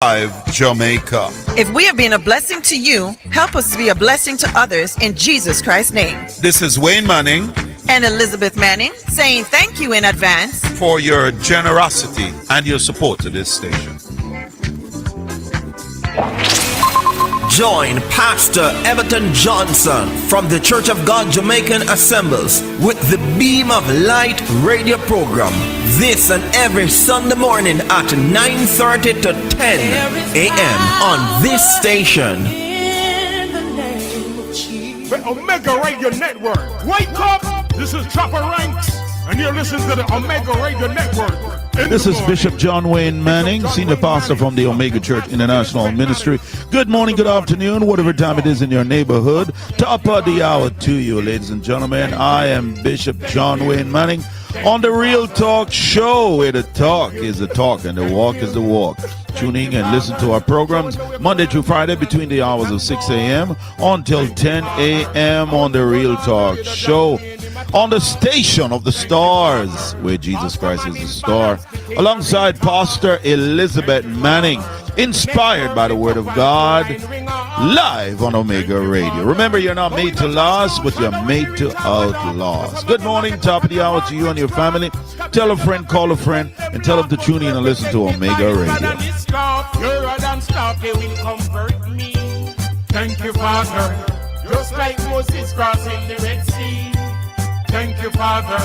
Live Jamaica. If we have been a blessing to you, help us to be a blessing to others in Jesus Christ's name. This is Wayne Manning and Elizabeth Manning saying thank you in advance for your generosity and your support to this station. Join Pastor Everton Johnson from the Church of God Jamaican Assemblies with the Beam of Light radio program this and every Sunday morning at 9:30 to 10 a.m. on this station. The Omega Radio Network. Wake up! This is Chopper Ranks, and you're listening to the Omega Radio Network. This is Bishop John Wayne Manning, Senior Pastor from the Omega Church International Ministry. Good morning, good afternoon, whatever time it is in your neighborhood. Top of the hour to you, ladies and gentlemen. I am Bishop John Wayne Manning on the Real Talk Show, where the talk is the talk and the walk is the walk. Tune in and listen to our programs Monday through Friday between the hours of 6 a.m. until 10 a.m. on the Real Talk Show. On the station of the stars, where Jesus Christ is the star, alongside Pastor Elizabeth Manning, inspired by the Word of God, live on Omega Radio. Remember, you're not made to last, but you're made to outlast. Good morning, top of the hour to you and your family. Tell a friend, call a friend, and tell them to tune in and listen to Omega Radio. Thank you, Father. Just like Moses crossing the Red Sea. Thank you, Father.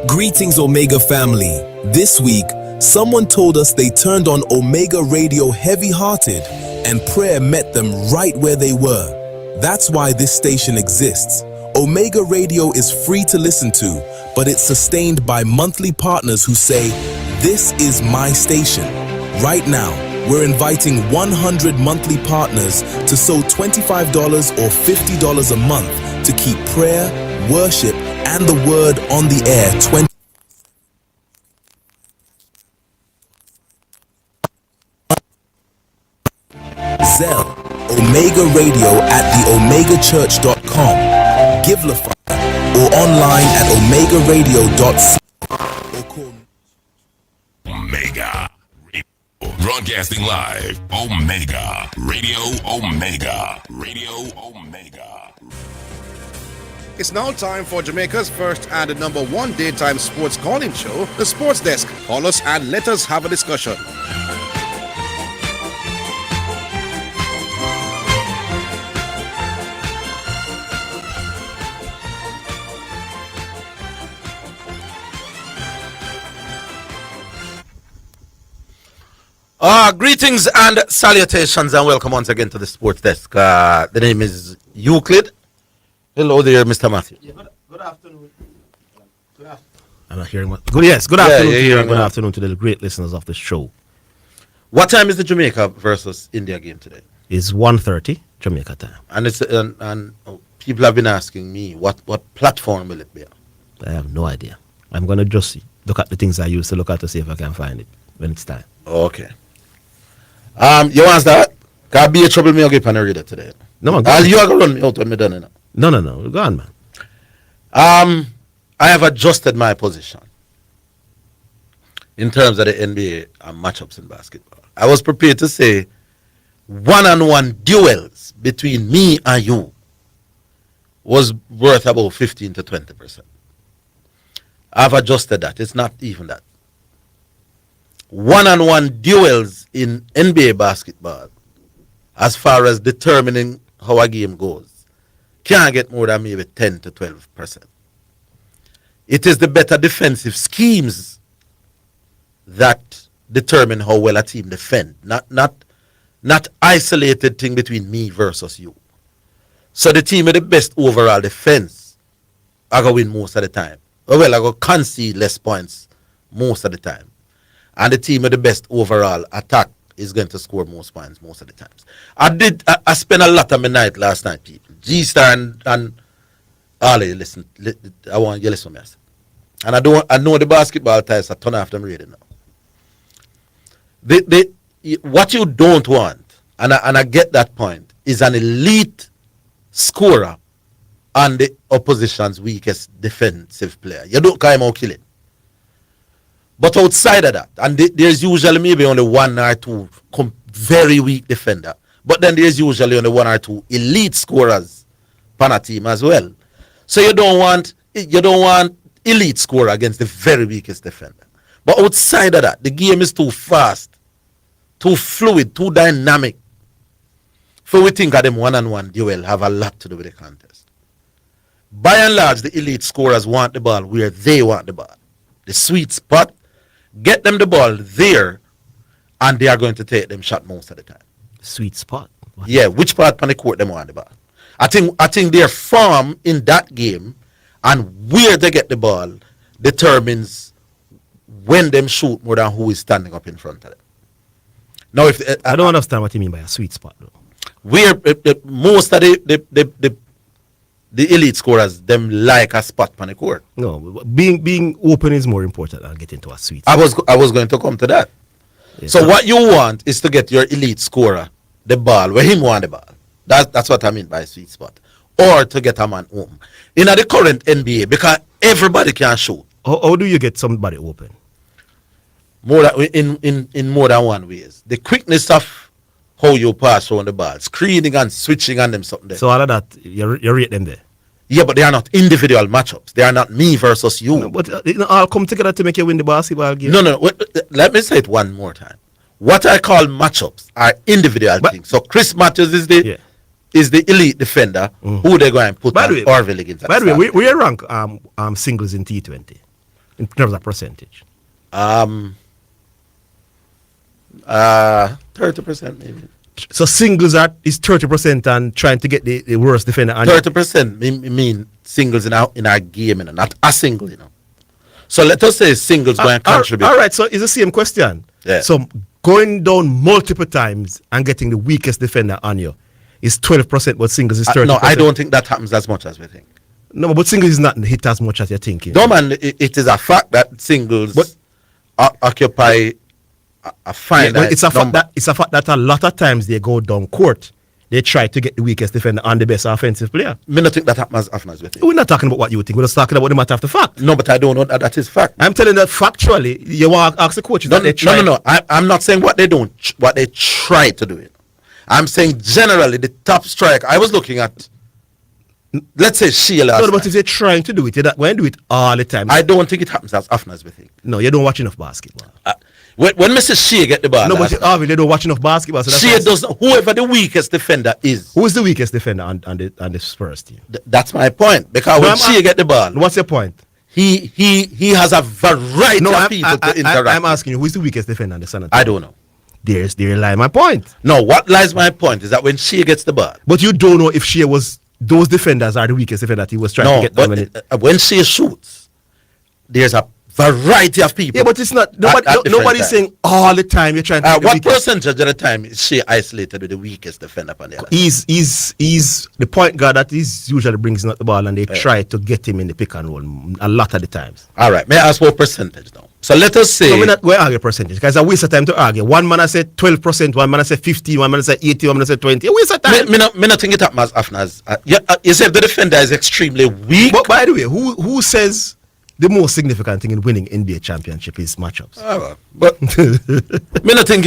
Greetings, Omega family. This week, someone told us they turned on Omega Radio heavy-hearted and prayer met them right where they were. That's why this station exists. Omega Radio is free to listen to, but it's sustained by monthly partners who say, "This is my station." Right now, we're inviting 100 monthly partners to sow $25 or $50 a month to keep prayer, worship, and the word on the air 20. Zelle, Omega Radio at theomegachurch.com, Givelify, or online at omegaradio.co. Omega Radio, broadcasting live. Omega Radio, Omega Radio, Omega. It's now time for Jamaica's first and the number one daytime sports calling show, The Sports Desk. Call us and let us have a discussion. Greetings and salutations and welcome once again to the Sports Desk. The name is Euclid. Hello there, Mr. Matthew. Yeah, good afternoon. Good afternoon. I'm not hearing what. Good afternoon. Good afternoon to the great listeners of the show. What time is the Jamaica versus India game today? It's 1:30 Jamaica time. And it's people have been asking me what platform will it be on? I have no idea. I'm gonna just look at the things I used to look at to see if I can find it when it's time. Okay. You want that? Can be a trouble me again on the radio today. No, man. You are gonna run me out when me done it. No. Go on, man. I have adjusted my position in terms of the NBA and matchups in basketball. I was prepared to say one-on-one duels between me and you was worth about 15 to 20%. I've adjusted that. It's not even that. One-on-one duels in NBA basketball, as far as determining how a game goes, can't get more than maybe 10 to 12%. It is the better defensive schemes that determine how well a team defend, not isolated thing between me versus you. So the team with the best overall defense are going to win most of the time. Well, I go concede less points most of the time. And the team with the best overall attack is going to score most points most of the times. I spent a lot of my night last night, people. G-Star and Ali, listen. I want you to listen to me. And I know the basketball ties are turn off them radio now. What you don't want, and I get that point, is an elite scorer and the opposition's weakest defensive player. You don't come out killing. But outside of that, and there's usually maybe only one or two very weak defender. But then there's usually only one or two elite scorers on a team as well. So you don't want elite scorer against the very weakest defender. But outside of that, the game is too fast, too fluid, too dynamic. For we think of them one-on-one duel have a lot to do with the contest. By and large, the elite scorers want the ball where they want the ball. The sweet spot, get them the ball there, and they are going to take them shot most of the time. Sweet spot? Yeah, which part on the court them want the ball. I think their form in that game and where they get the ball determines when them shoot more than who is standing up in front of them. Now, if I don't understand what you mean by a sweet spot, though. Where most of the elite scorers them like a spot on the court. No, being open is more important than getting to a sweet spot. I was going to come to that. Yeah, so what you want is to get your elite scorer the ball where him want the ball. That's what I mean by sweet spot. Or to get a man home. In the current NBA, because everybody can shoot. How do you get somebody open? In more than one ways. The quickness of how you pass on the ball, screening and switching on them something there. So all of that, you rate them there? Yeah, but they are not individual matchups. They are not me versus you. No, but it all come together to make you win the basketball game. No. Let me say it one more time. What I call matchups are individual things. So Chris Matthews is the elite defender who they're going to put on Orville against. By the way, we rank singles in T20 in terms of percentage. 30% maybe. So singles is 30% and trying to get the worst defender. 30% mean singles in our game, not a single, So let us say singles going to contribute. All right, so it's the same question. Yeah. So going down multiple times and getting the weakest defender on you is 12%, but singles is 30%. No, I don't think that happens as much as we think. No, but singles is not hit as much as you're thinking. No, man, it is a fact that singles occupy a fine. It's a fact that a lot of times they go down court, they try to get the weakest defender and the best offensive player. Me not think that happens as often as we think. We're not talking about what you think. We're just talking about the matter of the fact. No, but I don't know that is fact. I'm telling you that factually, you want to ask the coaches that they try. No. I'm not saying what they don't, what they try to do. I'm saying generally the top striker. I was looking at, let's say Sheila. No, but if they're trying to do it, they're not going to do it all the time. I don't think it happens as often as we think. No, you don't watch enough basketball. When Mrs. Shea get the ball. No, but they don't watch enough basketball. So Shea does whoever the weakest defender is. Who is the weakest defender on the Spurs team? That's my point. Because when Shea get the ball. What's your point? He has a variety of people to interact. I'm asking you, who is the weakest defender on the San Antonio? I don't know. There lies my point. No, what lies my point is that when Shea gets the ball. But you don't know if Shea was, those defenders are the weakest defender that he was trying to get them. When Shea shoots, there's a variety of people. Yeah, but it's not, nobody's saying all the time you're trying to what percentage of the time is Shea isolated with the weakest defender on the other? He's the point guard that is usually brings out the ball and they try to get him in the pick and roll a lot of the times. All right, may I ask what percentage now? So let us say... No, we're not going to argue percentage, because it's a waste of time to argue. One man has said 12%, one man has said 15%, one man has said 80%, one man has said 20%. A waste of time. Me not think it happens as often as... you said the defender is extremely weak. But by the way, who says the most significant thing in winning NBA championship is matchups? But me think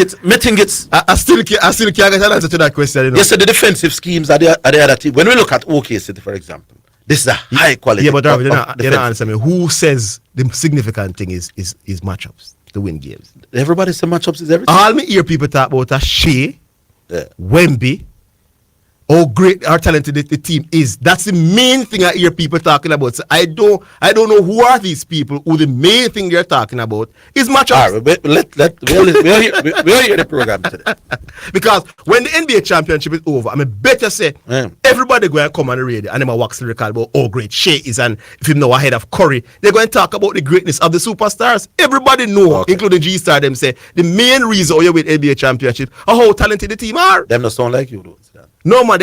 it's... I still can't get an answer to that question. You know? Yes, so the defensive schemes are the other team. When we look at OKC, for example, this is a high quality. Yeah, but Darby, they don't answer me. Who says the significant thing is matchups to win games? Everybody says matchups is everything. All me hear people talk about a Shea, Wemby, how great, how talented the team is. That's the main thing I hear people talking about. So I don't know who are these people who the main thing they're talking about is matchups. All right, we'll hear the program today. Because when the NBA championship is over, I better say everybody going to come on the radio and them wax the record about how great Shea is, and if you know ahead of Curry, they're going to talk about the greatness of the superstars. Everybody know, including G-Star, them say the main reason why you win NBA championship are how talented the team are. Them not sound like you though. No man,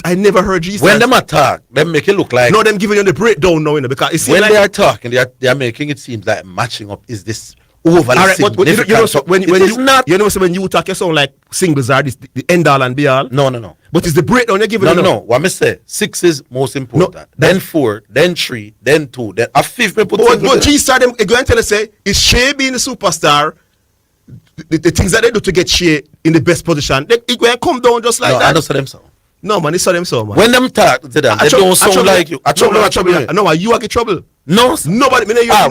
I never heard G-Star. When them attack, them make it look like... No, them giving you the breakdown now, because it seems when like... they are talking, they are making it seem like matching up is this overly All right, but significant. you know, so when it you is not. You know, so when you talk, you sound like singles are the end all and be all. No. But it's the breakdown you're giving. No. What me say? 6 is most important. No, then 4, then 3, then 2, then a 5th. But G-Star them going to tell us say is Shea being the superstar. The things that they do to get Shea in the best position, it going to come down just like that. I don't say them so. No man, it's so them so man. When them talk to them, they don't sound like you. No, you are in trouble. No, nobody. We are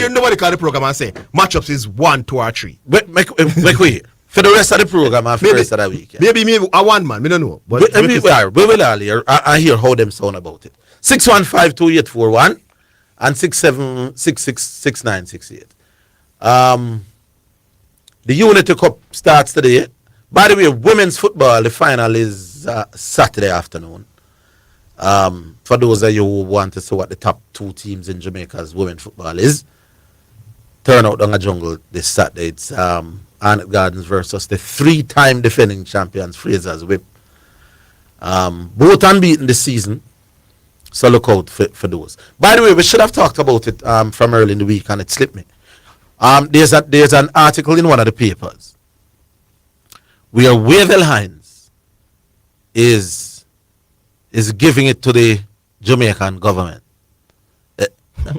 Nobody call the program and say matchups is 1, 2, or 3. Make for the rest of the program and for the rest of the week. Yeah. Maybe I want man. Me don't know. But we will all hear. I hear how them sound about it. 6152841 and 67666968. The Unity Cup starts today. By the way, women's football, the final is Saturday afternoon. For those of you who want to see what the top 2 teams in Jamaica's women's football is, turn out on a jungle this Saturday. It's Arnett Gardens versus the 3-time defending champions, Fraser's Whip. Both unbeaten this season, so look out for those. By the way, we should have talked about it from early in the week, and it slipped me. There's an article in one of the papers where Orville Hines is giving it to the Jamaican government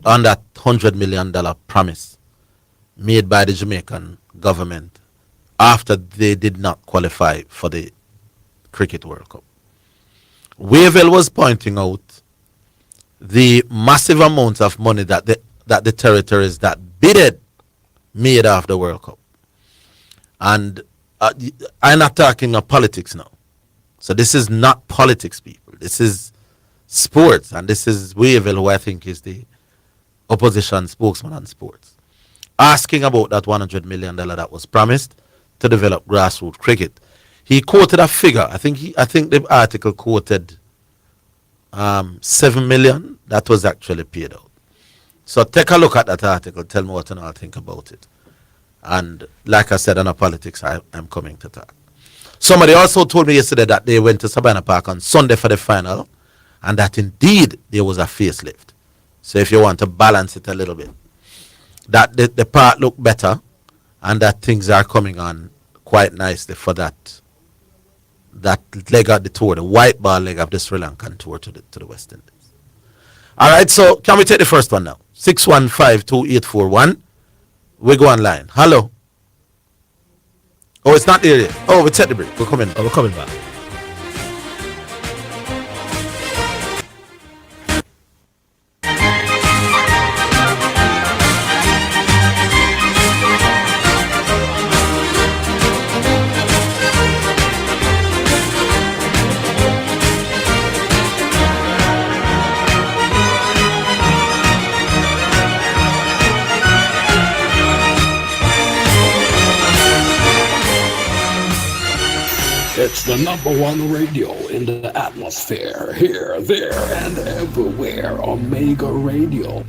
on that $100 million promise made by the Jamaican government after they did not qualify for the Cricket World Cup. Orville was pointing out the massive amounts of money that the territories that bidded made after the World Cup. And I'm not talking of politics now. So this is not politics, people. This is sports, and this is Orville, who I think is the opposition spokesman on sports, asking about that $100 million that was promised to develop grassroots cricket. He quoted a figure. I think the article quoted $7 million that was actually paid out. So take a look at that article. Tell me what you all think about it. And like I said, on the politics, I'm coming to talk. Somebody also told me yesterday that they went to Savannah Park on Sunday for the final, and that indeed there was a facelift. So if you want to balance it a little bit, that the part looked better, and that things are coming on quite nicely for that leg of the tour, the white ball leg of the Sri Lankan tour to the West Indies. All right, so can we take the first one now? 6152841. We go online. Hello. Oh, it's not there yet. Oh, we take the break. We're coming back. It's the #1 radio in the atmosphere, here, there, and everywhere. Omega Radio.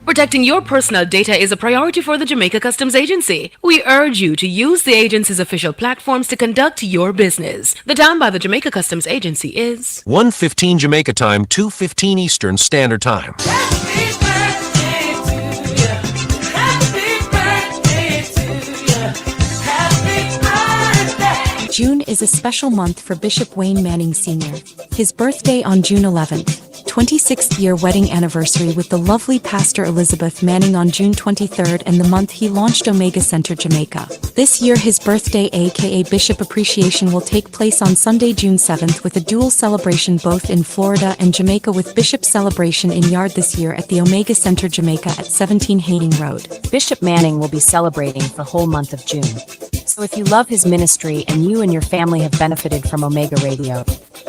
Protecting your personal data is a priority for the Jamaica Customs Agency. We urge you to use the agency's official platforms to conduct your business. The time by the Jamaica Customs Agency is 1:15 Jamaica time, 2:15 Eastern Standard Time. June is a special month for Bishop Wayne Manning Sr. His birthday on June 11th, 26th year wedding anniversary with the lovely Pastor Elizabeth Manning on June 23rd, and the month he launched Omega Center Jamaica. This year his birthday aka Bishop Appreciation will take place on Sunday, June 7th, with a dual celebration both in Florida and Jamaica, with Bishop celebration in Yard this year at the Omega Center Jamaica at 17 Hayden Road. Bishop Manning will be celebrating for the whole month of June. So if you love his ministry and you and your family have benefited from Omega Radio,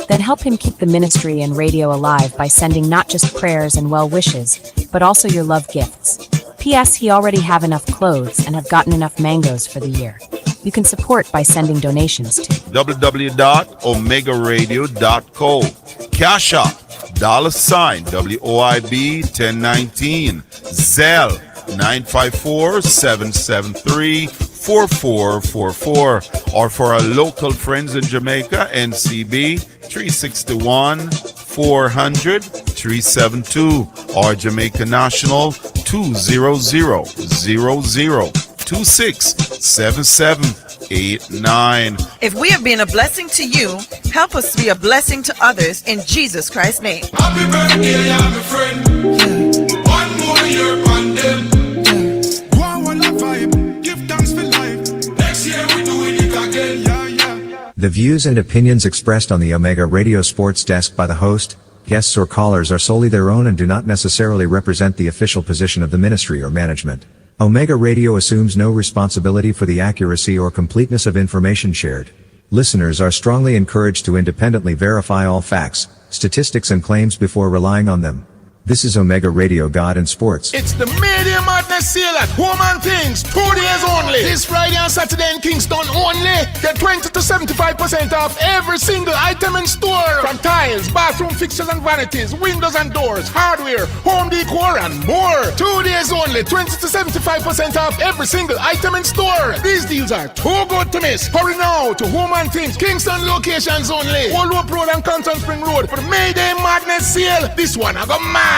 then help him keep the ministry and radio alive by sending not just prayers and well wishes, but also your love gifts. P.S. He already have enough clothes and have gotten enough mangoes for the year. You can support by sending donations to www.omegaradio.co. Cash App, $WOIB 1019. Zelle 954-773-4444. Or for our local friends in Jamaica, NCB 361-400-372. Or Jamaica National 200-00. 826-7789. If we have been a blessing to you, help us to be a blessing to others in Jesus Christ's name. Happy birthday, my friend. One more year on them. Go on a vibe. Give thanks for life. Next year we doing it again. The views and opinions expressed on the Omega Radio Sports Desk by the host, guests or callers are solely their own and do not necessarily represent the official position of the ministry or management. Omega Radio assumes no responsibility for the accuracy or completeness of information shared. Listeners are strongly encouraged to independently verify all facts, statistics and claims before relying on them. This is Omega Radio God and Sports. It's the Media Madness sale at Home and Things. 2 days only. This Friday and Saturday in Kingston only. Get 20 to 75% off every single item in store. From tiles, bathroom fixtures and vanities, windows and doors, hardware, home decor and more. 2 days only. 20 to 75% off every single item in store. These deals are too good to miss. Hurry now to Home and Things. Kingston locations only. Old Hope Road and Canton Spring Road for the Mayday Madness sale. This one I got mad.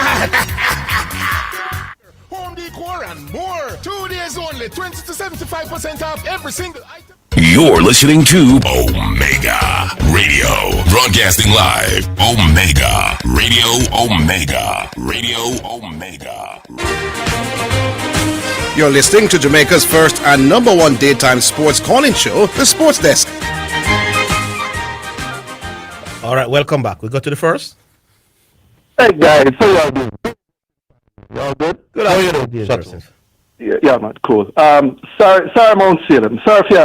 Home decor and more. 2 days only. 20 to 75% off every single item. You're listening to Omega Radio. Broadcasting live. Omega Radio. Omega Radio. Omega. You're listening to Jamaica's first and number one daytime sports calling show, The Sports Desk. All right, welcome back. We go to the first. Hey guys, how y'all doing? Y'all good? Good. How are you doing, Joseph? Yeah, man, cool. Sorry, Mount Salem. Sorry for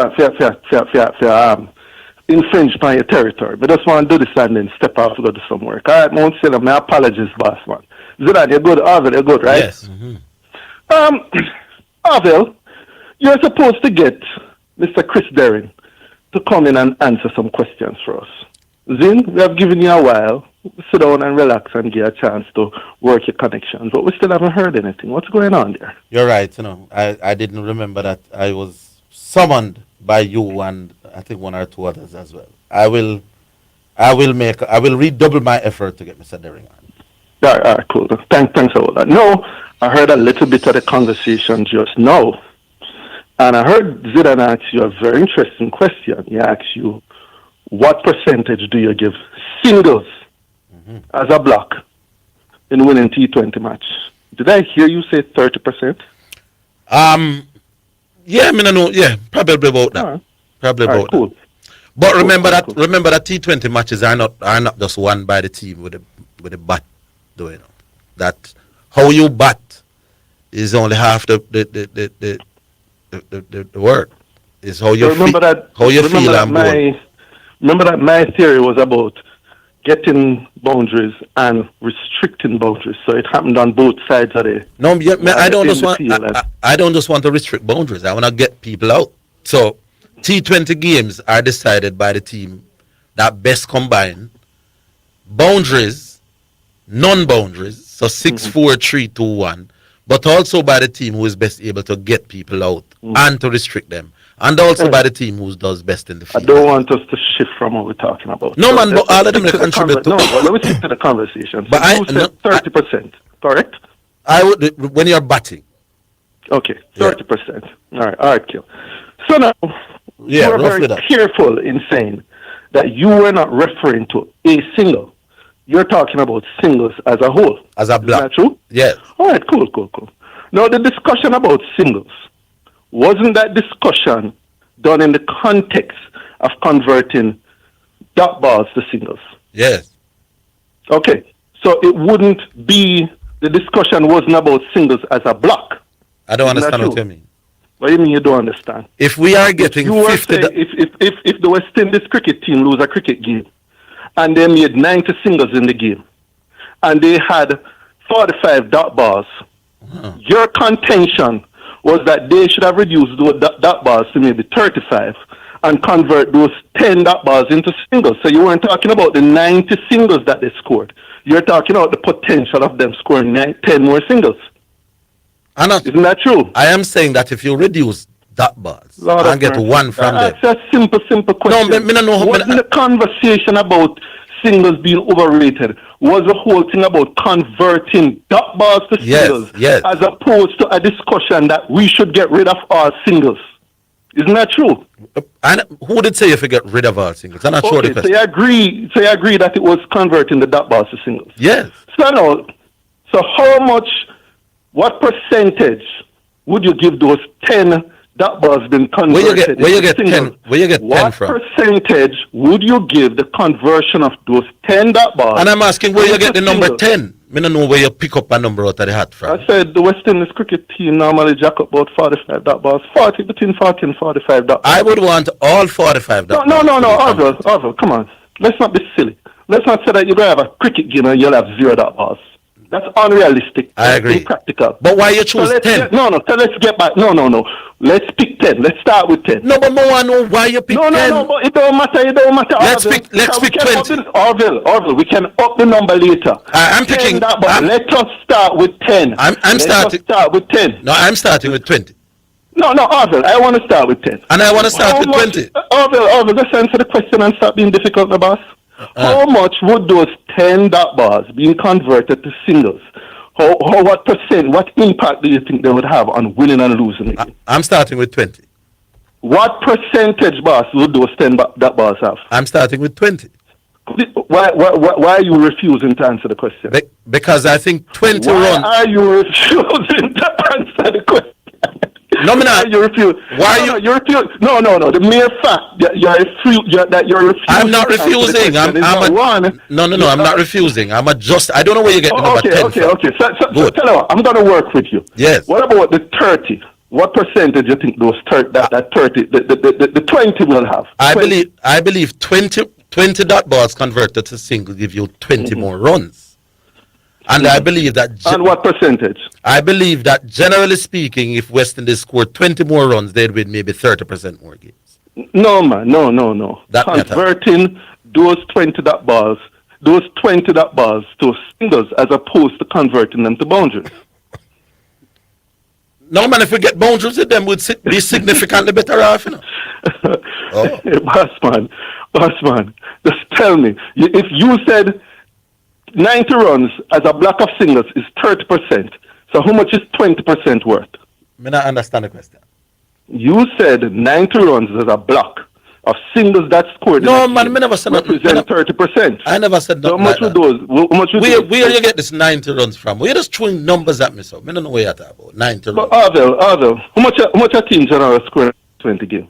infringe on your territory, but just want to do this and then step out to go do some work. All right, Mount Salem, my apologies, boss man. Zidane, you're good. Orville, you're good, right? Yes. Mm-hmm. Orville, you're supposed to get Mr. Chris Derring to come in and answer some questions for us. Zin, we have given you a while. Sit down and relax and get a chance to work your connections, but we still haven't heard anything. What's going on there? You're right. I didn't remember that I was summoned by you and I think one or two others as well. I will redouble my effort to get Mr. Derring on. All right, cool. Thanks for all that. No, I heard a little bit of the conversation just now, and I heard Zidane ask you a very interesting question. He asked you, what percentage do you give singles as a block in winning T20 match? Did I hear you say 30%? Yeah, I mean, I know. Yeah, probably about that. Right. Probably about cool. that. But remember that T20 matches are not just won by the team with the bat. Do you know that how you bat is only half the work. Is how you feel and board. Remember that my theory was about getting boundaries and restricting boundaries, so it happened on both sides of the. No, yeah, I don't just want. I don't just want to restrict boundaries. I want to get people out. So T20 games are decided by the team that best combine boundaries, non-boundaries. So 6-4-3-2-1, but also by the team who is best able to get people out and to restrict them. And also by the team who does best in the field. I don't want us to shift from what we're talking about. No, man, but all of them contribute to. No, let me stick to the conversation. So you said 30%, correct? I would when you're batting. Okay, 30%. All right, Kill. So now, you are very careful in saying that you were not referring to a single. You're talking about singles as a whole. As a block. Is that true? Yes. All right, cool. Now, the discussion about singles, wasn't that discussion done in the context of converting dot balls to singles? Yes. Okay, so it wouldn't be, the discussion wasn't about singles as a block. I don't understand what you mean. What do you mean you don't understand? If we are getting 50... If the West Indies cricket team lose a cricket game, and they made 90 singles in the game, and they had 45 dot balls, your contention was that they should have reduced those dot balls to maybe 35 and convert those 10 dot balls into singles. So you weren't talking about the 90 singles that they scored. You're talking about the potential of them scoring 10 more singles. Isn't that true? I am saying that if you reduce dot balls and get one from them. That's a simple question. No, wasn't the conversation about singles being overrated was the whole thing about converting dot balls to singles, as opposed to a discussion that we should get rid of all singles. Isn't that true? And who did say if you get rid of all singles? I'm not sure the Okay, question. so you agree that it was converting the dot balls to singles. Yes. So how much, what percentage would you give those 10 dot balls been converted? Where you get 10 what from? Percentage would you give the conversion of those 10 dot balls? And I'm asking where you get the number 10. I don't know where you pick up a number out of the hat from. I said the West Indies cricket team normally jack up about 45 dot balls. Between 40 and 45 dot balls. I would want all 45 dot balls. No, Orville, come on. Let's not be silly. Let's not say that you're going to have a cricket game and you'll have 0 dot balls. That's unrealistic. I agree. Impractical. But why you choose 10? Let's get back. No. Let's pick 10. Let's start with 10. No, but I know why you pick 10. No, but it don't matter. Let's pick 20. Orville, we can up the number later. I'm picking. Let us start with 10. Start with 10. No, I'm starting with 20. No, Orville, I want to start with 10. And I want to start with 20. Orville, let's answer the question and stop being difficult, my boss. How much would those 10 dot balls being converted to singles? What percent, what impact do you think they would have on winning and losing the game? I'm starting with 20. What percentage, boss, would those 10 dot balls have? I'm starting with 20. Why are you refusing to answer the question? Because I think 20 Why runs. are you refusing to answer the question? No, you refuse. Why you? You refuse. No. The mere fact that you're refusing. I'm not refusing. I'm not refusing. I don't know where you get the number 10 from. Okay. So tell you what, I'm going to work with you. Yes. What about the 30? What percentage do you think those 30, that 30, the 20 will have? 20. I believe 20 dot balls converted to single give you 20 more runs. And I believe that... And what percentage? I believe that, generally speaking, if West Indies scored 20 more runs, they'd win maybe 30% more games. No, man. No. Converting those 20 dot balls to singles as opposed to converting them to boundaries. No, man, if we get boundaries with them, we'd be significantly better off, you know. Hey, boss man, just tell me, if you said 90 runs as a block of singles is 30%. So how much is 20% worth? I don't understand the question. You said 90 runs as a block of singles that scored. No, man, I never said that. Represent 30%. I never said that. So how much would those? Where you get this 90 runs from? You're just throwing numbers at me, so I don't know where you're talking about. 90 runs. But Orville, how much a team generally score in 20 games?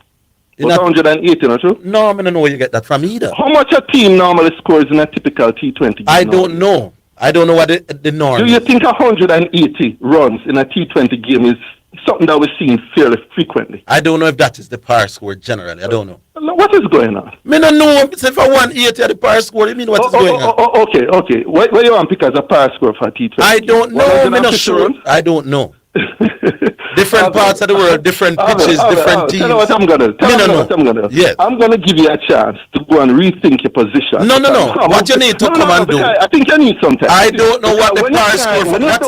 180, not true? No, I don't know where you get that from either. How much a team normally scores in a typical T20 game? I don't know. I don't know what the norm is. Do you think 180 runs in a T20 game is something that we're seeing fairly frequently? I don't know if that is the par score generally. I don't know. What is going on? I don't know. If I 180 at the par score, you mean what is going on? Okay. Where you want to pick as a par score for a T20? I don't know. I'm not sure. I don't know. Different parts of the world, different pitches, different teams. Tell me what I'm gonna do. Yes. I'm gonna give you a chance to go and rethink your position. No. What you need to come and do? I think you need some time. I don't know what the par score for that.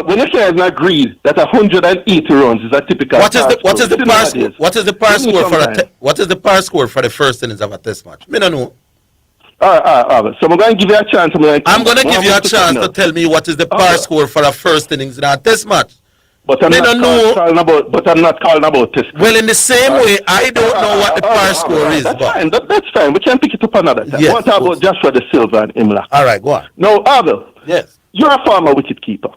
When you can't agree that 180 runs is a typical. What is the par score? What is the par score for what is the par score for the first innings of a test match? I don't know. All right. So I'm going to give you a chance. I'm going to give you a chance to tell me what is the par score for a first innings in a test match. But I'm not calling about test. Well, in the same way, I don't know what the par score is. That's fine. We can pick it up another time. Yes, what about Joshua De Silva and Imla? All right, go on. No, Orville. Yes. You're a former wicketkeeper.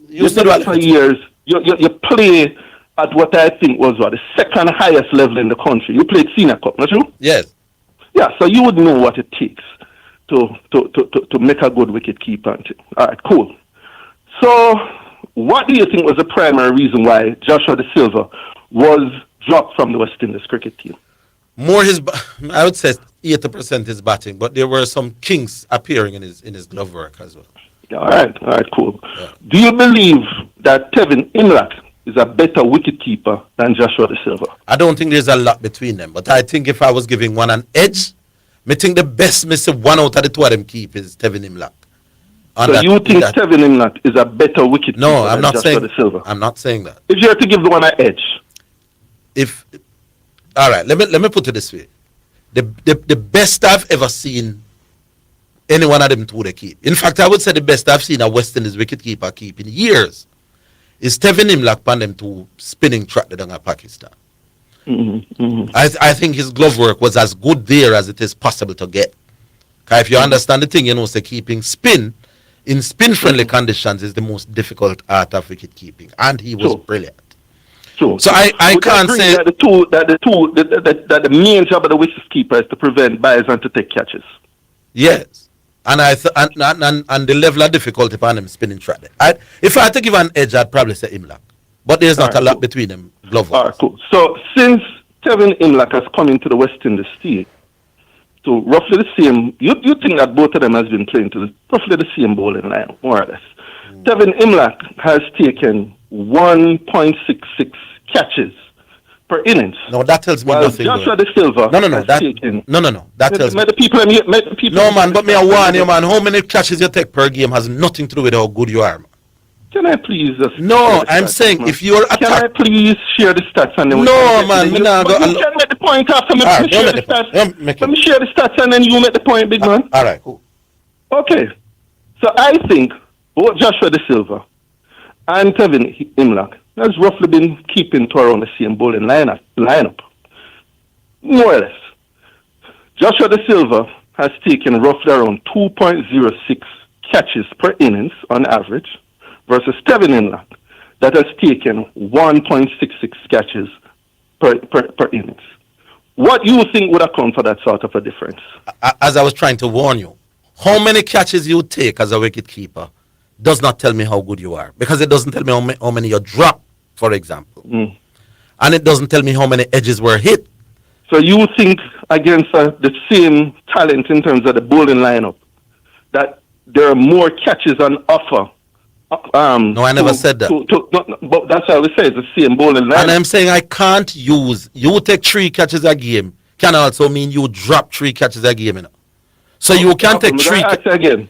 You did that for years. You play at what I think was the second highest level in the country. You played Senior Cup, not true? Yes. Yeah, so you would know what it takes to make a good wicketkeeper. All right, cool. So, what do you think was the primary reason why Joshua De Silva was dropped from the West Indies cricket team? I would say 80% his batting, but there were some kinks appearing in his glove work as well. All right, cool. Yeah. Do you believe that Tevin Imlach is a better wicketkeeper than Joshua De Silva? I don't think there's a lot between them, but I think if I was giving one an edge, I think the best one out of the two of them keep is Tevin Imlach. So you think Tevin Imlach is a better wicketkeeper than Joshua De Silva? I'm not saying that. If you had to give the one an edge. All right, let me put it this way. The best I've ever seen any one of them two they keep. In fact, I would say the best I've seen a West Indies wicketkeeper keep in years is Tevin Imlach pan them two spinning track down at Pakistan. I think his glove work was as good there as it is possible to get. Because if you understand the thing, you know, say keeping spin in spin-friendly conditions is the most difficult art of wicket keeping, and he was brilliant. So I can't say that the main job of the wicketkeeper is to prevent buyers and to take catches. Yes, and and the level of difficulty upon him spinning track. If I had to give an edge, I'd probably say Imlach, but there's not a lot between them. Glove. All right, cool. So since Tevin Imlach has come into the West Indies team, so roughly the same. You think that both of them has been playing to roughly the same bowling line, more or less. Tevin Imlach has taken 1.66 catches per innings. No, that tells me nothing. Joshua De Silva. No. That tells me. The people. No, man, but me I warn you, man. How many catches you take per game has nothing to do with how good you are, man. Can I please just No, I'm stats, saying man. If you're Can I please share the stats and then No, man, me not go. You can make the point after me. Right, share the stats. Let me share the stats and then you make the point, big man. All right, cool. Okay. So I think both Joshua De Silva and Tevin Imlach has roughly been keeping to around the same bowling lineup. More or less. Joshua De Silva has taken roughly around 2.06 catches per innings on average, versus Tevin Imlach that has taken 1.66 catches per innings. What you think would account for that sort of a difference? As I was trying to warn you, how many catches you take as a wicketkeeper does not tell me how good you are, because it doesn't tell me how many you drop, for example. And it doesn't tell me how many edges were hit. So you think against the same talent in terms of the bowling lineup that there are more catches on offer? No, I never said that. But that's how we say it's the same bowling lineup. And I'm saying I can't use, you take 3 catches a game, can also mean you drop 3 catches a game. You know? So you can't take 3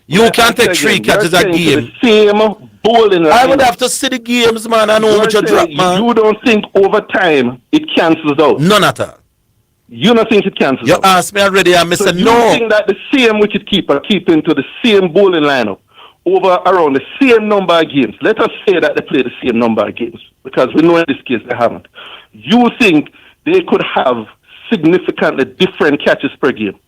You can't take 3 catches a game. The same bowling lineup. I would have to see the games, man. I know what you drop, man. You don't think over time it cancels out? None at all. You don't think it cancels out? You asked me already, I said no. You think that the same wicketkeeper keep into the same bowling lineup over around the same number of games? Let us say that they play the same number of games, because we know in this case they haven't. You think they could have significantly different catches per game?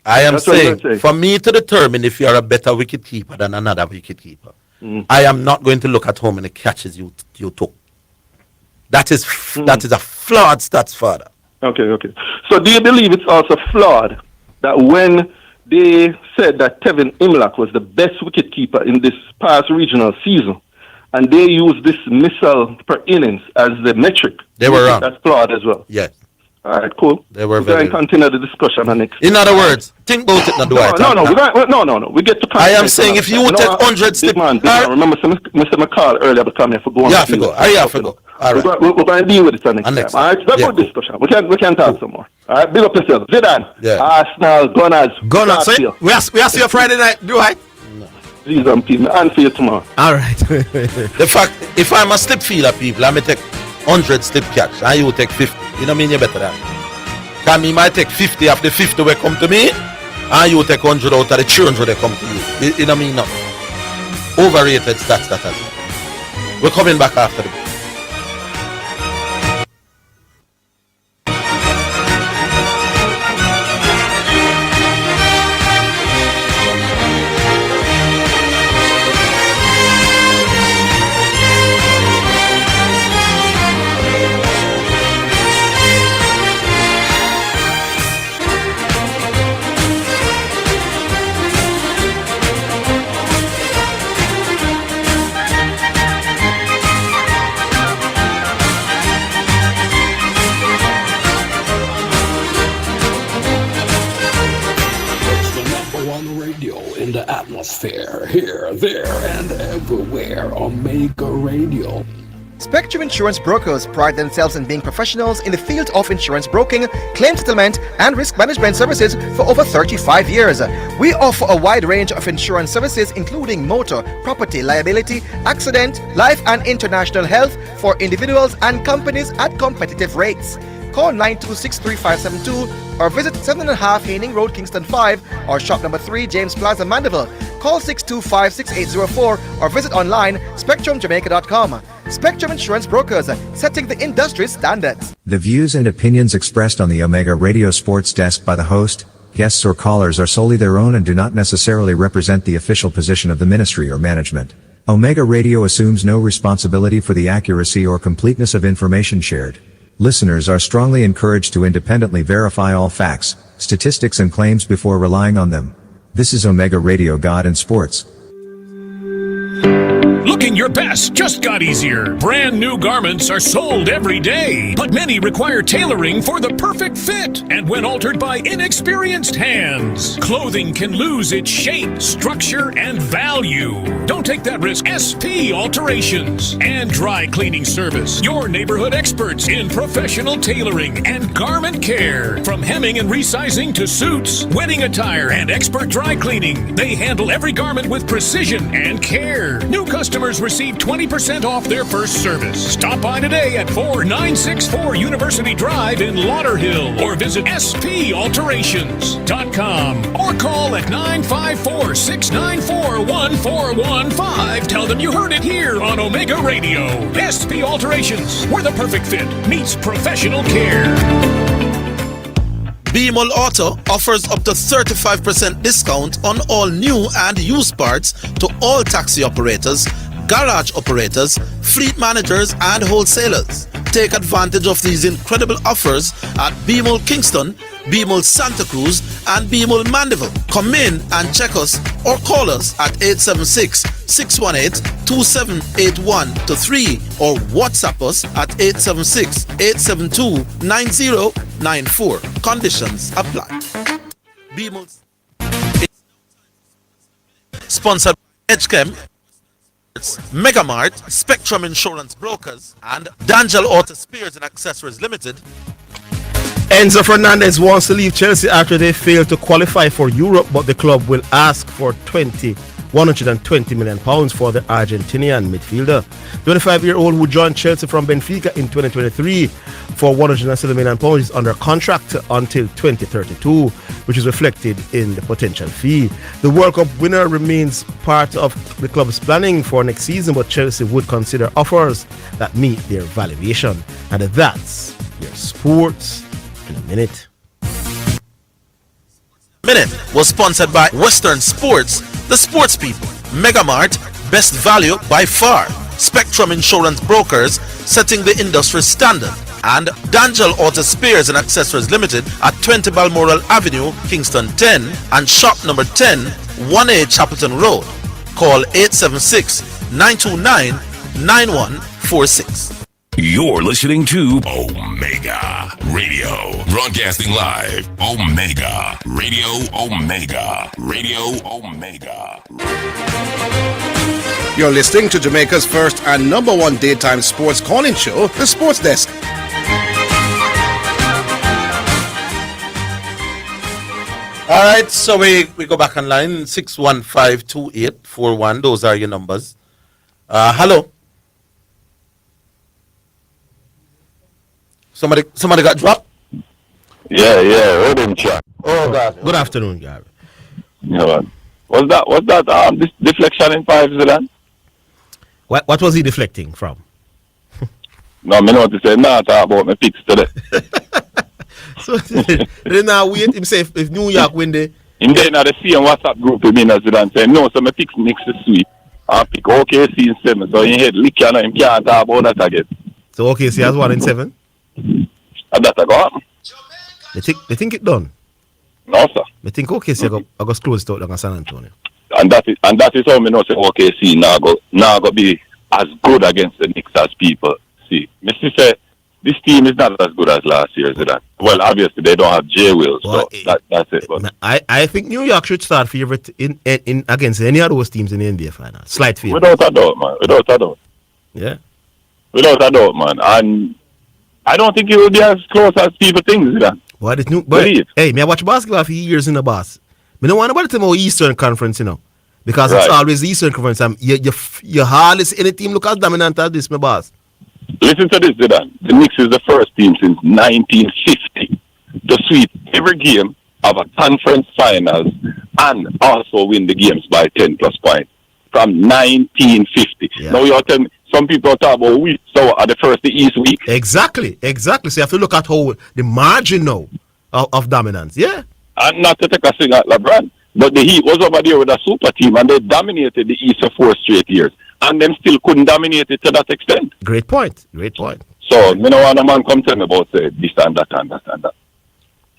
I am saying, for me to determine if you are a better wicketkeeper than another wicketkeeper, I am not going to look at how many catches you took. That is a flawed stats, Father. Okay. So do you believe it's also flawed that when they said that Tevin Imlach was the best wicketkeeper in this past regional season, and they used this missile per innings as the metric? They were wrong. That's flawed as well. Yes. All right, cool. They were very. Continue the discussion on it. In other words, think about it, not do I. No. We get to. I am saying if you take 100 steps. Remember, Mr. McCall earlier because I forgot. Yeah, I forgot. All right. We're going to deal with it next time. All right, that's a good discussion. We can talk some more. All right, big up yourself. Zidane. Yeah. Arsenal, Gunners. So we are see you Friday night, do I? Please, I'm team. And for you tomorrow. All right. The fact, if I'm a slip fielder, people, I may take 100 slip catch, and you take 50. You know what I mean? You better than. Because me might take 50 of the 50 will come to me, and you take 100 out of the 300 they come to you. You know what I mean? No. Overrated stats, that has. We're coming back after the break. Here, there, and everywhere. Omega Radio. Spectrum Insurance Brokers pride themselves in being professionals in the field of insurance broking, claim settlement, and risk management services for over 35 years. We offer a wide range of insurance services including motor, property, liability, accident, life and international health for individuals and companies at competitive rates. call 926-3572 or visit 7.5 Haining Road, Kingston 5 or shop number 3, James Plaza, Mandeville. Call 625-6804 or visit online spectrumjamaica.com. Spectrum Insurance Brokers, setting the industry standards. The views and opinions expressed on the Omega Radio Sports Desk by the host, guests or callers are solely their own and do not necessarily represent the official position of the ministry or management. Omega Radio assumes no responsibility for the accuracy or completeness of information shared. Listeners are strongly encouraged to independently verify all facts, statistics and claims before relying on them. This is Omega Radio God and Sports. Looking your best just got easier. Brand new garments are sold every day, but many require tailoring for the perfect fit. And when altered by inexperienced hands, clothing can lose its shape, structure, and value. Don't take that risk. SP Alterations and Dry Cleaning Service. Your neighborhood experts in professional tailoring and garment care. From hemming and resizing to suits, wedding attire, and expert dry cleaning. They handle every garment with precision and care. New customers receive 20% off their first service. Stop by today at 4964 University Drive in Lauderhill or visit spalterations.com or call at 954-694-1415. Tell them you heard it here on Omega Radio. SP Alterations, where the perfect fit meets professional care. Beemol Auto offers up to 35% discount on all new and used parts to all taxi operators, garage operators, fleet managers, and wholesalers. Take advantage of these incredible offers at Beemol Kingston, Beemol Santa Cruz, and Beemol Mandeville. Come in and check us or call us at 876-618-2781-3 or WhatsApp us at 876-872-9094. Conditions apply. Beemol sponsored by Edgechem, Megamart, Spectrum Insurance Brokers, and D'Angelo Auto Spares and Accessories Limited. Enzo Fernandez wants to leave Chelsea after they failed to qualify for Europe, but the club will ask for £120 million for the Argentinian midfielder. The 25-year-old who joined Chelsea from Benfica in 2023 for £107 million is under contract until 2032, which is reflected in the potential fee. The World Cup winner remains part of the club's planning for next season, but Chelsea would consider offers that meet their valuation. And that's your sports in a minute. Minute was sponsored by Western Sports, the sports people, Megamart, best value by far, Spectrum Insurance Brokers, setting the industry standard, and D'Angelo Auto Spares and Accessories Limited at 20 Balmoral Avenue, Kingston 10, and shop number 10, 1A Chapelton Road. Call 876-929-9146. You're listening to Omega Radio, broadcasting live. Omega Radio, Omega Radio, Omega. You're listening to Jamaica's first and number one daytime sports calling show, The Sports Desk. All right, so we go back online, 615-2841. Those are your numbers. Hello. Somebody got dropped? Yeah, heard him chat. Oh God. Good afternoon, Gary. Yeah, man. What's that this deflection in 5 Zidane? What was he deflecting from? No, me know what to say. Nah, talk about my picks today. So they now wait him say if New York win the him then at the same WhatsApp group with me as Zidane say no, so my picks next to sweep. I pick OKC in 7, so he head lick and him can't talk about that again. So OKC has 1 in 7? And that I go happen. They think it done? No, sir. They think OKC I go close it out like San Antonio. And that is how me know say OKC now go be as good against the Knicks as people see. Mr. say this team is not as good as last year, Zidane. Well, obviously they don't have J. Will, so that's it. But I think New York should start favorite in against any of those teams in the NBA final. Slight favorite. Without a doubt, man. Without a doubt. Yeah. Without a doubt, man. And I don't think it will be as close as people think, Zidane. Hey, me I watch basketball for years in the boss. Me don't want about the Eastern Conference, because it's always the Eastern Conference. You hardly see any team look as dominant as this, my boss. Listen to this, Zidane. The Knicks is the first team since 1950 to sweep every game of a conference finals and also win the games by 10 plus points from 1950. Yeah. Now you're telling me, some people talk about weak, so are the first the East week? Exactly. So you have to look at how the margin now of dominance. Yeah. And not to take a swing at LeBron, but the Heat was over there with a super team and they dominated the East for 4 straight years. And them still couldn't dominate it to that extent. Great point. So, you know, when a man come tell me about say, this and that and that and that.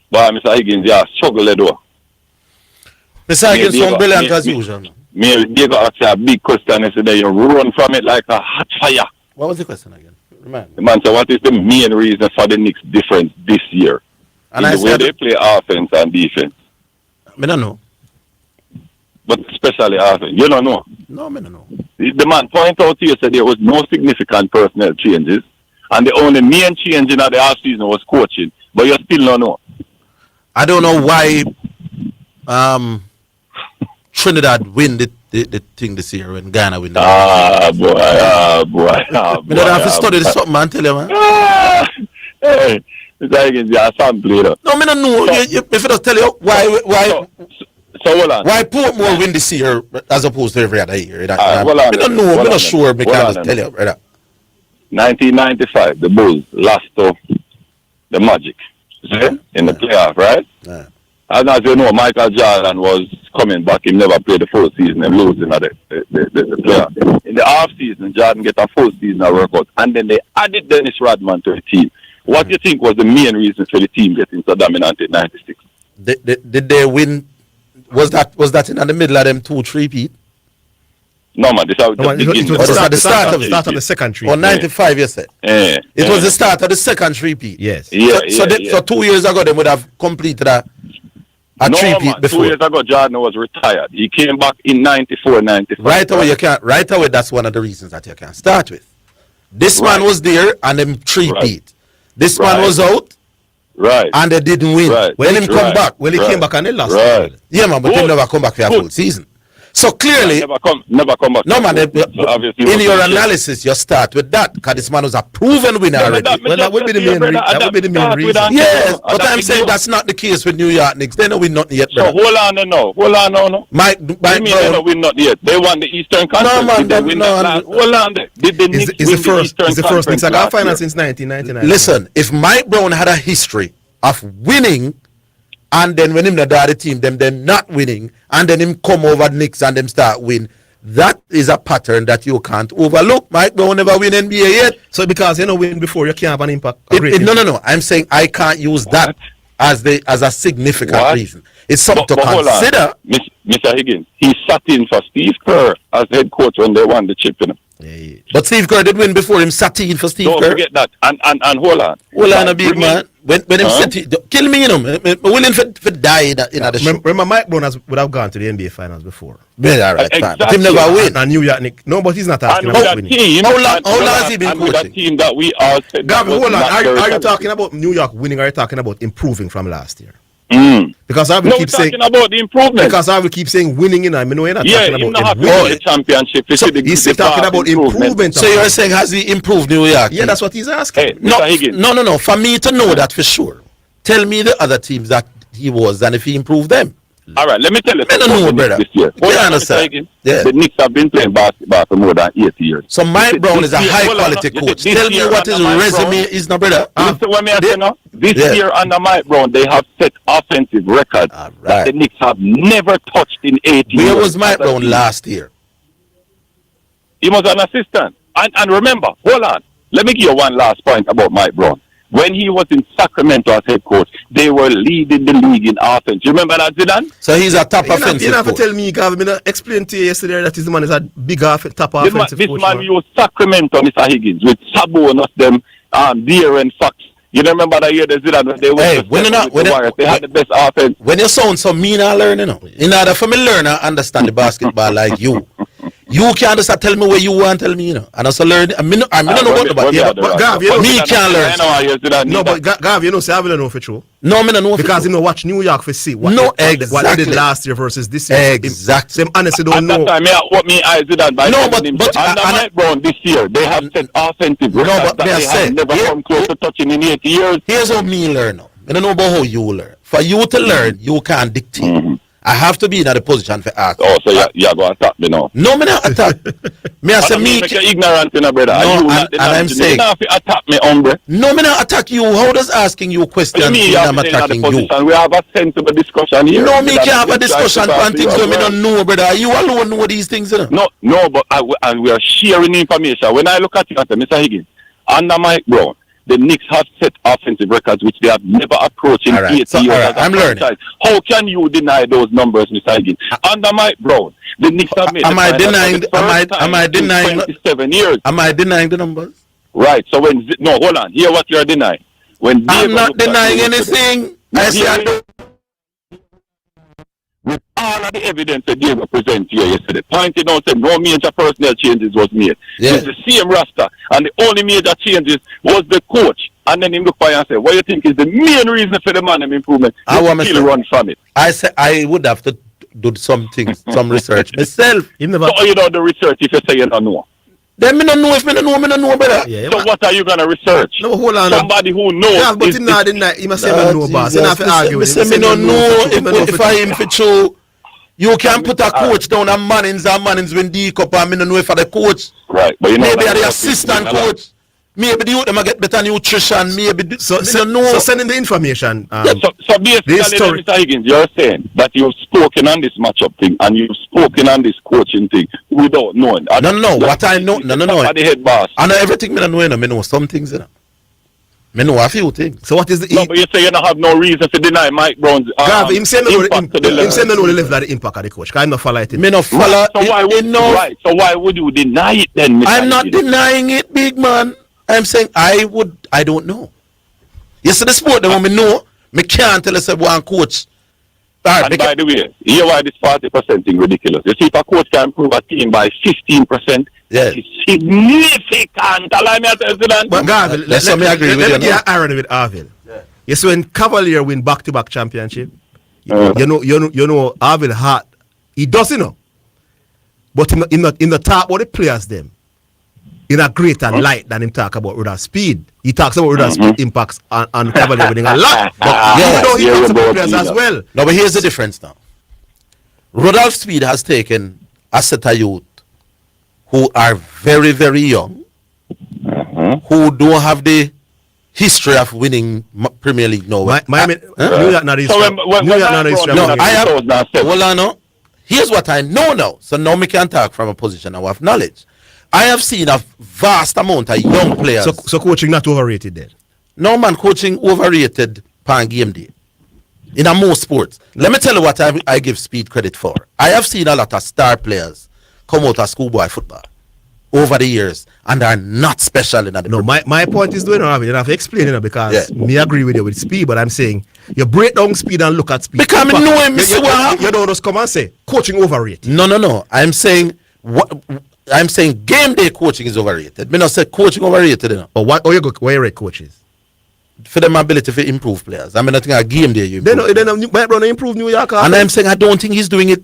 But Mr. Higgins, yeah, struggle though. Mr. Higgins, so brilliant as usual. They got a big question yesterday. You run from it like a hot fire. What was the question again? Remind me. The man said, what is the main reason for the Knicks difference this year? And in I the way said, they play offense and defense. I don't know. But especially offense. You don't know. No, I don't know. The man point out here said there was no significant personnel changes. And the only main change in the offseason was coaching. But you still don't know. I don't know why Trinidad win the thing this year when Ghana win the boy. I don't have to study this something, man. Tell you, man. Hey, it's like it's a sample. No, I don't know. So, if I just tell you why hold on. Why Portmore win this year as opposed to every other year? I don't know. I'm not sure. I can't just tell you, brother. 1995, the Bulls lost to the Magic in the playoff, right? Yeah. And as you know, Michael Jordan was coming back. He never played the full season and losing at the playoff. In the off season, Jordan get a full season of workout, and then they added Dennis Rodman to the team. What do you think was the main reason for the team getting so dominant in '96? Did they win? Was that in the middle of them 2-3 Pete? No, man. This was the start of the second three. Or 95, you said? It was the start of the second 3-peat. Yes. So 2 years ago, they would have completed a 3-peat before. 2 years ago, Jordan was retired. He came back in 94, 95. Right away, that's one of the reasons that you can't start with. This man was there and them 3-peat. This man was out. Right. And they didn't win. When him come back. Well, he came back and they lost. Yeah, man, but they never come back for a full season. So clearly, never come back. No, man. In your analysis, you start with that because this man was a proven winner already. That would be the main reason. Yes, but I'm saying that's not the case with New York Knicks. They don't win nothing yet, brother. So hold on now. Mike Brown. They don't win nothing yet. They won the Eastern Conference. Hold on there. Did the Knicks win the Eastern Conference? It's the first Knicks final since 1999. Listen, if Mike Brown had a history of winning, and then when him the other team, them not winning, and then him come over Knicks and them start win, that is a pattern that you can't overlook. Mike Brown never win NBA yet. So because you don't win before, you can't have an impact. No. I'm saying I can't use that as a significant reason. It's something to consider. Mr. Higgins, he sat in for Steve Kerr as head coach when they won the chip. But Steve Kerr did win before him sat in for Steve Kerr. Don't forget that. And hold on. Hold on a big man. When him sat in, kill me, willing for die in the show. Remember, Mike Brown would have gone to the NBA finals before. Yeah, all right, fine. But him never win. And New York Knicks. No, but he's not asking about winning. How long has he been coaching? That team that we all said. Gavin, hold on. Are you talking about New York winning or are you talking about improving from last year? Because I will keep saying about the improvement. Because I will keep saying winning in. I mean, we're not talking about the championship. So he's talking about improvement. So you're saying has he improved New York? Yeah, that's what he's asking. No. For me to know that for sure, tell me the other teams that he was and if he improved them. All right, let me tell you. I don't know, brother. This year. The Knicks have been playing basketball for more than 8 years. So Mike Brown is a high-quality coach. Tell me what his resume is now, brother. This year under Mike Brown, they have set offensive records that the Knicks have never touched in 8 years. Where was Mike Brown last year? He was an assistant. And remember, hold on. Let me give you one last point about Mike Brown. When he was in Sacramento as head coach, they were leading the league in offense. You remember that, Zidane? So he's a top offensive coach. You have to tell me, Gavin. I explained to you yesterday that this man is a big top offensive coach. This man used Sacramento, Mr. Higgins, with Sabonis, them, De'Aaron Fox. You remember that year the Zidane when they were they had the best offense. When you sound so mean, I learn, In order for me to learn, I understand the basketball like you. You can't just tell me where you want to tell me, you know. And also learn. I mean, I don't know what about it. But Gav, you know, me can't learn. No, but Gav, you know, say I will know for true. No, me don't know because you know watch New York for see what no, they, exactly. what they did last year versus this year. Exactly. Same honestly don't know. At that time, what me eyes did that by no, but under Mike Brown this year, they have set offensive records that they have never come close to touching in 8 years. Here's how me learn now. I don't know about how you learn. For you to learn, you can't dictate. I have to be in a position for ask. Oh, so you're going to attack me now? No, me not attack. Me I say me. Make you ignorant, you know, brother. No, and I'm saying. You don't have to attack me, hombre. No, me not attack you. How does asking you questions I'm attacking you? We have a sensible discussion here. No, me can't have a discussion on things when me don't know, brother. You alone know these things, you know? No, but and we are sharing information. When I look at it, I say, Mr. Higgins, under Mike Brown, the Knicks have set offensive records which they have never approached in 8 years. I'm learning. How can you deny those numbers, Mr. Higgins? Under Mike Brown, the Knicks have made am I denying 27 years. Am I denying the numbers? Right. So hold on. Hear what you're denying. When I'm not denying anything. I say I don't. With all of the evidence that Diego presented here yesterday, pointing out that no major personnel changes was made. It's the same roster, and the only major changes was the coach. And then he look by and say, what do you think is the main reason for the man improvement? I want to run from it. I say I would have to do some research myself. So you know the research if you say you don't know. Then me don't know if me don't know, brother. Yeah, so what are you gonna research? No, hold on. Somebody who knows. Yeah, but he must say me know, boss. You have to argue with him. Me don't know if I am for true. You can put a coach down and Mannings when D cup and me don't know if I the coach. Right, but you know maybe the assistant coach. Maybe the youth them get better nutrition. Maybe so send in the information. So basically, Mr. Higgins, you're saying that you've spoken on this matchup thing and you've spoken on this coaching thing without knowing. No. What I know, no. The head boss. I know everything. Me don't know. Me know some things. You know. Me know a few things. So what is the? No, but you say you don't have no reason to deny Mike Brown's him saying no the level of the impact of the coach. Because I'm not follow it. Me not follow. So why would you deny it then? I'm not denying it, big man. I'm saying I don't know. You see the sport that when me know, me can't tell us one coach. And by the way, hear why this 40% thing ridiculous. You see, if a coach can improve a team by 15%, it's significant. Allow me to tell you that. But Garville, let me agree with you. Let me get irony with Orville. You see, when Cavalier win back-to-back championship, you know, Orville Hart, he does, you know. But in the talk about the players, them, in a greater light than him talk about Rudolph's speed. He talks about Rudolph's speed impacts on Cavalier winning a lot. But he talks about players as well. No, but here's the difference now. Rudolph's speed has taken a set of youth who are very, very young, who don't have the history of winning Premier League now. New York not history. No, I have. Hold on, no. Here's what I know now. So now me can talk from a position of knowledge. I have seen a vast amount of young players. So coaching not overrated then? No, man, coaching overrated pan game day. In a most sports. Let me tell you what I give speed credit for. I have seen a lot of star players come out of schoolboy football over the years and are not special in that. No, my point is doing it. You have to explain it because me agree with you with speed, but I'm saying you break down speed and look at speed. Because I know him. You don't just come and say coaching overrated. No. I'm saying game day coaching is overrated. Me not say coaching overrated. You know. But why you rate coaches? For them ability to improve players. I mean, I think a game day you improve. Then Mike Brown improve New York. And I'm saying I don't think he's doing it.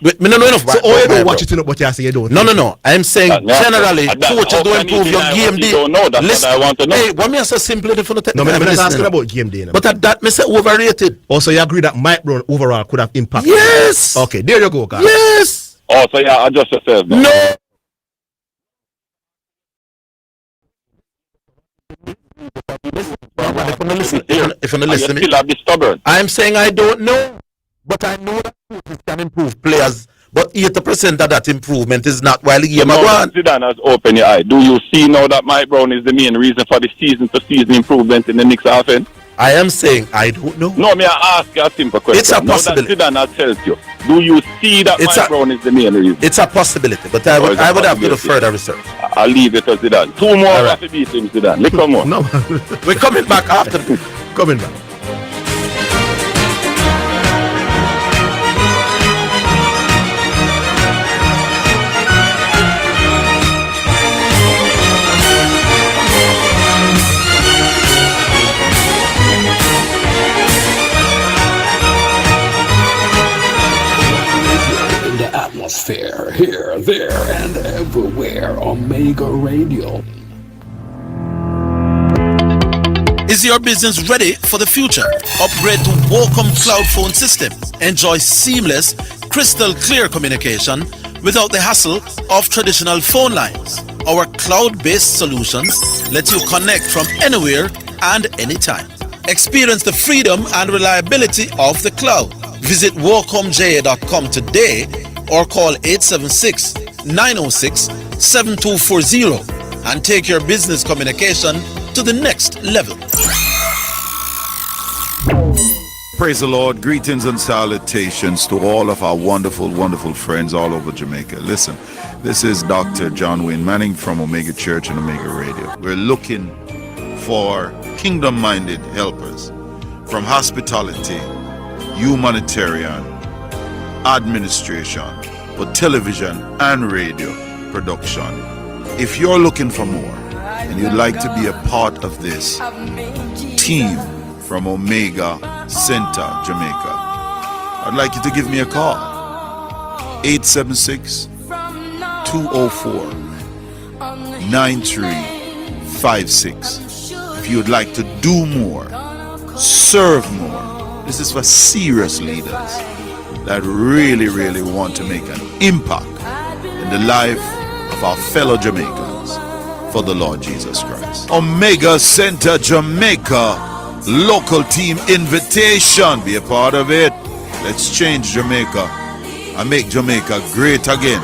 Me don't know enough. So you don't watch it enough, but you say you don't. No. I'm saying generally coaches don't improve your game day. Listen, what I want to know. Hey, what me say simply for the No, I'm not asking about game day. But that me say overrated. Also, you agree that Mike Brown overall could have impacted? Yes. Okay, there you go, guys. Yes. Oh, so yeah, adjust yourself. No. If you listen, still be stubborn. I'm saying I don't know, but I know that coaches can improve players. But 80% of that improvement is not while the game so on. Zidane has opened your eye. Do you see now that Mike Brown is the main reason for the season-to-season improvement in the Knicks offense? I am saying I don't know. No, may I ask you a simple question? It's a possibility. Now that Zidane has helped you, do you see that Mike Brown is the main reason? It's a possibility, but I would have to do further research. I'll leave it to Zidane. Two more to beat him, Zidane. Let's come on. No, we're coming back after. Coming back. there, and everywhere. Omega Radio. Is your business ready for the future? Upgrade to Wacom Cloud Phone System. Enjoy seamless, crystal clear communication without the hassle of traditional phone lines. Our cloud-based solutions let you connect from anywhere and anytime. Experience the freedom and reliability of the cloud. Visit wacomja.com today or call 876-906-7240 and take your business communication to the next level. Praise the Lord. Greetings and salutations to all of our wonderful, wonderful friends all over Jamaica. Listen, this is Dr. John Wayne Manning from Omega Church and Omega Radio. We're looking for kingdom-minded helpers from hospitality, humanitarian, administration, for television and radio production. If you're looking for more and you'd like to be a part of this team from Omega Center, Jamaica, I'd like you to give me a call. 876-204-9356. If you'd like to do more, serve more. This is for serious leaders that really, really want to make an impact in the life of our fellow Jamaicans for the Lord Jesus Christ. Omega Center Jamaica local team invitation. Be a part of it. Let's change Jamaica and make Jamaica great again.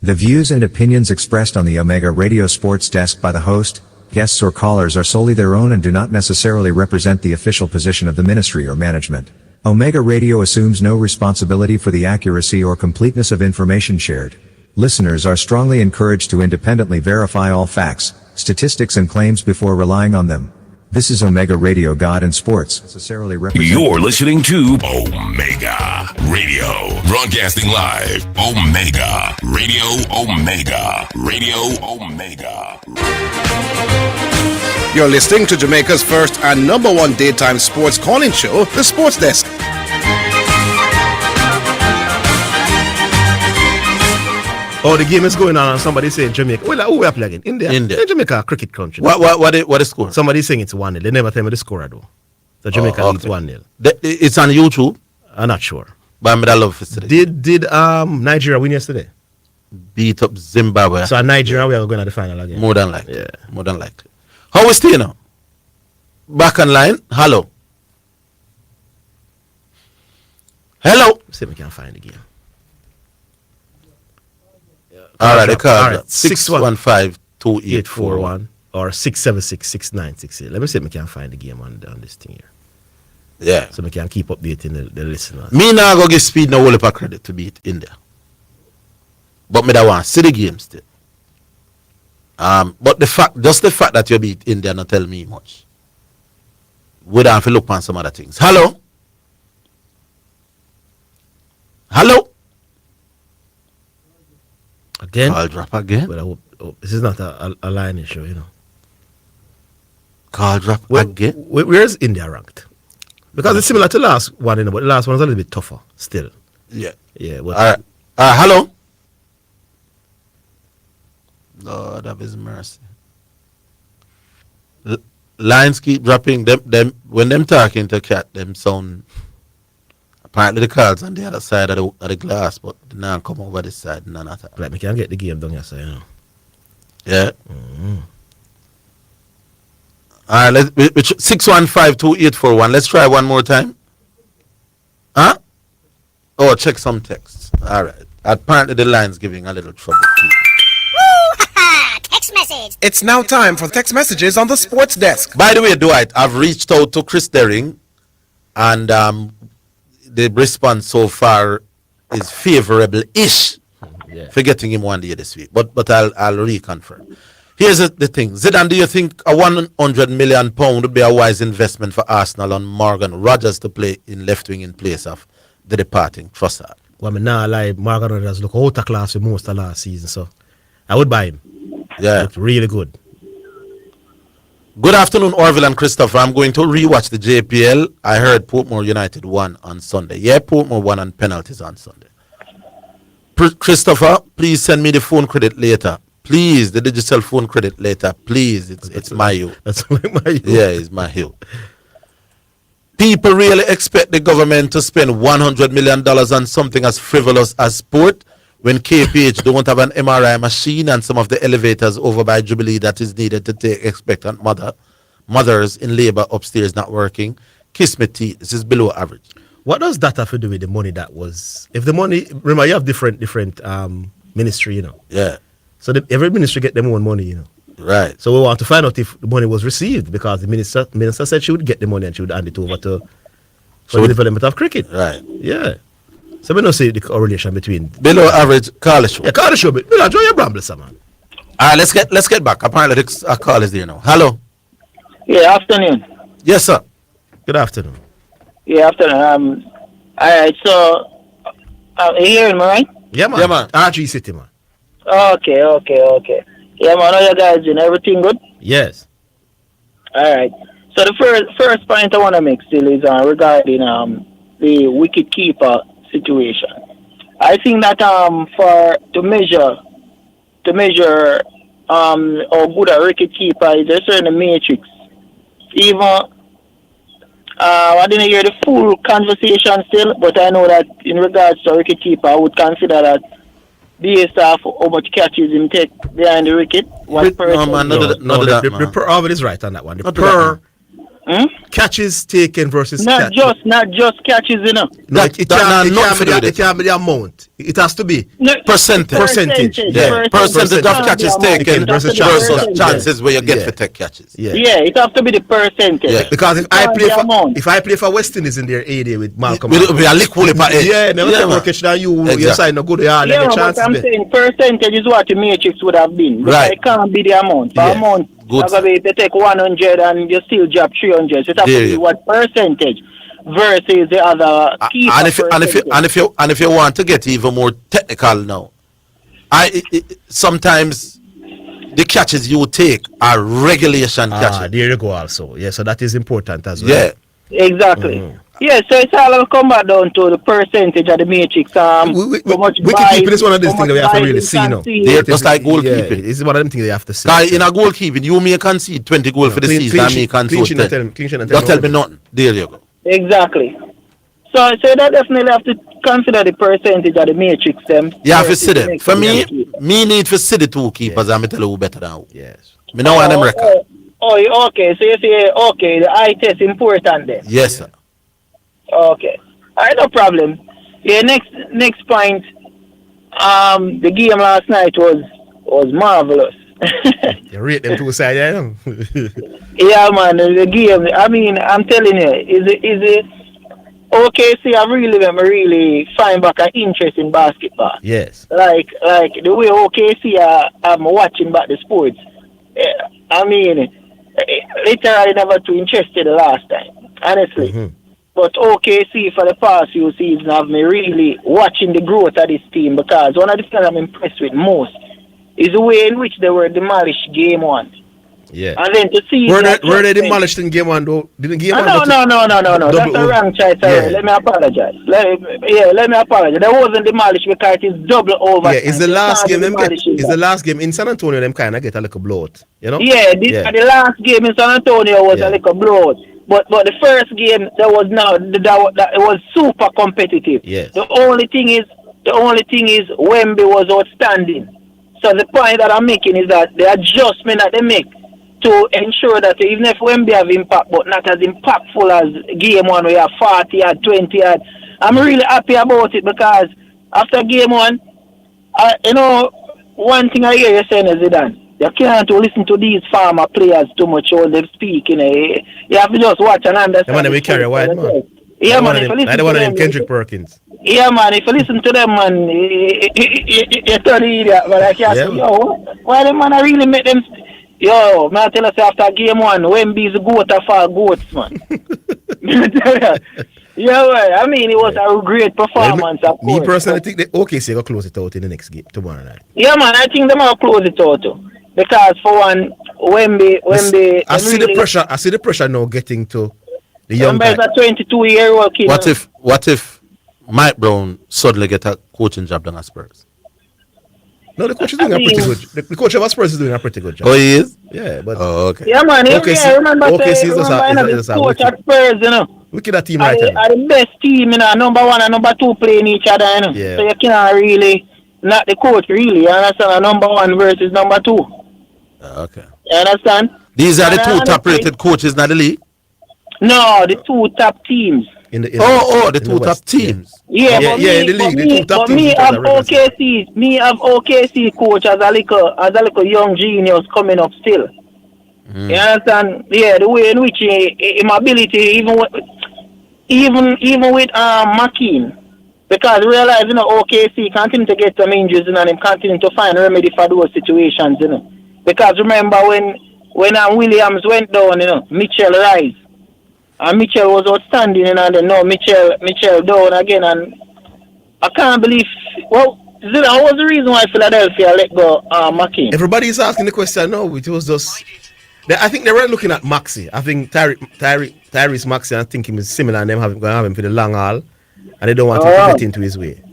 The views and opinions expressed on the Omega Radio Sports Desk by the host, guests or callers are solely their own and do not necessarily represent the official position of the ministry or management. Omega Radio assumes no responsibility for the accuracy or completeness of information shared. Listeners are strongly encouraged to independently verify all facts, statistics and claims before relying on them. This is Omega Radio God and Sports. Necessarily You're listening to Omega Radio, broadcasting live. Omega Radio, Omega Radio, Omega. You're listening to Jamaica's first and number one daytime sports calling show, The Sports Desk. Oh, the game is going on and somebody saying Jamaica. Well, who we are playing? India. Jamaica, cricket country. What is score? Somebody saying it's 1-0. They never tell me the score though. So Jamaica leads 1-0. It's on YouTube? I'm not sure. But I love it today. Did Nigeria win yesterday? Beat up Zimbabwe. So Nigeria, we are going to the final again. More than likely. Yeah. More than likely. How is it now? Back online. Hello. Hello. See if we can find the game. All right, the card. All right. 615-2841 or 676-6968. Let me see if we can find the game on this thing here. Yeah. So we can keep updating the listeners. Me now go give Speed no whole heap of credit to beat India. But me that want see the game still. But the fact that you beat India not tell me much. We don't have to look on some other things. Hello? Hello? Again? Call drop again? But I hope this is not a line issue, you know. Call drop again? Where is India ranked? Because it's similar to last one, you know, but the last one is a little bit tougher still. Yeah. Yeah. But all right. Hello? Lord have his mercy. Lines keep dropping. Them when them talking to cat, them sound. Apparently the cards on the other side of the glass, but they now come over this side. None of that. Like we can get the game done yesterday, you know. Yeah. Mm-hmm. All right, 615-2841. Let's try one more time. Huh? Oh, check some texts. All right. Apparently the line's giving a little trouble. Text message. It's now time for text messages on the sports desk. By the way, Dwight, I've reached out to Chris Derring, and the response so far is favorable-ish for getting him 1 day this week. But I'll reconfirm. Here's the thing. Zidane, do you think a £100 million would be a wise investment for Arsenal on Morgan Rogers to play in left wing in place of the departing Trossard? Well, I mean, now like Morgan Rogers look out of class for most of last season, so I would buy him. Yeah. Looked really good. Good afternoon, Orville and Christopher. I'm going to rewatch the JPL. I heard Portmore United won on Sunday. Yeah, Portmore won on penalties on Sunday. Christopher, please send me the phone credit later. Please, the digital phone credit later. Please, it's my you. That's my you. Yeah, it's my you. People really expect the government to spend $100 million on something as frivolous as sport when KPH don't have an MRI machine and some of the elevators over by Jubilee that is needed to take expectant mothers in labor upstairs not working. Kiss me teeth. This is below average. What does that have to do with the money that was? If the money, remember, you have different ministry, you know. Yeah. So every ministry get their own money, you know. Right. So we want to find out if the money was received because the minister said she would get the money and she would hand it over to for the development of cricket. Right. Yeah. So we don't see the correlation between below average call show. Yeah, call show. But enjoy your brambles, man. All right, let's get back. Apparently, our call is there now. Hello. Yeah, afternoon. Yes, sir. Good afternoon. Yeah, afternoon. All right. So, you hearing me, right? Yeah, man. Yeah, man. RG City, man. Okay. Yeah, man. How you guys doing? Everything good? Yes. All right. So the first point I want to make still is regarding the wicket keeper situation. I think that to measure how good a wicket keeper is, there's certain matrix. Even I didn't hear the full conversation still, but I know that in regards to a wicket keeper, I would consider that based off how much catches him take behind the wicket. The per Orville is right on that one. The per catches taken versus not just catches, you know. No, it can't be the amount. It has to be percentage. Yeah. Percentage of catches taken versus chances where you get to take catches. Yeah, it has to be the percentage. Yeah. Because if I play for West Indies in their A-Day with Malcolm, we are liquid for it. Yeah, never take more catch than you sign no good. Yeah, but I'm saying percentage is what the matrix would have been. Right. It can't be the amount. The amount. If they take 100 and you still drop 300, so it has to be what percentage versus the other keeper. And if you want to get even more technical now, sometimes the catches you take are regulation catches. There you go also. Yeah, so that is important as well. Yeah. Exactly. Mm-hmm. Yeah, so it's all come back down to the percentage of the matrix. Wicketkeeping is one of these things that we have to really see now. They're just like goalkeeping. Yeah, it's one of them things they have to see. In a goalkeeping, you may concede 20 goals for the season and me concede 10. Don't tell me nothing. There you go. Exactly. So that definitely have to consider the percentage of the matrix. You have to see them. For me need to see the two keepers and I tell you who better than who. Yes. Me know one them record. Okay. So you say, the eye test important then? Yes, sir. Okay. All right, no problem. Yeah, next point. The game last night was marvelous. You rate them two sides, yeah? Yeah, man. The game. I mean, I'm telling you, is it OKC have really find back an interest in basketball. Yes. Like the way OKC I'm watching back the sports. I mean, literally never too interested the last time, honestly. Mm-hmm. But OKC for the past few seasons have me really watching the growth of this team because one of the things I'm impressed with most is the way in which they were demolished game one. Yeah. And then to see were they demolished in game one though? Didn't game one? No. That's a wrong choice. Yeah. Let me apologize. Let me apologize. They wasn't demolished because it's double over. Yeah, it's the last game. It's the last game in San Antonio. Them kind of get a little blowout. You know? Yeah, the last game in San Antonio was a little blowout. But the first game that it was super competitive. Yes. The only thing is Wemby was outstanding. So the point that I'm making is that the adjustment that they make to ensure that even if Wemby have impact, but not as impactful as game one where you have 40 yard, 20 yard. I'm really happy about it because after game one, one thing I hear you saying is Zidane. You can't listen to these farmer players too much when they speak. You have to just watch and understand. The man we carry a wide man. Yeah, man. If you listen to them, Kendrick Perkins. Yeah, man. If you listen to them, man, you turn idiot. But I can't say, why the man I really make them? Yo, man, I tell us after game one, Wemby's a goat of all goats, man. Yeah, well, I mean, it was a great performance. Of me personally think that OKC will close it out in the next game tomorrow night. Yeah, man, I think they will close it out too. Because for one, Wemby, I see the pressure now getting to the young guy. Wemby is a 22-year-old kid. What if Mike Brown suddenly get a coaching job down at Spurs? No, the coach is doing a pretty good. The coach of Spurs is doing a pretty good job. Oh, he is? Yeah, but okay. Yeah, man. Remember the coach at Spurs, you know. Look at that team right now. Are the best team, you know. Number 1 and number 2 playing each other, you know. Yeah. So you cannot really, not the coach really. You understand? Number 1 versus number 2. Okay. You understand? These are the 2 top-rated coaches in the league? No, the 2 top teams. The 2 top teams. Yeah, in the league, the 2 top teams. Me have OKC coach as a little young genius coming up still. You understand? Yeah, the way in which his ability, even with McKean, because realize, you know, OKC continue to get some injuries, you know, and him continue to find remedy for those situations, you know. Because remember when Williams went down, you know, Mitchell rise. And Mitchell was outstanding, and then now Mitchell down again, and I can't believe. Well, Zidane, what was the reason why Philadelphia let go McKean? Everybody is asking the question now. It was just, I think they were looking at Maxey. I think Tyrese Maxey, I think him is similar, and them going to have him for the long haul, and they don't want him to get into his way.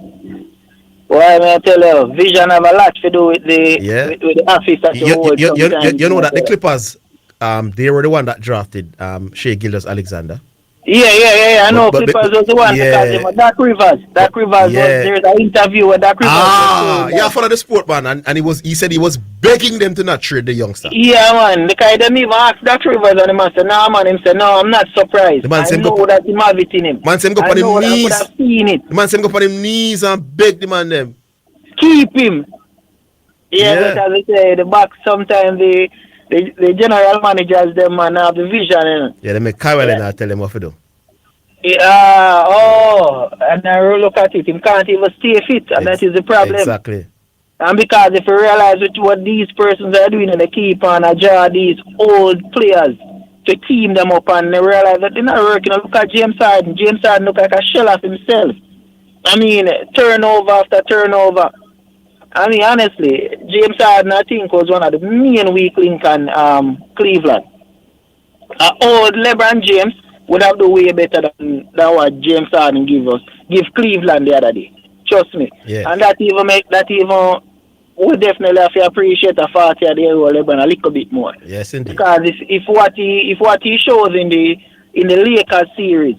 Well, I tell you, Vision have a lot to do with the with the office at the world. You know that the Clippers. They were the one that drafted Shea Gilgeous-Alexander. Yeah. I know Clippers was the one because of Doc Rivers. Doc Rivers there's an interview with Doc Rivers. Yeah, I followed the sport, man, and he said he was begging them to not trade the youngster. Yeah, man. Because them even asked Doc Rivers, and the man said, "No, man." Him said, "No, I'm not surprised. I know that he have it in him." Man said, "Go on him knees." I could have seen it. The man said, "Go on him knees and beg the man them keep him." Yeah, but as I say, the back sometimes the general managers them man have the vision, you know. Yeah, they make Kyle and I tell them what to do. And I look at it, him can't even stay fit, and that is the problem. Exactly. And because if you realize what these persons are doing, and they keep on adjust these old players to team them up, and they realize that they're not working. Look at James Harden. James Harden look like a shell of himself. I mean, turnover after turnover. I mean, honestly, James Harden, I think, was one of the main weak link in Cleveland. Old LeBron James would have the way better than what James Harden give Cleveland the other day. Trust me. Yeah. And that even we definitely have to appreciate the 40-year-old LeBron a little bit more. Yes, indeed. Because if what he shows in the Lakers series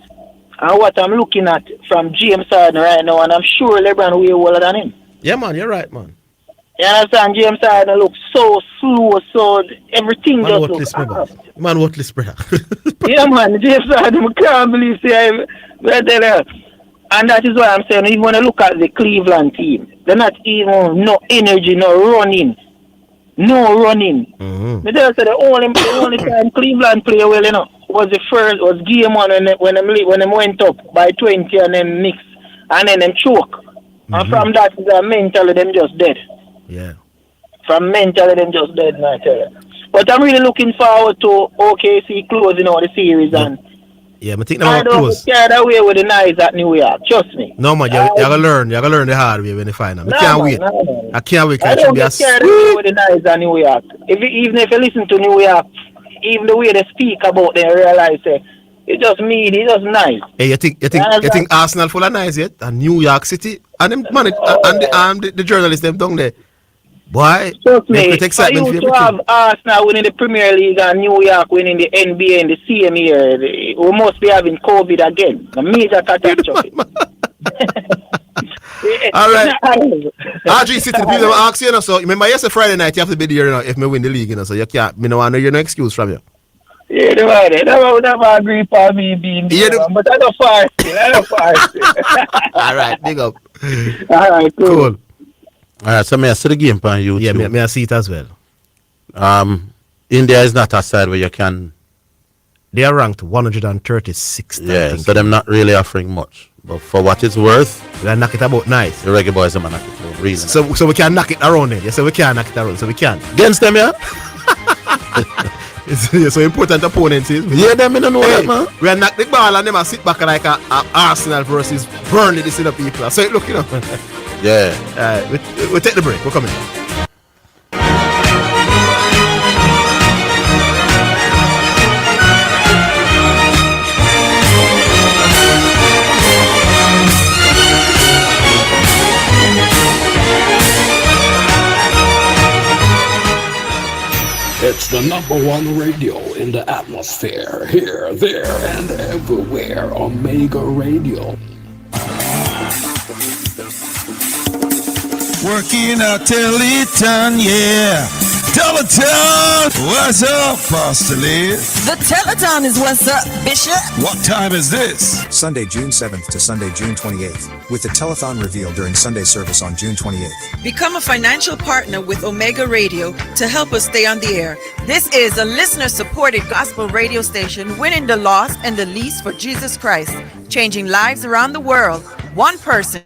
and what I'm looking at from James Harden right now, and I'm sure LeBron way older than him. Yeah, man, you're right, man. You understand? James Harden looks so slow, so everything man just looks off. Man, worthless, brother. Yeah, man, James Harden, I can't believe and that is why I'm saying, even when I look at the Cleveland team, they're not even no energy, no running. Mm-hmm. The only time Cleveland play well, you know, was game 1 when them went up by 20 and then Knicks, and then them choke. And from that, mentally, them just dead. Yeah. From mentally, them just dead, I tell you. But I'm really looking forward to OKC closing out the series. And I think they're close. I don't get away with the knives at New York, trust me. No, man, you're going to learn. You're going to learn the hard way when you find them. I can't wait. I can't wait. I don't get carried away with the knives at New York. Even if you listen to New York, even the way they speak about them, realize it's just mean, it's just nice. Hey, you think Arsenal full of nice yet? And New York City and them the journalists them down there. Boy, trust me, excitement for you to have Arsenal winning the Premier League and New York winning the NBA in the same year, we must be having COVID again. A major catastrophe. All right. RG City, people ask you, so remember yesterday Friday night you have to be there, if me win the league, so you can't. Me no want to hear no excuse from you. Yeah, they would never agree for me being there, but I don't far still. All right, big up. All right, cool. All right, so may I see the game on YouTube? Yeah, may I see it as well. India is not a side where you can. They are ranked 136th. Yeah, so they're not really offering much. But for what it's worth, they knock it about nice. The reggae boys are knock it for reason. So we can knock it around it. Yeah, so we can knock it around. So we can. Against them, yeah? It's so important opponents is. Yeah, them, I don't know that, man. We knock the ball and them sit back like a Arsenal versus Burnley, this in the people. So look, Yeah. We'll take the break. We're coming. It's the number one radio in the atmosphere. Here, there, and everywhere. Omega Radio. Working out Teleton, yeah. Teleton! What's up, Pastor Lee? The Teleton is what's up, Bishop. What time is this? Sunday, June 7th to Sunday, June 28th, with the telethon reveal during Sunday service on June 28th. Become a financial partner with Omega Radio to help us stay on the air. This is a listener-supported gospel radio station winning the lost and the least for Jesus Christ, changing lives around the world, one person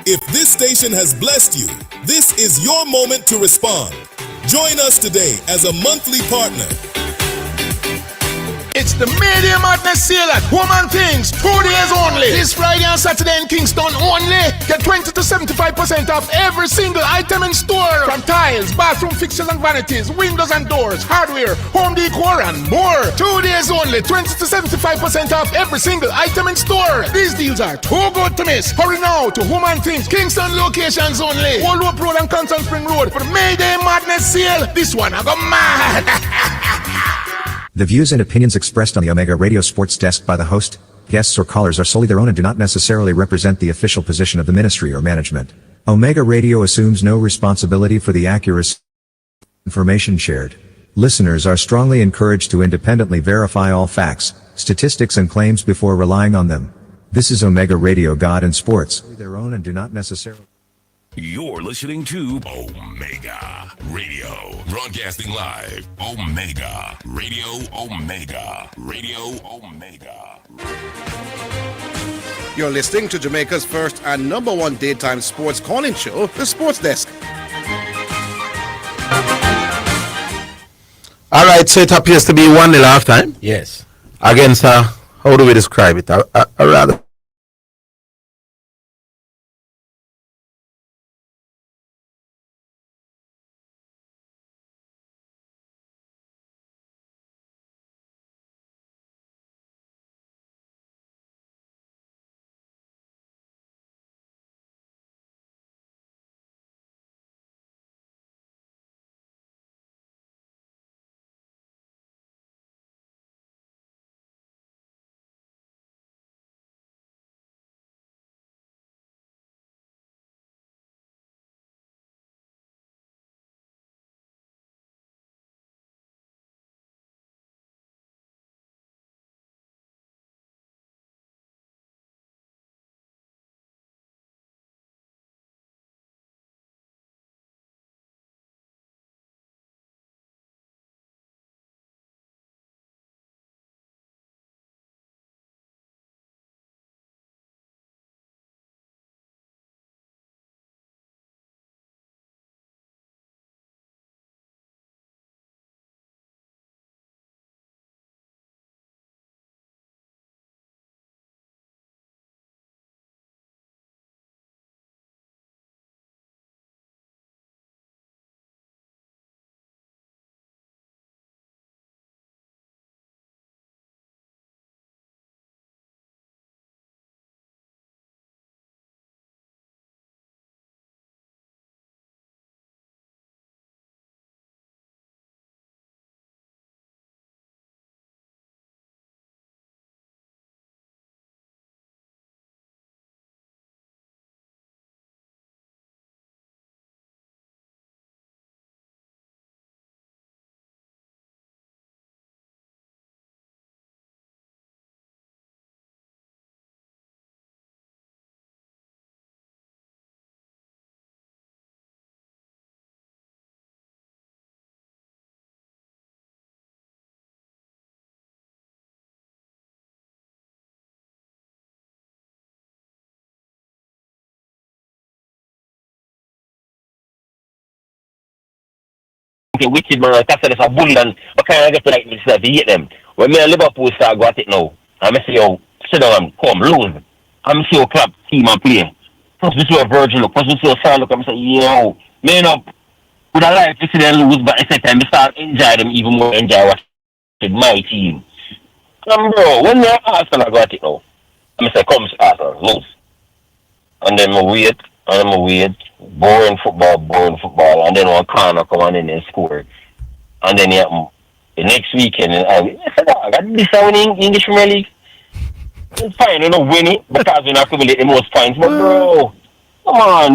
If this station has blessed you, this is your moment to respond. Join us today as a monthly partner. It's the Media Madness sale at Woman Things, 2 days only. This Friday and Saturday in Kingston only. Get 20 to 75% off every single item in store. From tiles, bathroom fixtures and vanities, windows and doors, hardware, home decor and more. 2 days only, 20 to 75% off every single item in store. These deals are too good to miss. Hurry now to Woman Things, Kingston locations only. Old Hope Road and Constant Spring Road for the Mayday Madness sale. This one I go mad. The views and opinions expressed on the Omega Radio Sports Desk by the host, guests or callers are solely their own and do not necessarily represent the official position of the ministry or management. Omega Radio assumes no responsibility for the accuracy of information shared. Listeners are strongly encouraged to independently verify all facts, statistics and claims before relying on them. This is Omega Radio God and Sports. Their own and do not necessarily. You're listening to Omega Radio. Broadcasting live. Omega Radio. Omega Radio. Omega. You're listening to Jamaica's first and number one daytime sports calling show, The Sports Desk. All right, so it appears to be 1-0 halftime. Yes. Against, how do we describe it? I rather. Wicked man, like I said, it's a bully and but kind of get to like me to hate them. When me and Liverpool start got it now, and I see how sit down and come lose. I'm see how club team and play. Plus we see a Virgil look, plus we see a Sar look, I'm say, yo, man up would I like to see them lose, but at the same time I start enjoy them even more enjoy watching my team. Bro, when me and Arsenal got it now, I say come Arsenal, lose. And then I wait. Boring football, and then one corner come on in and score. And then the next weekend, I said, I got this one in English Premier League. It's fine, you know, win it because we don't accumulate the most points. But bro, come on,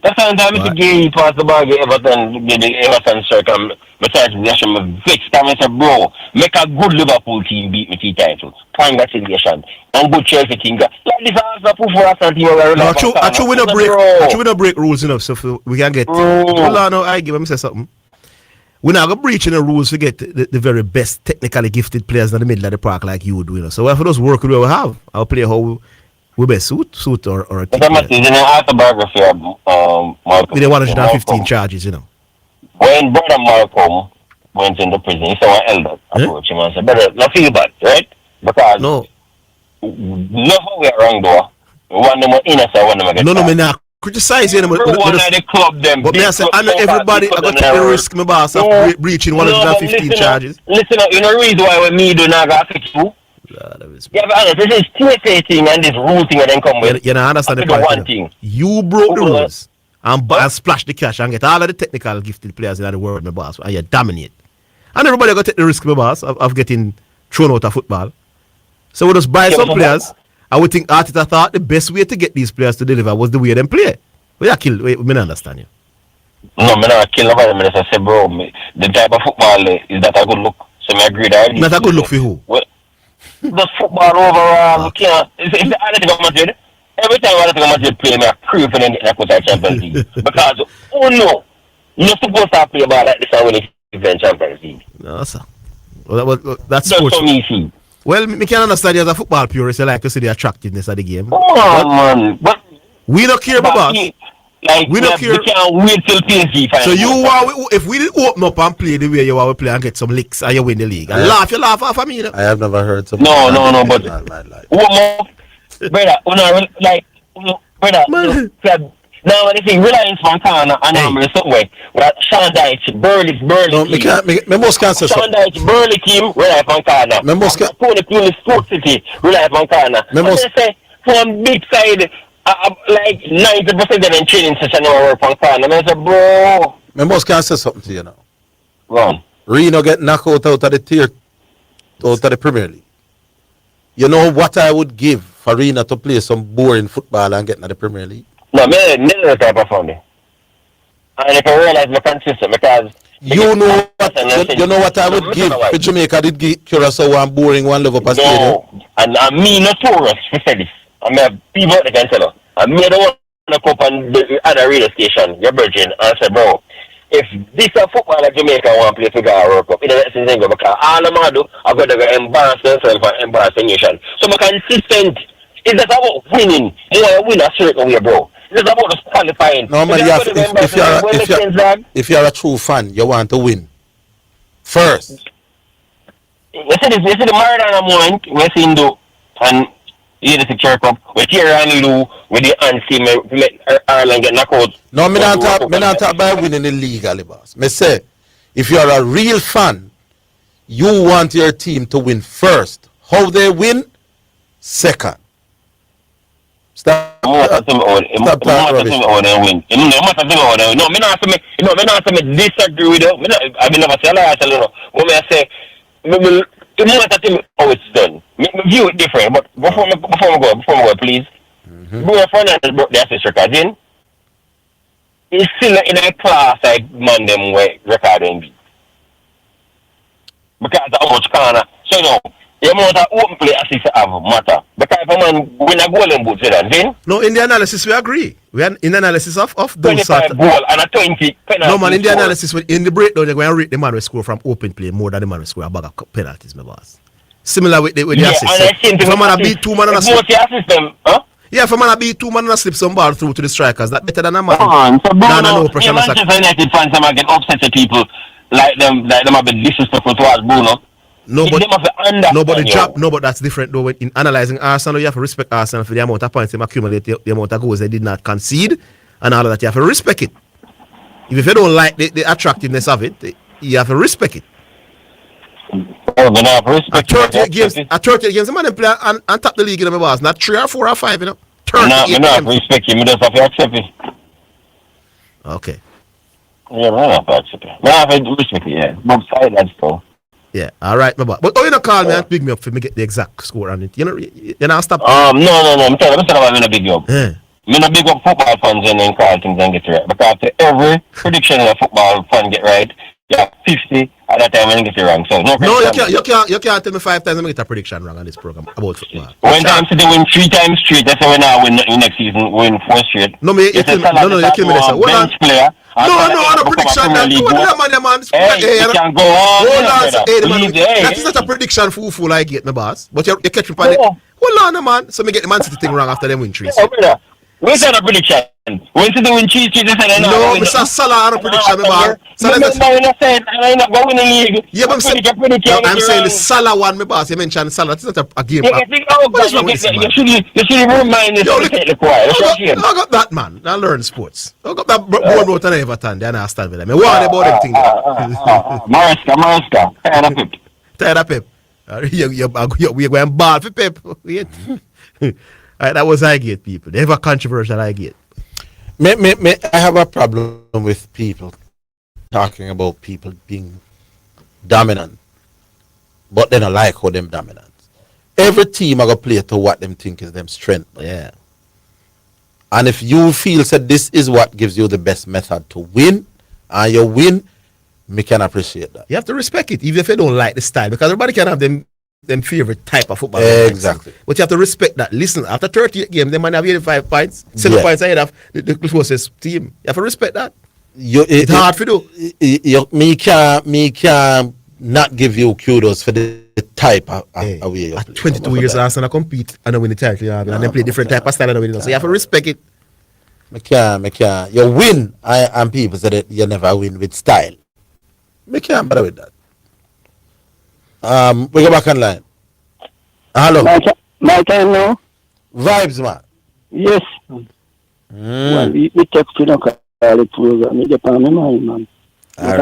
that's the time to game pass the ball, get Everton, the Everton circle. Besides, I'm vexed. I said, bro, make a good Liverpool team beat me 3 titles. Congratulations. And good Chelsea team. Like this is a proof for us and team. Actually, we don't break rules enough, so we can get. Hold on, I give him say something. We're not going to breach the rules to get the very best technically gifted players in the middle of the park like you do. You know? So if we just work with what we have, I'll play how We best suit or a But I'm in an autobiography of Malcolm. with the 115 charges, you know. When brother Malcolm went into prison, he saw an elder approach him and said, brother, not feel bad, right? Because no how we are wrong though. One of them innocent, one of them get no, me not criticize you. One of the club them. But me I say, I know everybody I got to take the risk, my boss, of breaching 115 charges. Listen, you know the reason why when me do not go affect you? Yeah, but honest, this is TSA thing and this rule thing that then come with. You know, understand the point. One thing. You broke the rules and splash the cash and get all of the technical gifted players in the world, my boss, and you dominate. And everybody got to take the risk, my boss, of getting thrown out of football. So we just buy some players. I would think Arteta thought the best way to get these players to deliver was the way them play. We are killed. We don't understand you. No, me not kill nobody. Me just say, bro, the type of football is that a good look. So me agree that. Not a good look for who? Well, the football overall, we can't. If the Atletico Madrid, every time Atletico Madrid play, me I pray for them getting a Champions League because no, you're supposed to play ball like this and win the Champions League. No, sir. Well, that's sports. So me see. Well, me can understand you as a football purist. I like to see the attractiveness of the game. Come on, man. But we don't care about boss. Like we don't care. We can't wait till PSG final. So you are, if we didn't open up and play the way you want to play and get some licks and you win the league, and you laugh off of me. You know? I have never heard some. No, but brother, brother. Now when they say Reliance Montana and I'm somewhere, well, Sean Dyche, Burley team. Me most can say Sean Dyche, Burley team, Reliance Montana. Me most can. Tony Pulis, Sport City, Reliance Montana. Me most say from big side, like 90% of them training session over Montana. I say, bro. Me most can say something to you now. Wrong. Reno get knocked out of the Premier League. You know what I would give for Reno to play some boring football and get into the Premier League? No, me the type of family. And if I realize my consistent because you know what I would give for Jamaica did give Curacao one boring one level per stadium. No, and me notorious for say this. I mean people that can tell her. And me don't want to come up on the other radio station, your virgin, and say, bro, if this a football like Jamaica want to play for the World Cup, it doesn't seem go because all I'm gonna do, I'm gonna go embarrass themselves and embarrass the nation. So I'm consistent. It's just about winning. You want to win a certain way, bro. It's about just qualifying. Normally, if you're a true fan, you want to win first. You see the Maradona moment we're seeing do, and you the Secure Cup, with Thierry do with the Ansi, Ireland get knocked out. No, me not talk about winning the league, boss. Me say, if you're a real fan, you want your team to win first. How they win, second. Stop talking rubbish. No, me not disagree with you. I mean, never say I tell you. When I say, the moment I think how it's done, me view it different. But before we go, please. Bruno Fernandes broke the assist record in. He's still in a class like man them way recording. Because of how much corner. So you know. The amount of open play assist have matter. Because if a man win a goal in boot, then no, in the analysis we agree. We are in the analysis of those 25 goal and a 20 penalty. No man, in the analysis in the breakdown they're going to rate the man who score from open play more than the man who score a bag of penalties, my boss. Similar with the assist. If a man beat two man and a slip. Yeah, if a man beat two man and a slip some ball through to the strikers, that better than a man. No pressure. Manchester United fans them get upset at people like them have been disrespectful towards Bruno. No, but that's different though. In analyzing Arsenal, you have to respect Arsenal for the amount of points they accumulate, the amount of goals they did not concede, and all of that. You have to respect it. If you don't like the attractiveness of it, you have to respect it. At 38 games, the man play and top the league in the bars, not 3 or 4 or 5, you know. 38 games. I respect you. I just have to accept it. Okay. Yeah, I have to accept it. I have to respect it. Yeah, both sides and stuff. Yeah, all right, my boy. But you don't call me and pick me up for me get the exact score on it. You know, stop. No. I'm telling you, I'm a big up. I'm a big up football fans and then call things and get it right. Because after every prediction a football fan get right, yeah, 50 at that time and get it wrong. So you can't tell me 5 times and get a prediction wrong on this program about football. When time City win 3 times straight, that's when I win next season, win 4 straight. No, you kill me this. Bench player. No prediction. Man. It can go on. Hold on, man. That is not a prediction fool I get, my boss. But you catch me on it. Hold on, man. So me get the Man City thing wrong after them win 3. Where's that a prediction? When to the win 3, no, Mr. Salah on a prediction, my boss. I'm not going to league. Yeah, but I'm saying the Salah one, my boss. You mentioned Salah. That's not a game. What is wrong with this, man? You should remind us to take the choir. I got that, man. I learn sports. I got that Bournemouth and Everton. They understand with them. I warn about everything. Mariska. Tired of Pep. We're going ball for Pep. Right, that was I get, people. They have a controversial I get. I have a problem with people talking about people being dominant, but they don't like how them dominant. Every team are going to play to what them think is them strength. Yeah. And if you feel that this is what gives you the best method to win, and you win, me can appreciate that. You have to respect it, even if you don't like the style, because everybody can have them favorite type of football. Exactly. But you have to respect that. Listen, after 38 games, they might have 85 points, 7 points ahead of the closest team. You have to respect that. It's hard for you. Me can not give you kudos for the type of way you play. 22 years Arsenal compete and win the title, and then play different type of style and win. So you have to respect it. Me can. You win, and people say that you never win with style. Me can't bother with that. We go back online. Hello. My time now. Vibes, man. Yes. Well, we text you know, call it program. It depends on my mind, man. But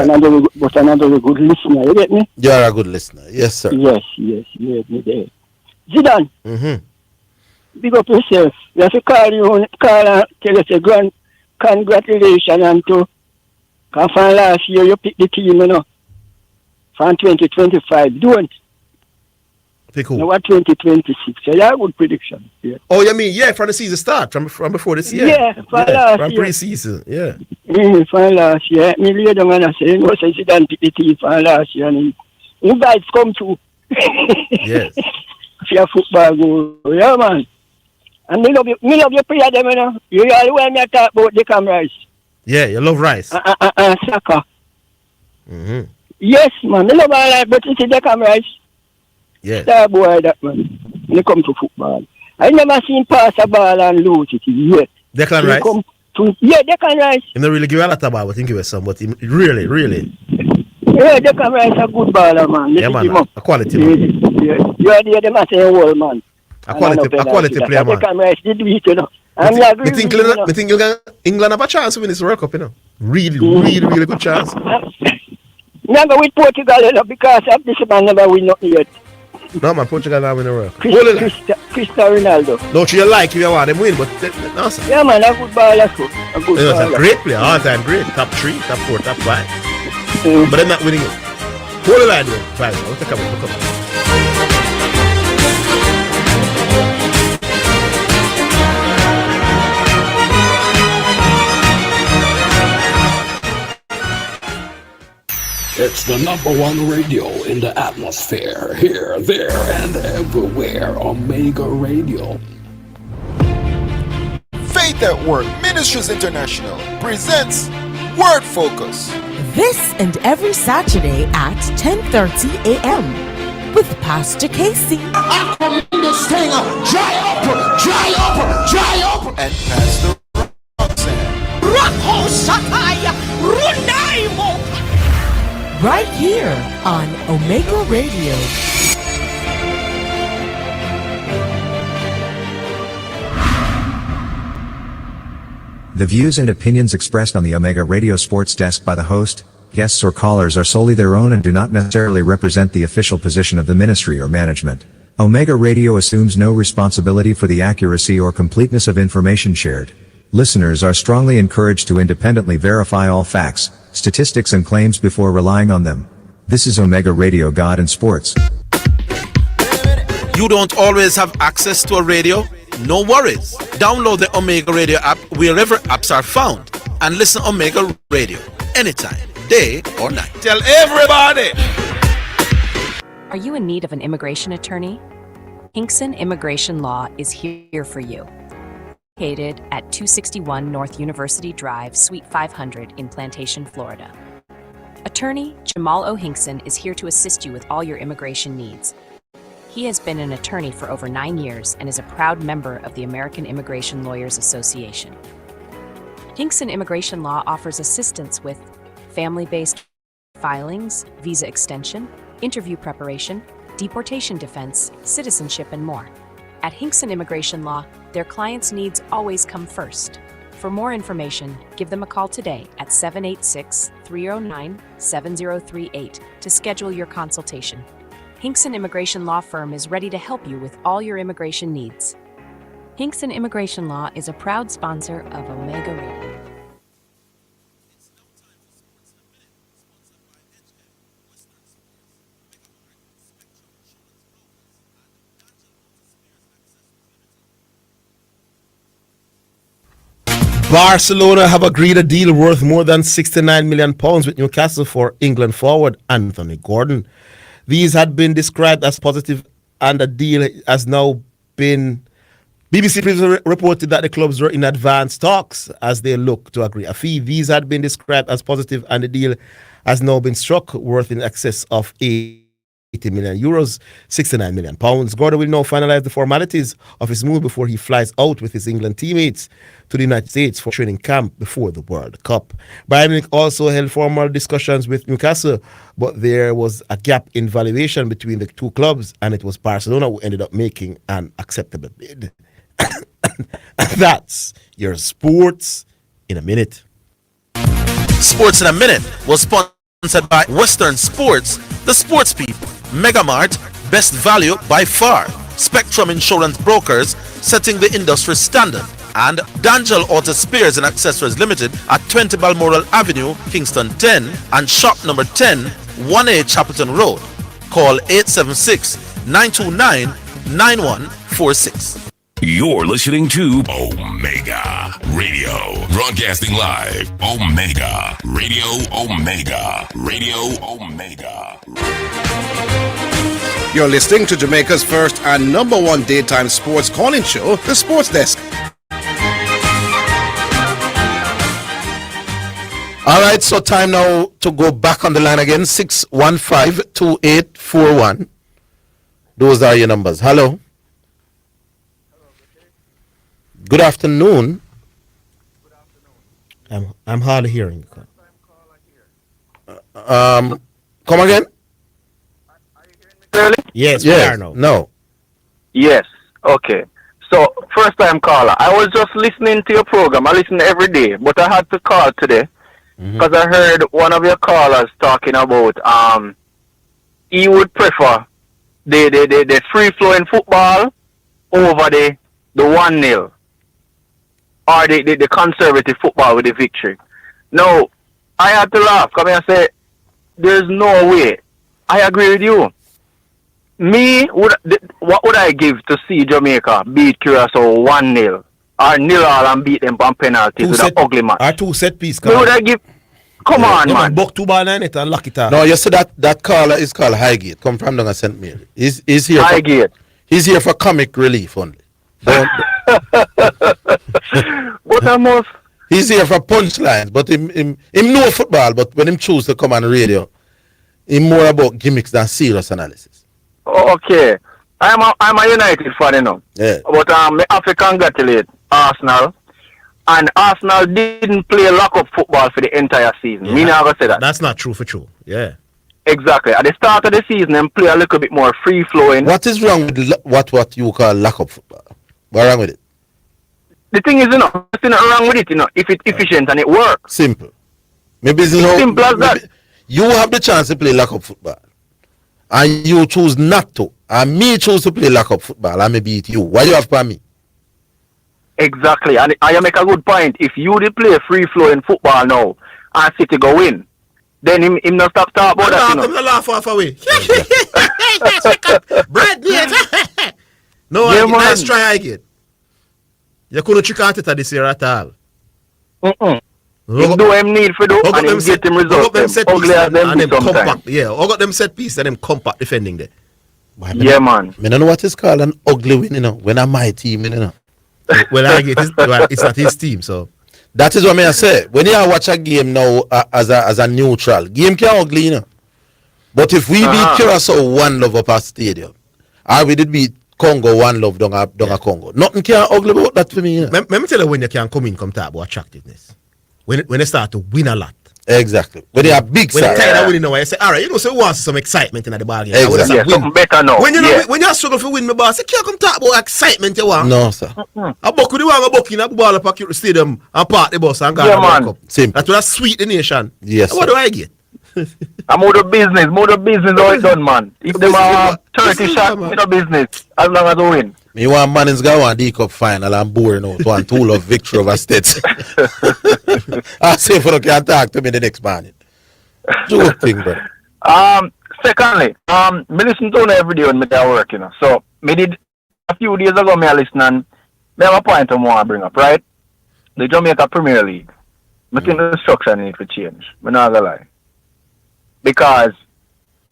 another good listener. You get me? You are a good listener. Yes, sir. Yes. You get me there. Zidane. Mm-hmm. Big up yourself. You have to call and tell us a congratulations and to. Because from last year you picked the team, you know. From 2025, don't. Pick who? Now what 2026? So yeah, good prediction. Yeah. Oh, you mean from the season start, from before this year? Yeah, from last year. Pre-season, yeah. From last year. Me lay down and I say, you know, since you done pick the team from last year, and invites come to. Yes. For your football goal, yeah, man. And me love your prayer, them, you know. You always me talk about the cameras. Yeah, you love rice. Soccer. Mm-hmm. Yes, man. I love all that, but you see the cameras. Yes. Star boy, that man. When it comes to football, I never seen pass a ball and lose it yet. Declan Rice. Declan Rice. He don't really give a lot of ball, I think he was some, but he really. Yeah, Declan Rice a good baller, man. Yeah, man. A quality man. Yeah. You are the man saying world, man. A quality player, man. Declan Rice did beat, you know. I think England have a chance to win this World Cup, you know. Really good chance. Never with Portugal, you know, because of this man never win nothing yet. No, man, Portugal never win the World Cup. Cristiano Ronaldo. Don't you like if you want them win, but no, sir. Yeah, man, a good baller, too. A good baller. A great player, all-time great. Top 3, top 4, top 5. But they're not winning it. Hold the line, though. Right, I'll take a moment. It's the #1 radio in the atmosphere, here, there, and everywhere. Omega Radio. Faith at Work Ministries International presents Word Focus. This and every Saturday at 10:30 a.m. with Pastor Casey. I command this thing, dry up, and Pastor Roxanne. Right here on Omega Radio. The views and opinions expressed on the Omega Radio Sports Desk by the host, guests or callers are solely their own and do not necessarily represent the official position of the ministry or management. Omega Radio assumes no responsibility for the accuracy or completeness of information shared. Listeners are strongly encouraged to independently verify all facts, statistics and claims before relying on them. This is Omega Radio God and Sports. You don't always have access to a radio? No worries. Download the Omega Radio app wherever apps are found and listen to Omega Radio anytime, day or night. Tell everybody! Are you in need of an immigration attorney? Hinkson Immigration Law is here for you. Located at 261 North University Drive, Suite 500 in Plantation, Florida. Attorney Jamal O. Hinkson is here to assist you with all your immigration needs. He has been an attorney for over 9 years and is a proud member of the American Immigration Lawyers Association. Hinkson Immigration Law offers assistance with family-based filings, visa extension, interview preparation, deportation defense, citizenship, and more. At Hinkson Immigration Law, their clients' needs always come first. For more information, give them a call today at 786-309-7038 to schedule your consultation. Hinkson Immigration Law Firm is ready to help you with all your immigration needs. Hinkson Immigration Law is a proud sponsor of Omega Radio. Barcelona have agreed a deal worth more than £69 million with Newcastle for England forward Anthony Gordon. These had been described as positive, and the deal has now been... BBC previously reported that the clubs were in advanced talks as they look to agree a fee. These had been described as positive, and the deal has now been struck worth in excess of €80 million, £69 million. Gordon will now finalize the formalities of his move before he flies out with his England teammates to the United States for training camp before the World Cup. Bayern Munich also held formal discussions with Newcastle, but there was a gap in valuation between the two clubs, and it was Barcelona who ended up making an acceptable bid. That's your Sports in a Minute. Sports in a Minute was sponsored by Western Sports, the sports people, Megamart, best value by far, Spectrum Insurance Brokers, setting the industry standard, and D'Angelo Auto Spares and Accessories Limited at 20 Balmoral Avenue, Kingston 10, and shop number 10, 1A Chapelton Road. Call 876-929-9146. You're listening to Omega Radio, broadcasting live. Omega Radio, Omega Radio, Omega. You're listening to Jamaica's first and number one daytime sports calling show, The Sports Desk. All right, so time now to go back on the line again. 615-2841. Those are your numbers. Hello. Good afternoon. I'm hardly hearing you. Come again? Yes, yes. we are now. No. Yes. Okay. So, first time caller. I was just listening to your program. I listen every day, but I had to call today because I heard one of your callers talking about he would prefer the free flowing football over the 1-0 or the conservative football with the victory. Now, I had to laugh because I said, there's no way. I agree with you. What would I give to see Jamaica beat Curaçao 1-0 or 0-0 and beat them on penalties with an ugly match? Or two set piece. Me would I give? Come on, man. Book 2 ball in it and lock it out. No, you see that caller is called Highgate. Come from down at St. Mary. He's here. Highgate. He's here for comic relief only. But almost. He's here for punchlines, but him know football. But when him choose to come on the radio, him more about gimmicks than serious analysis. Okay, I'm a United fan, you know. Yeah. But I have to congratulate Arsenal. And Arsenal didn't play lock-up football for the entire season. Yeah. Me never say that. That's not true for true. Yeah. Exactly. At the start of the season, them play a little bit more free-flowing. What is wrong with what you call lock-up football? What's wrong with it? The thing is, there's nothing wrong with it, if it's efficient and it works. Simple. Maybe it's simple as that. You have the chance to play lock-up football, and you choose not to, and me choose to play lock-up football, and maybe it's you. Why you have for me? Exactly, and I make a good point. If you did play free-flowing football now, and City go win, then him not stop talking about that, Him not laugh off away. Bread, yes. No, yeah, nice try I get. You couldn't trick out it this year at all. Him do him need for do, and him get him results. Them set Ugly piece as them and be them sometimes. compact. Yeah, I got them set piece and them compact defending there. Yeah, man. I don't know what is called an ugly win, when I'm my team, Well, it's not his team, so. That is what I say. When you watch a game now as a neutral, game can ugly, you know. But if we beat Curacao 1-0 up at stadium, or we did beat Congo 1-0 down a Congo, nothing can ugly about that for me. You know? Let me tell you when you can come talk about attractiveness. When they start to win a lot. Exactly. When they are big when size. When they tired of winning now, I say, all right, so you want some excitement in the ball game. Exactly. Yeah, something better now. When you struggle for win, my boss, you can't come talk about excitement you want. No, sir. I book with you want to book in a ball up at the stadium and park the bus and go man. Cup. Simple. That's what sweet the nation. Yes. What do I get? I'm out of business. More of business how it done, man. If them are 30 shots, no business. As long as they win. Me want Manning's go on D Cup final and boring out one tool of victory over States. I say for the can talk to me the next morning. Joking, bro. Secondly, me listen to every day when me there work, you know. So me did a few days ago me a listen and me have a point I want to bring up, right? The Jamaica Premier League. I think the structure need to change. Me not gonna lie. Because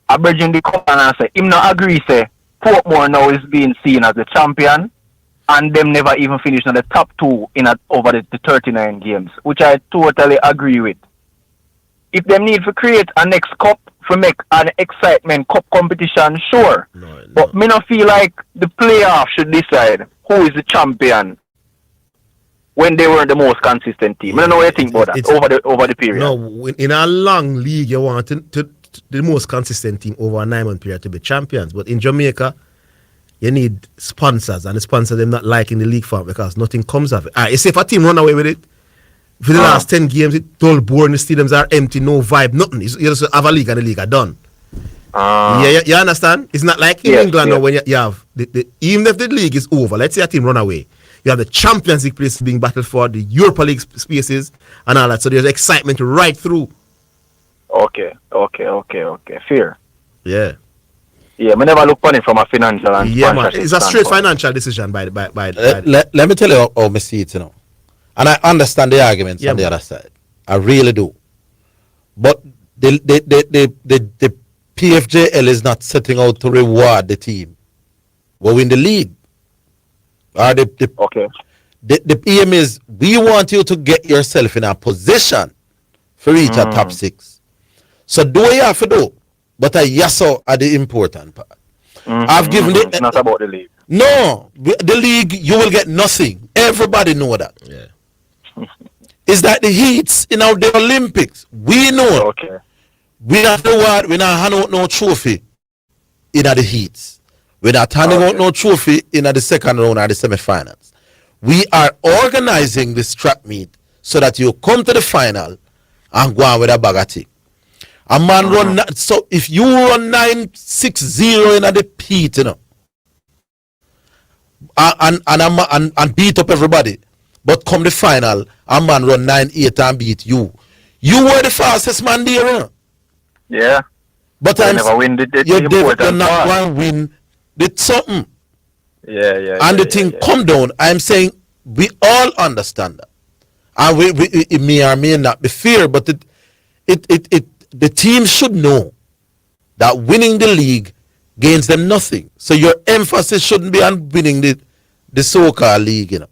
Abridging the come and say him not agree say Portmore now is being seen as the champion and them never even finished in the top 2 in over the 39 games, which I totally agree with. If them need to create a next cup for make an excitement cup competition, sure. No. But me not feel like the playoff should decide who is the champion when they were the most consistent team. I don't know what you think about that over the period. No, in a long league you want to the most consistent team over a 9-month period to be champions. But in Jamaica, you need sponsors, and the sponsors them not liking the league form because nothing comes of it. You say if a team run away with it, for the last 10 games, it's all boring, the stadiums are empty, no vibe, nothing. You just have a league and the league are done. You understand? It's not like in England now when you have, even if the league is over, let's say a team run away, you have the Champions League places being battled for, the Europa League spaces and all that. So there's excitement right through. Okay. Fair. Yeah. Yeah, I never look on it from a financial and man. It's a straight financial decision by let me tell you how I see it, you know. And I understand the arguments on the other side. I really do. But the PFJL is not setting out to reward the team who win the league. Or the aim is we want you to get yourself in a position for reach a top 6. So do what you have to do. But a yes are the important part. I've given it. It's not about the league. No, the league you will get nothing. Everybody know that. Yeah. It's like the heats in the Olympics. We know. Okay. We not reward. We not hand out no trophy in the heats. We not handing out no trophy in the second round or the semi-finals. We are organizing this track meet so that you come to the final and go on with a bag of thing. A man run so if you run 9-6-0 in the peat, you know, and beat up everybody, but come the final, a man run 9-8 and beat you. You were the fastest man there, you know? Yeah. But I never win the you're not going to win the something. Yeah. And the thing come down. I'm saying we all understand that, and it may or may not be fair, but the team should know that winning the league gains them nothing. So your emphasis shouldn't be on winning the so-called league, you know.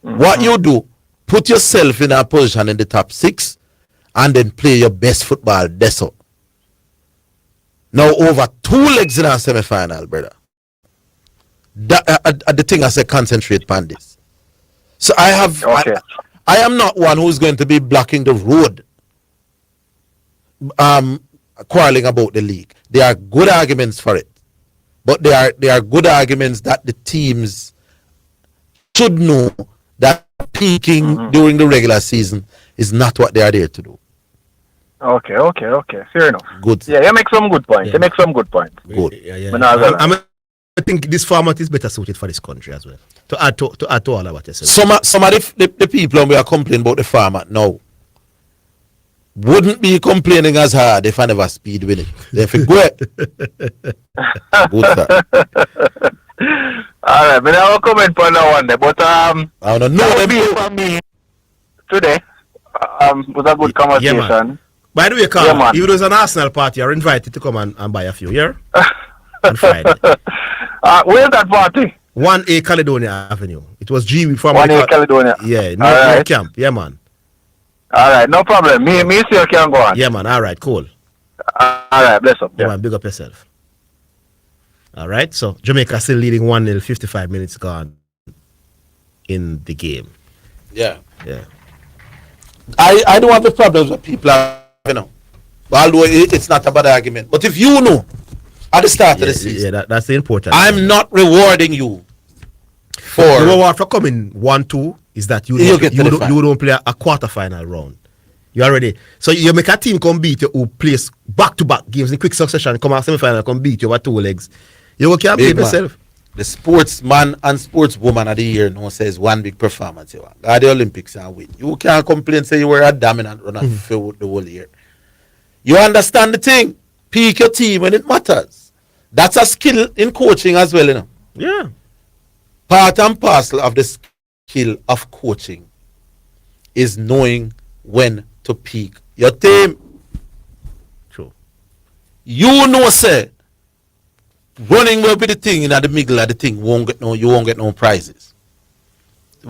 What you do, put yourself in a position in the top 6 and then play your best football. That's all. Now over 2 legs in our semi-final, brother. The thing I say, concentrate on this. So I am not one who's going to be blocking the road, quarreling about the league. There are good arguments for it, but there are good arguments that the teams should know that peaking during the regular season is not what they are there to do. Okay. Fair enough. Good. Yeah, you make some good points. Yeah. You make some good points. Good. Yeah. I think this format is better suited for this country as well. To add to all of what you said. Some of the people we are complaining about the format now wouldn't be complaining as hard if I never speed with it. They forget. Good, sir. All right, but I will comment on that one there. But I don't know for me today. Was a good conversation. Yeah, man. By the way, Carl, if there's an Arsenal party, you're invited to come and buy a few, yeah? On Friday. Where's that party? 1A Caledonia Avenue. It was G. 1A Caledonia. Yeah, Alright. camp. Yeah, man. Alright, no problem. Me see you can go on. Yeah, man. All right, cool. Alright, bless up. Yeah, man, big up yourself. All right, so Jamaica still leading 1-0, 55 minutes gone in the game. Yeah. Yeah. I don't have the problems with people have, you know. Although it's not a bad argument. But if you know at the start of the season, that's the important. I'm not rewarding you for the reward for coming 1-2 is that you don't play a quarter-final round. You already, so you make a team come beat you who plays back-to-back games in quick succession, come out semi-final, come beat you over 2 legs. You can't play yourself. The sportsman and sportswoman of the year now says one big performance. You got the Olympics and win. You can't complain, say you were a dominant runner for the whole year. You understand the thing. Peak your team when it matters. That's a skill in coaching as well, you know. Yeah. Part and parcel of the skill of coaching is knowing when to peak your team. True. You know, say, running will be the thing in the middle of the thing. You won't get no prizes.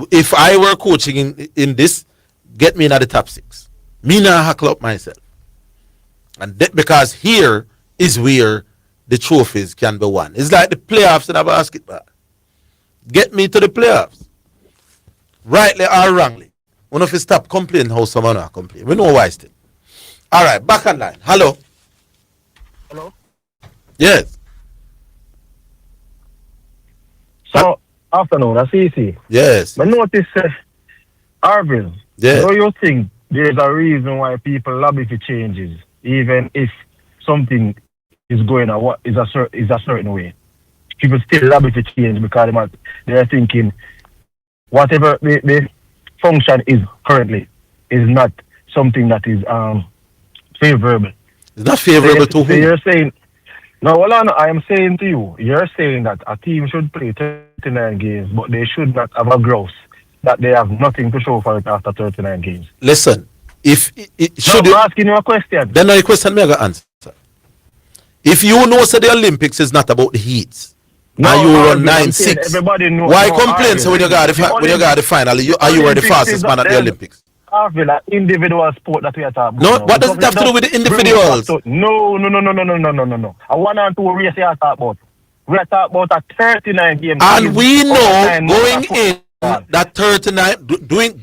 If I were coaching in this, get me in the top 6. Me not hackle up myself. And that because here is where the trophies can be won. It's like the playoffs in a basketball. Get me to the playoffs. Rightly or wrongly. One of you stop complaining how someone are complaining. We know why still. All right, back on line. Hello. Hello. Yes. So, afternoon, that's easy. Yes. But notice, Orville, yeah. do you think there's a reason why people lobby for changes, even if something is going on is a certain way? People still lobby for change because they're thinking whatever the function is currently is not something that is favorable. It's not favorable to who? You're saying, no, well, I am saying to you, you're saying that a team should play 39 games, but they should not have a gross, that they have nothing to show for it after 39 games. Listen, if I'm asking you a question. Then no question me I got answer. If you know so the Olympics is not about the heats, and you run 9-6, why complain so when you got the final, you were the fastest man at the Olympics? Orville, individual sport that we are talking about. No, what does it have to do with the individuals? No. I want to race you are talking about. We are talking about a 39 game. And we know going in that 39,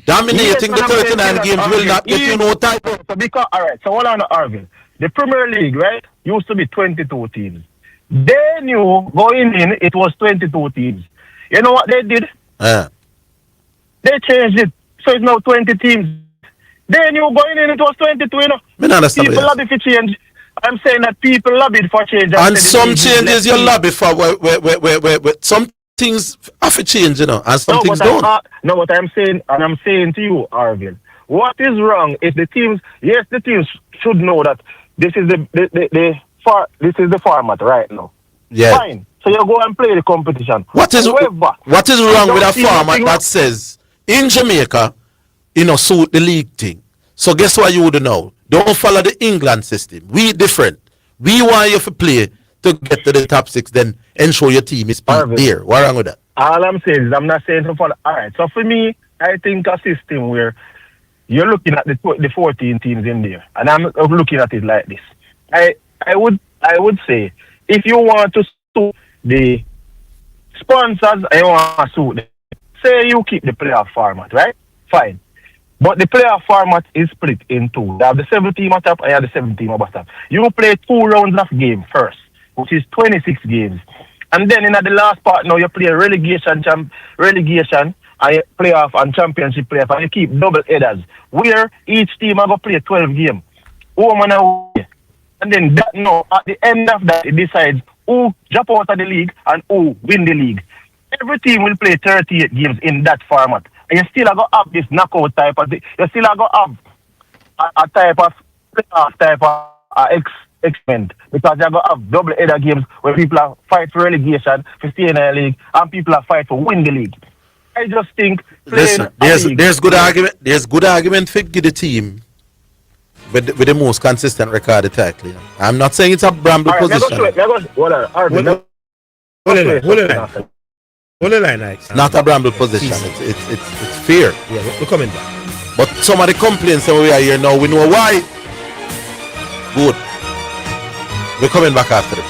dominating the 39 games will not get you no title. So because, all right, so hold on, Orville. The Premier League, right, used to be 22 teams. They knew going in, it was 22 teams. You know what they did? They changed it. So it's now 20 teams. They knew going in, it was 22, you know. People lobby for change. I'm saying that people lobbied for change. And some changes you lobby for, where some things have to change, you know, and some things don't. No, what I'm saying, and I'm saying to you, Orville, what is wrong if the teams should know that this is the format right now. Yeah. Fine. So you go and play the competition. What is wrong with a format that says in Jamaica, suit the league thing? So guess what you would know? Don't follow the England system. We different. We want you to play to get to the top 6, then ensure your team is there. What's wrong with that? All I'm saying is I'm not saying to follow. All right. So for me, I think a system where you're looking at the 14 teams in there, and I'm looking at it like this. I would say if you want to suit the sponsors, I want to suit them. Say you keep the playoff format, right? Fine. But the playoff format is split in 2. You have the 7 team at top and you have the 7 team at bottom. You play 2 rounds of game first, which is 26 games. And then in the last part now you play relegation and playoff and championship playoff, and you keep double headers where each team are going to play 12 games. Home and away. And then at the end of that, it decides who drop out of the league and who win the league. Every team will play 38 games in that format. And you still are going to have this knockout type of thing. You still are going to have a type of playoff type of experiment. Because you're going to have double header games where people are fight for relegation, for stay in the league, and people are fight for win the league. I just think... Listen, there's good argument. There's good argument for the team with the most consistent record of tackling. I'm not saying it's a bramble position. Hold on. Only line, like, not a bramble position. It's fear. Yeah, we're coming back. But some of the complaints that we are here now, we know why. Good. We're coming back after it.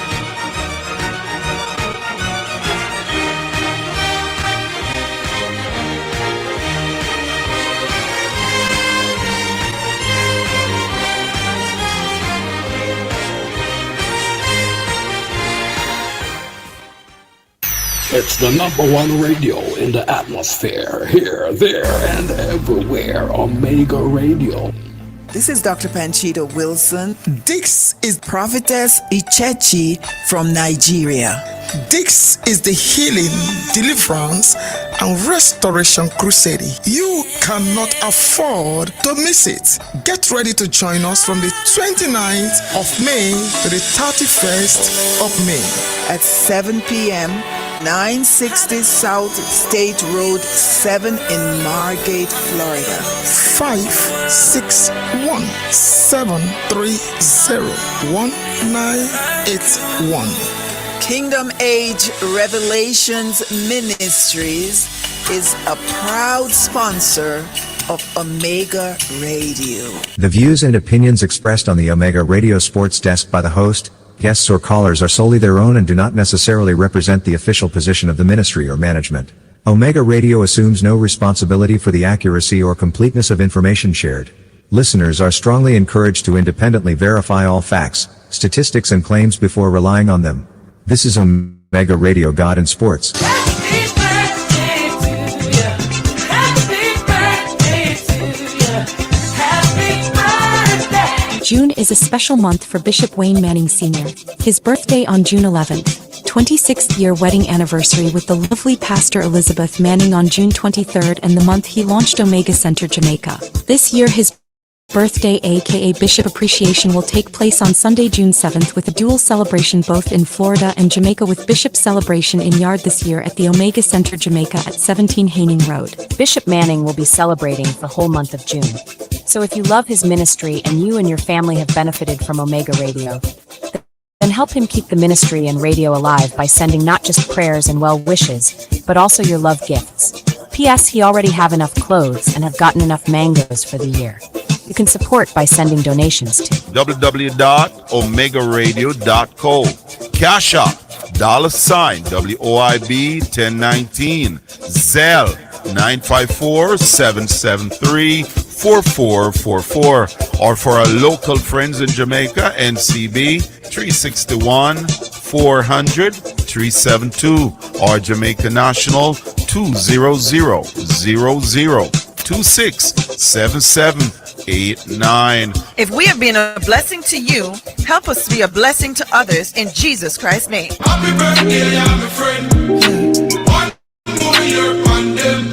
It's the #1 radio in the atmosphere, here, there, and everywhere. Omega Radio. This is Dr. Panchito Wilson. This is Prophetess Ichechi from Nigeria. This is the healing, deliverance, and restoration crusade. You cannot afford to miss it. Get ready to join us from the 29th of May to the 31st of May at 7 p.m. 960 South State Road 7 in Margate, Florida. 561-730-1981. Kingdom Age Revelations Ministries is a proud sponsor of Omega Radio. The views and opinions expressed on the Omega Radio Sports Desk by the host, guests or callers are solely their own and do not necessarily represent the official position of the ministry or management. Omega Radio assumes no responsibility for the accuracy or completeness of information shared. Listeners are strongly encouraged to independently verify all facts, statistics and claims before relying on them. This is Omega Radio God in Sports. June is a special month for Bishop Wayne Manning Sr. His birthday on June 11th, 26th year wedding anniversary with the lovely Pastor Elizabeth Manning on June 23rd, and the month he launched Omega Center Jamaica. This year his birthday aka Bishop Appreciation will take place on Sunday, June 7th with a dual celebration both in Florida and Jamaica, with Bishop Celebration in Yard this year at the Omega Center Jamaica at 17 Haining Road. Bishop Manning will be celebrating the whole month of June. So if you love his ministry and you and your family have benefited from Omega Radio, then help him keep the ministry and radio alive by sending not just prayers and well wishes, but also your love gifts. P.S. He already have enough clothes and have gotten enough mangoes for the year. You can support by sending donations to www.omegaradio.co. Cash App, $WOIB 1019. Zelle, 954-773-4444. Or for our local friends in Jamaica, NCB, 361-400-372. Or Jamaica National, 200-0026-7789. If we have been a blessing to you, help us be a blessing to others in Jesus Christ's name. Happy birthday, I'm a friend. One more year on them.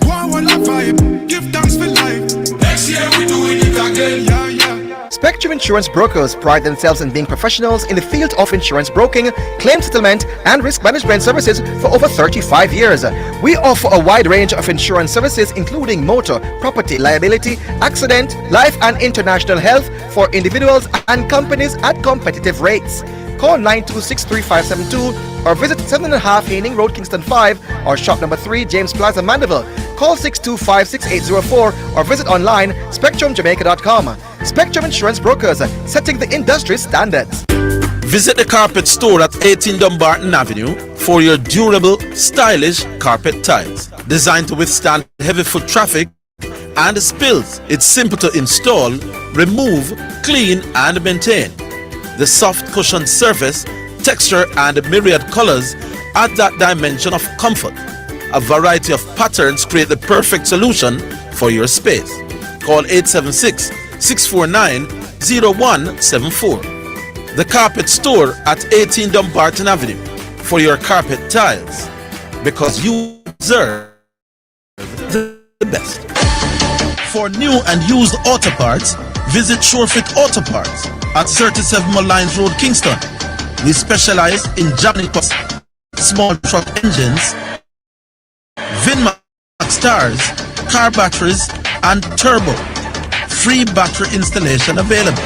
Wow, what a vibe. Give thanks for life. Next year we doing it again. Yeah, yeah. Spectrum Insurance Brokers pride themselves in being professionals in the field of insurance broking, claim settlement, and risk management services for over 35 years. We offer a wide range of insurance services including motor, property, liability, accident, life and international health for individuals and companies at competitive rates. Call 926-3572 or visit 7.5 Haining Road, Kingston 5 or shop number 3, James Plaza, Mandeville. Call 625-6804 or visit online spectrumjamaica.com. Spectrum Insurance Brokers, setting the industry standards. Visit the carpet store at 18 Dumbarton Avenue for your durable, stylish carpet tiles. Designed to withstand heavy foot traffic and spills, it's simple to install, remove, clean and maintain. The soft cushioned surface, texture and myriad colors add that dimension of comfort. A variety of patterns create the perfect solution for your space. Call 876-649-0174. The Carpet Store at 18 Dumbarton Avenue for your carpet tiles, because you deserve the best. For new and used auto parts, visit Shorefit Auto Parts at 37 Mullines Road, Kingston. We specialize in Japanese small truck engines, Vinmax stars, car batteries, and turbo. Free battery installation available.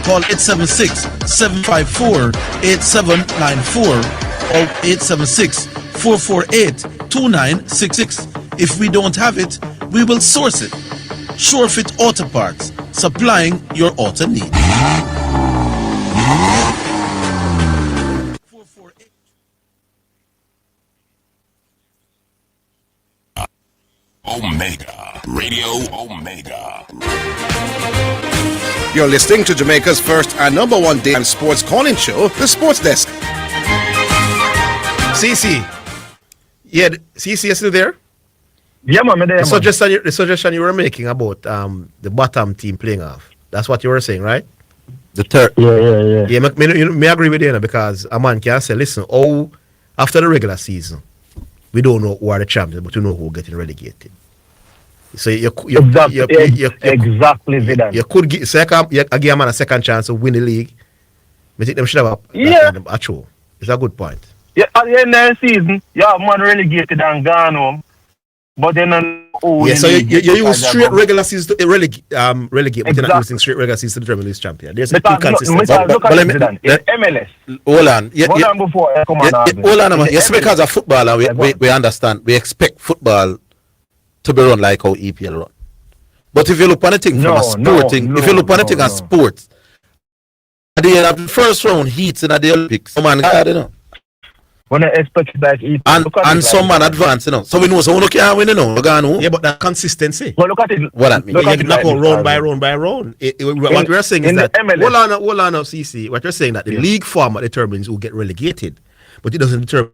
Call 876-754-8794 or 448-2966. If we don't have it, we will source it. SureFit Auto Parts, supplying your auto needs. Omega. Radio Omega. You're listening to Jamaica's first and number one daytime sports calling show, The Sports Desk. CC. Yeah, CC is still there? Yeah, man, I'm there. The suggestion you were making about the bottom team playing off. That's what you were saying, right? The third. Yeah. Yeah, me agree with you, because a man can say, listen, after the regular season, we don't know who are the champions, but we know who getting relegated. So exactly, Zidane. You could give a man a second chance to win the league. I think them should have a show. It's a good point. Yeah, at the end of the season, you have man relegated and gone home. But then so you use straight regular season to relegate, but you're not using straight regular season to determine who's champion. There's a inconsistency. Look at Zidane in MLS. Hold on. Hold on. Yes, because of football, we understand. We expect football to be run like how EPL run. But if you look on anything from a sporting, if you look on anything as sports, at the end of the first round heats in the Olympics, some man got, you know. When I expect like EPL, and some man advance, you know. So we know so we can't win, you know. Yeah, but that consistency. Well, look at it. What that mean? You knock out round by round by round. What we're saying is that hold on, CC. What you're saying that the league format determines who get relegated, but it doesn't determine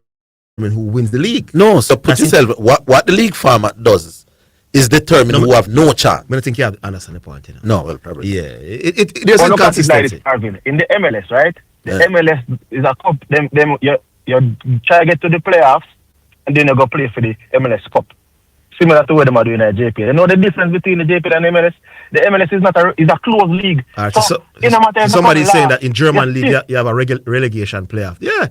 who wins the league. No, so put yourself. What the league format does is determine who have no chance. I think you have to understand the point. You know? No, well, probably. Yeah, there's inconsistency. In the MLS, right? The MLS is a cup. You try to get to the playoffs, and then you go play for the MLS Cup. Similar to what they are doing at JPL. You know the difference between the JPL and MLS? The MLS is a closed league. Somebody is saying that in German league you have a relegation playoff. Yeah.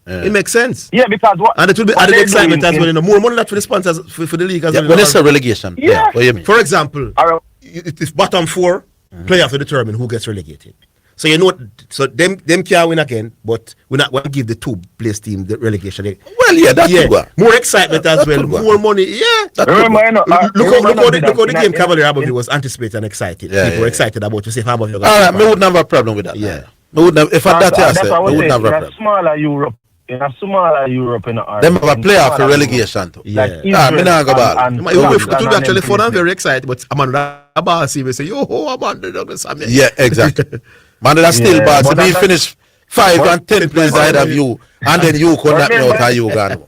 It makes sense. Yeah, because and it will be added excitement as well. You know, more money for the sponsors for the league as well. When it's a relegation, yeah. What do you mean? For example, if bottom four playoff to determine who gets relegated. So you know, so them can win again, but we're not going to give the two-place team the relegation. Well, yeah, that's good. More excitement as well, more money. Yeah, look how the game Cavalier Abbeville was anticipated and excited. People were excited about to see how Abbeville. All right, we wouldn't have a problem with that. Yeah, we wouldn't have, if I that I said, we wouldn't have a problem. In a smaller Europe, in a them have a playoff for relegation too. Yeah, me not go ball. It would be actually fun and very excited, but I'm on a bar see me say, yo, I'm on the Douglas. Yeah, exactly. Man, that's still bad. So me finish 5 and 10 plays ahead of you, and then you could knock me out how you gone.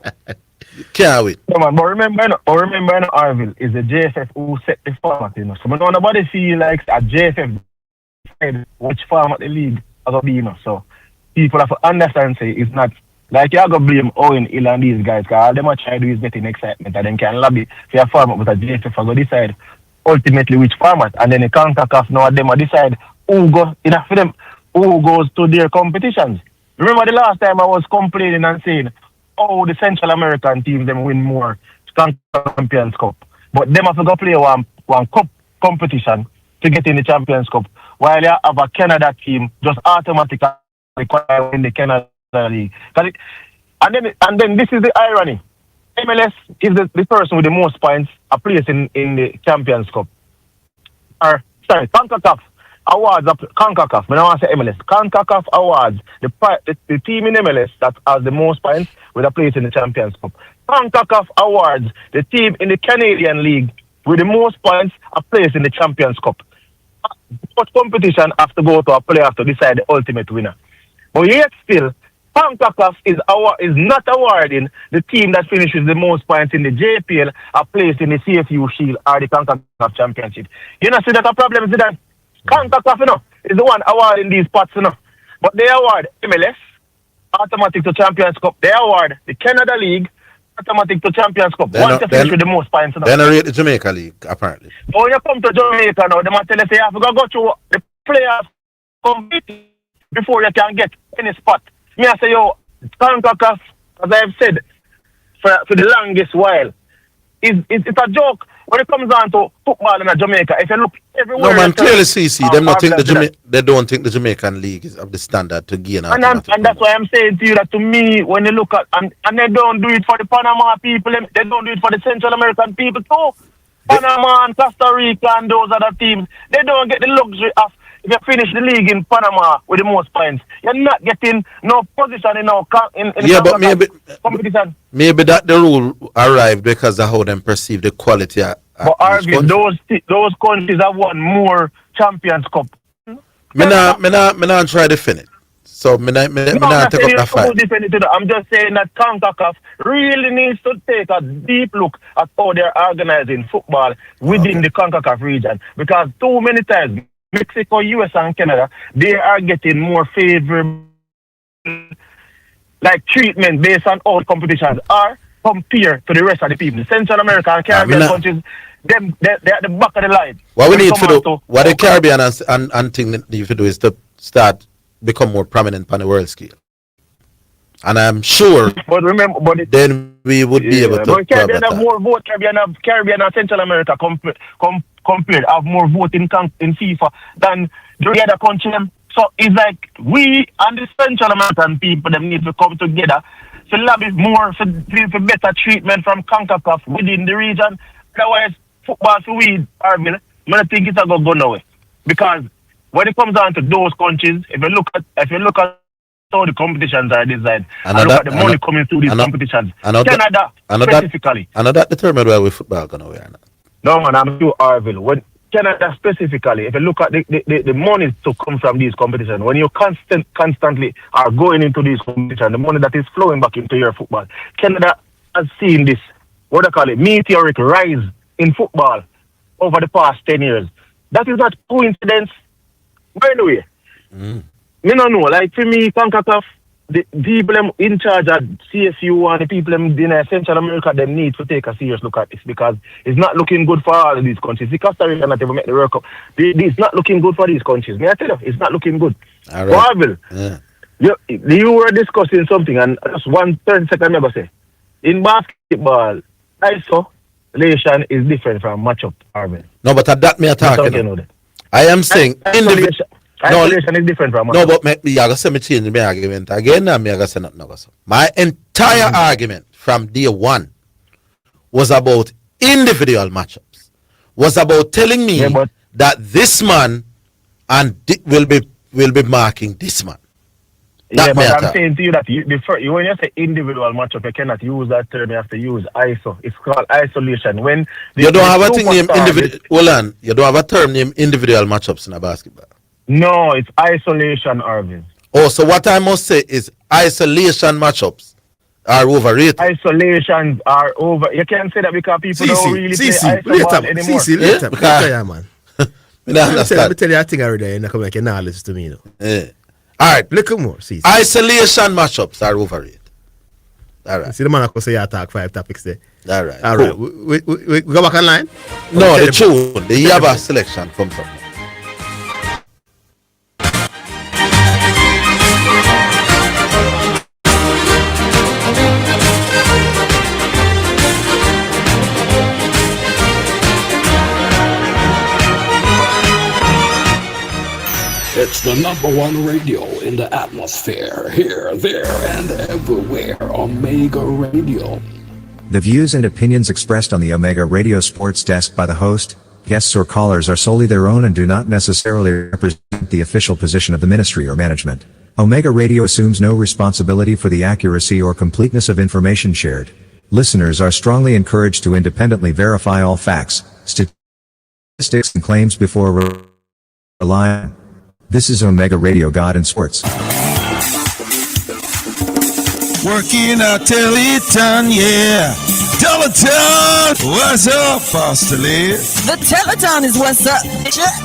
Can't wait. No, man, but remember in Orville is the JFF who set the format, you know. So nobody feel like a JFF decide which format the league is going to be, you know. So people have to understand, say, it's not like you have to blame Owen, Hill and these guys, because all them are trying to do is getting excitement, and then can lobby for a format, but a JFF are going to decide ultimately which format, and then the CONCACAF now them are decide who goes to their competitions. Remember the last time I was complaining and saying, oh, the Central American teams them win more Champions Cup, but them have to go play one cup competition to get in the Champions Cup, while you have a Canada team just automatically in the Canada League. And then this is the irony. MLS is the person with the most points a place in the Champions Cup. CONCACAF awards up CONCACAF. I don't want to say MLS. CONCACAF awards the team in MLS that has the most points with a place in the Champions Cup. CONCACAF awards the team in the Canadian League with the most points a place in the Champions Cup. But competition has to go to a playoff to decide the ultimate winner. But yet still, CONCACAF is not awarding the team that finishes the most points in the JPL a place in the CFU Shield or the CONCACAF Championship. You know, see that a problem is that CONCACAF, you know, is the one awarding these spots, you know. But they award MLS, automatic to Champions Cup. They award the Canada League, automatic to Champions Cup. One to finish with the most points, you know. Then I rate the Jamaica League, apparently. But when you come to Jamaica now, they might tell you, say, you have to go through the players compete before you can get any spot. Me, I say, yo, CONCACAF, as I have said for the longest while, it's a joke. when it comes down to football in Jamaica, if you look everywhere... No, man, clearly, CC, them not think they don't think the Jamaican league is of the standard to gain. And that's why I'm saying to you that to me, when you look at... And they don't do it for the Panama people, they don't do it for the Central American people too. Panama and Costa Rica and those other teams, they don't get the luxury of... If you finish the league in Panama with the most points, you're not getting no position in but competition. Maybe that the rule arrived because of how them perceive the quality. But arguing those countries have won more Champions Cup. Me not try to defend it. So me not take up that fight. I'm just saying that CONCACAF really needs to take a deep look at how they're organizing football within the CONCACAF region, because too many times Mexico, US, and Canada, they are getting more favorable treatment based on all competitions are compared to the rest of the people. Central America and Caribbean countries, they're at the back of the line. What we need to do, what the Caribbean and thing need to do is to start become more prominent on the world scale. And I'm sure then we would be able to. But Caribbean have more vote. Caribbean and Central America compared have more vote in FIFA than the other countries. So it's like we and the Central American people them need to come together to lobby more for better treatment from CONCACAF within the region. Otherwise, football for we, Orville, I think it's a go nowhere. Because when it comes down to those countries, if you look at how the competitions are designed, and look at the money coming through these competitions. Canada specifically. I know that determined where we football going to win. No man, I'm sure Orville. When Canada specifically, if you look at the money to come from these competitions, when you constantly are going into these competitions, the money that is flowing back into your football, Canada has seen this, meteoric rise in football over the past 10 years. That is not coincidence. By the way, me no know. Like for me, CONCACAF, the people in charge at CSU and the people in Central America, they need to take a serious look at this, because it's not looking good for all of these countries. The Costa Rica not even make the World Cup. It's not looking good for these countries. May I tell you, it's not looking good. All right. Orville, you were discussing something, and just 30 seconds I'm going to say. In basketball, isolation is different from matchup, Orville. No, but at that me attacking. I am saying isolation is different from no, but me I gotta say me change my argument again, and me I gotta say nothing. My entire argument from day one was about individual matchups. Was about telling me that this man and will be marking this man. But I'm saying to you that when you say individual matchup, you cannot use that term. You have to use ISO. It's called isolation. When you don't have a thing named individual. Hold on, you don't have a term named individual matchups in a basketball. No, it's isolation, Orville. Oh, so what I must say is isolation matchups are overrated. Isolations are over. You can't say that because people don't really play isolation anymore. Later, man. Let me tell you a thing already, and you come like an analysis to me. All right, little more. See. Isolation matchups are overrated. All right. See the man who say you attack 5 topics there. All right. All right. We go back online. No, the tune, the Yaba selection comes from. It's the #1 radio in the atmosphere, here, there, and everywhere. Omega Radio. The views and opinions expressed on the Omega Radio Sports Desk by the host, guests, or callers are solely their own and do not necessarily represent the official position of the ministry or management. Omega Radio assumes no responsibility for the accuracy or completeness of information shared. Listeners are strongly encouraged to independently verify all facts, statistics, and claims before relying. This is Omega Radio, God and Sports. Working a Teleton, yeah. Teleton! What's up, Pastor Lee? The Teleton is what's up.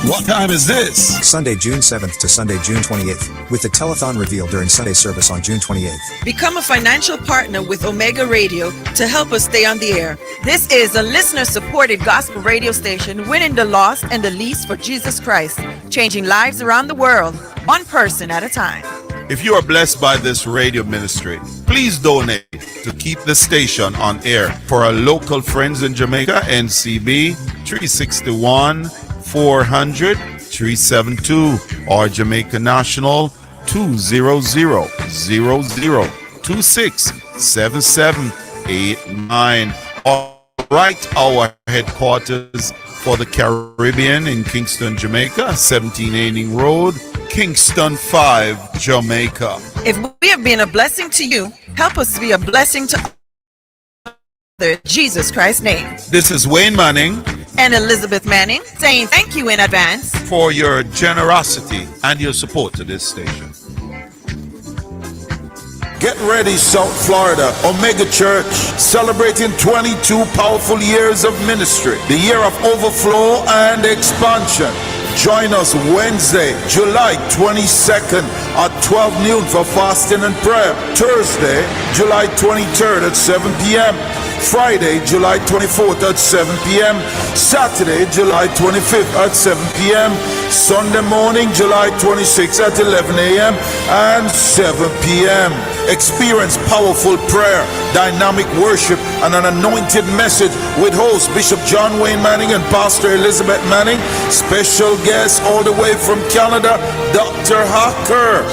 What time is this? Sunday, June 7th to Sunday, June 28th, with the telethon revealed during Sunday service on June 28th. Become a financial partner with Omega Radio to help us stay on the air. This is a listener-supported gospel radio station winning the lost and the least for Jesus Christ, changing lives around the world, one person at a time. If you are blessed by this radio ministry, please donate to keep the station on air. For our local friends in Jamaica, NCB 361 400 372 or Jamaica National 200-0026-7789. All right, our headquarters for the Caribbean in Kingston, Jamaica, 17 Aining Road, Kingston 5, Jamaica. If we have been a blessing to you, help us to be a blessing to others. Jesus Christ's name. This is Wayne Manning and Elizabeth Manning saying thank you in advance for your generosity and your support to this station. Get ready, South Florida. Omega Church, celebrating 22 powerful years of ministry. The year of overflow and expansion. Join us Wednesday, July 22nd at 12 noon for fasting and prayer. Thursday, July 23rd at 7 p.m. Friday, July 24th at 7 p.m. Saturday, July 25th at 7 p.m. Sunday morning, July 26th at 11 a.m. and 7 p.m. Experience powerful prayer, dynamic worship, and an anointed message with host Bishop John Wayne Manning and Pastor Elizabeth Manning. Special guest all the way from Canada, Dr. Hacker.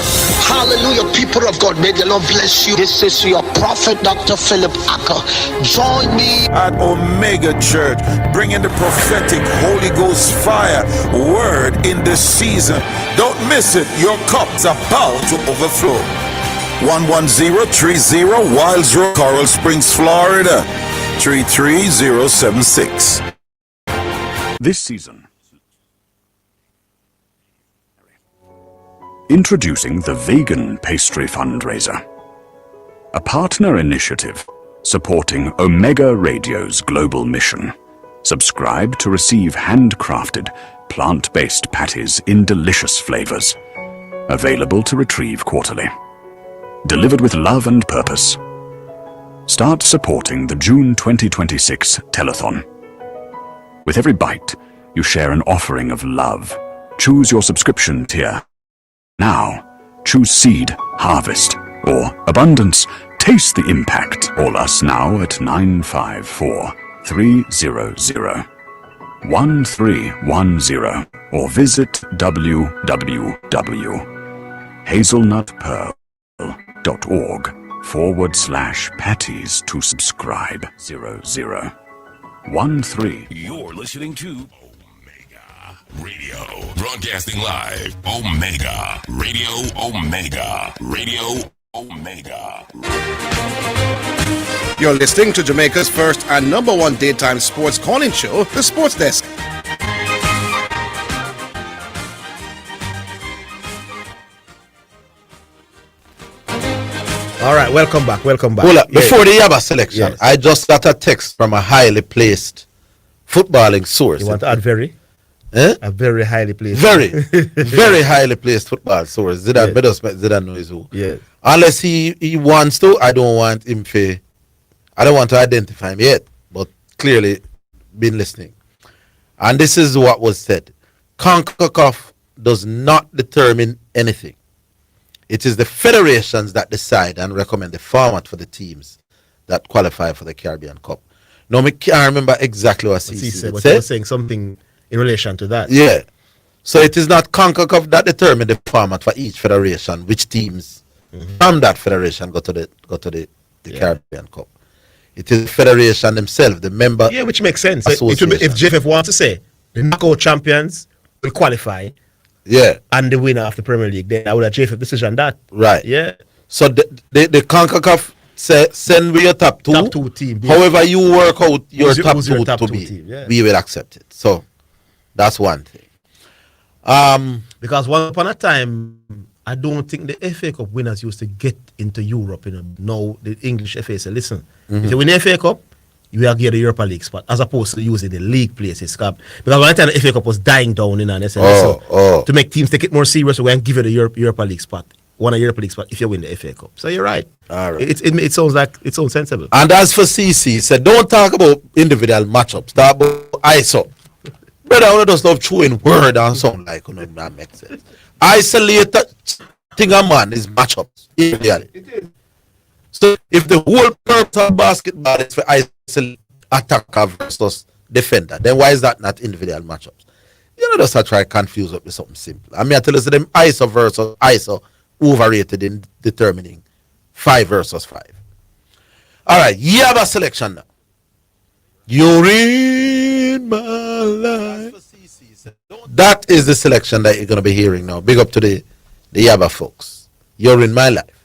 Hallelujah, people of God, may the Lord bless you. This is your prophet, Dr. Philip Acker. Join me at Omega Church, bringing the prophetic Holy Ghost fire word in this season. Don't miss it. Your cup's about to overflow. 11030 Wilds Road, Coral Springs, Florida 33076. This season, introducing the Vegan Pastry Fundraiser, a partner initiative supporting Omega Radio's global mission. Subscribe to receive handcrafted, plant-based patties in delicious flavors, available to retrieve quarterly. Delivered with love and purpose. Start supporting the June 2026 telethon. With every bite, you share an offering of love. Choose your subscription tier. Now, choose Seed, Harvest, or Abundance. Taste the impact. Call us now at 954-300-1310 or visit www.hazelnutpearl.org/patties to subscribe. 0013. You're listening to Omega Radio, broadcasting live. Omega Radio, Omega Radio, Omega. You're listening to Jamaica's first and number one daytime sports calling show, The Sports Desk. All right, welcome back. Hold up, before the Yaba selection, I just got a text from a highly placed footballing source. You want to add very? A very highly placed. Very highly placed football source. Zidane knows who. Yeah. Unless he wants to, I don't want to identify him yet, but clearly been listening. And this is what was said. CONCACAF does not determine anything. It is the federations that decide and recommend the format for the teams that qualify for the Caribbean Cup. Now, I can't remember exactly what he said. But he was saying something in relation to that. Yeah. So it is not CONCACAF that determine the format for each federation, which teams from that federation go to the Caribbean Cup. It is the federation themselves, the member. Yeah, which makes sense. It would be, if JFF wants to say the knockout champions will qualify. Yeah. And the winner of the Premier League, then I would have JFF decision that. Right. Yeah. So the CONCACAF say send me your top two team. Yeah. However you work out your top two top to two be, team, yeah. we will accept it. So that's one thing. Because once upon a time, I don't think the FA Cup winners used to get into Europe. Now the English FA say, listen, if you win the FA Cup, you will get the Europa League spot, as opposed to using the league places. Because one time the FA Cup was dying down, and they said, to make teams take it more serious, we're going to give you the Europa League spot. One Europa League spot if you win the FA Cup. So you're right. All right. It sounds like it sounds sensible. And as for CC, he said, don't talk about individual matchups, talk about ISO. Brother, I just love throwing word on something like that makes sense. Isolate thing a man is matchups. Really. So if the whole purpose of basketball is for isolate attacker versus defender, then why is that not individual matchups? You know, just try to confuse up with something simple. I mean, I tell you, them ISO versus ISO overrated in determining 5 versus 5. All right, you have a selection now. You're in my life. That is the selection that you're going to be hearing now. Big up to the Yaba folks. You're in my life.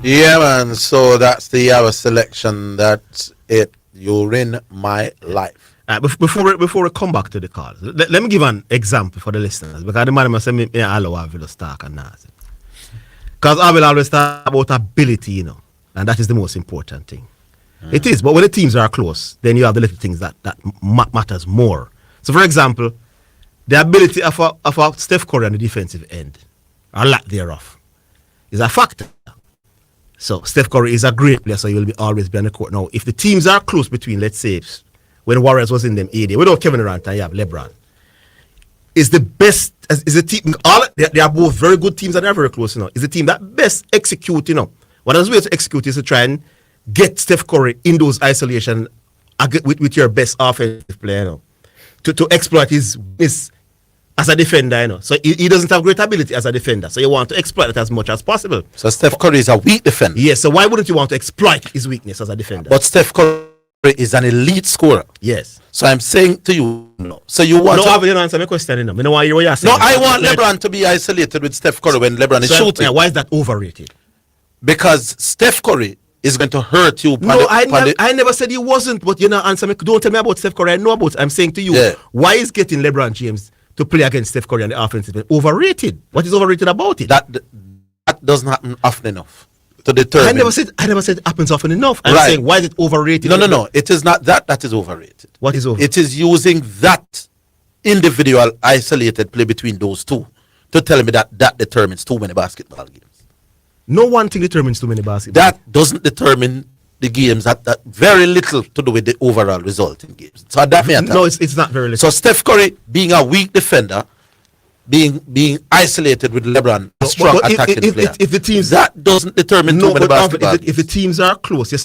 Yeah, man. So that's the our selection. That's it. You're in my life. Before we come back to the calls, let me give an example for the listeners, because the man must say me allow Orville to start and Nazi. Because I will always talk about ability, you know, and that is the most important thing. It is, but when the teams are close, then you have the little things that matters more. So, for example, the ability of a Steph Curry on the defensive end, or lack thereof, is a factor. So Steph Curry is a great player, so he will always be on the court. Now, if the teams are close between, let's say, when Warriors was in them AD, without Kevin Durant, and you have LeBron, is the best, is the team, they are both very good teams and they're very close, you know. Is the team that best execute, you know. One of the ways to execute is to try and get Steph Curry in those isolation with your best offensive player, you know, to exploit his as a defender, you know. So he doesn't have great ability as a defender. So you want to exploit it as much as possible. So Steph Curry is a weak defender. Yes, so why wouldn't you want to exploit his weakness as a defender? But Steph Curry is an elite scorer. Yes. So I'm saying to you, no. So you want no, I didn't answer my question. No, I want you saying. No, I want LeBron to be isolated with Steph Curry when LeBron is shooting. Yeah, why is that overrated? Because Steph Curry is going to hurt you. No, I never said he wasn't, but you're not answering me. Don't tell me about Steph Curry. I know about it. I'm saying to you, why is getting LeBron James to play against Steph Curry on the offensive end overrated? What is overrated about it? That doesn't happen often enough to determine. I never said it happens often enough. I'm saying, why is it overrated? No. It is not that is overrated. What is overrated? It is using that individual isolated play between those two to tell me that determines too many basketball games. No one thing determines too many basketball. That doesn't determine the games. That very little to do with the overall result in games. So that it's not very little. So Steph Curry being a weak defender, being isolated with LeBron, a strong attacking player. If the teams that doesn't determine too many basketball. If the teams are close, you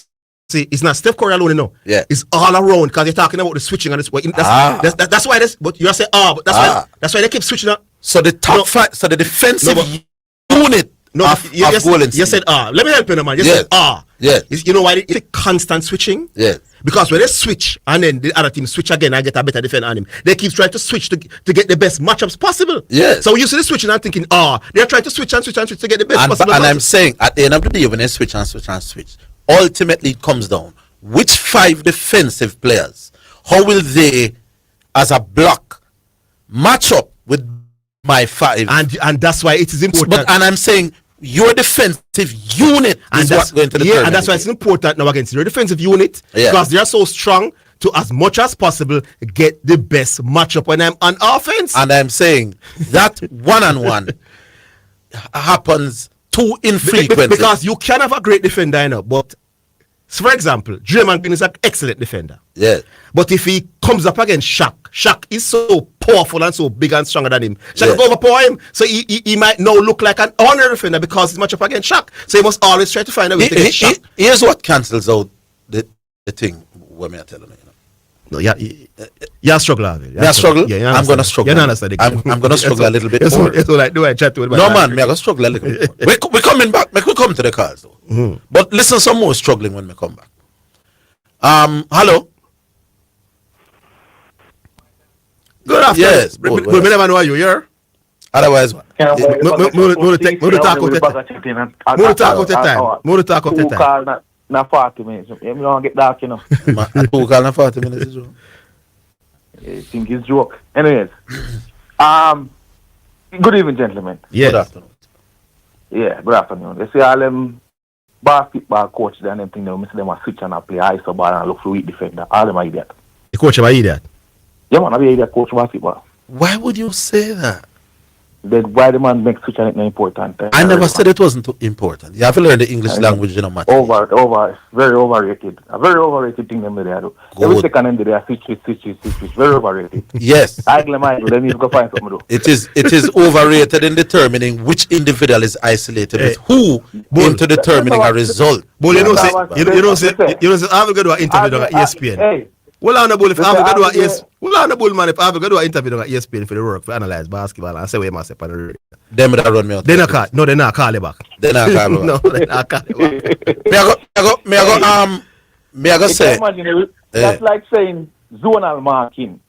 see, it's not Steph Curry alone, Yeah, it's all around because you're talking about the switching and this. That's why this. But you say but that's why they keep switching up. So the top five. So the defensive unit. You said let me help you, man. You said Yes. You know why? It's a constant switching. Yes. Because when they switch and then the other team switch again and get a better defender on him, they keep trying to switch to get the best matchups possible. Yes. So you see the switching and thinking, they're trying to switch and switch to get the best possible. And I'm saying at the end of the day, when they switch, ultimately it comes down which 5 defensive players, how will they, as a block, match up with my 5? And that's why it is important. And I'm saying your defensive unit is what's going to determine. And that's why it's important now against your defensive unit because they are so strong to, as much as possible, get the best matchup when I'm on offense. And I'm saying that one-on-one happens too infrequently. Because you can have a great defender, but so for example, Draymond Green is an excellent defender. Yeah. But if he comes up against Shaq is so powerful and so big and stronger than him. Shaq will overpower him. So he might now look like an honor defender because he's much up against Shaq. So he must always try to find a way to get Shaq. Here's what cancels out the thing. What may I tell you? No, you're struggling. Yeah, struggle. Yeah, I'm gonna struggle. I'm gonna struggle a little bit more. It's like do I chat to it? No man, I'm gonna struggle a little bit more. We're coming back. We come to the cars though. Mm-hmm. But listen, some more struggling when we come back. Hello. Good afternoon. Yes. We never know you here. Otherwise, what? More talk of the time. Na 40 minutes. You don't get dark, you know. Who call na 40 minutes is wrong? I think it's joke. Anyways, good evening, gentlemen. Yes. Good afternoon. Yeah, good afternoon. You see all them basketball coach and them thing, they miss them a switch and a play high so ball and look for weak defender. All them are idiot. The coach am idiot? Yeah, man, I be idiot coach basketball. Why would you say that? Then why the man make switch and it's not important? I never said it wasn't important. You have to learn the English language, you know, Matt. Very overrated. A very overrated thing them they do. Every second end they are switch. Very overrated. Yes. I then you go find something to do. It is overrated in determining which individual is isolated with who into determining a result. But you know, I'm going to do an interview on ESPN. Well, on the bull, if I have to do man, if I have to do an interview on ESPN for the work, for analyze basketball, and say where myself on the radio. Them that run me out. They not call you back. They not call you back. No, they not call you back. Me I go say. That's like saying zonal marking.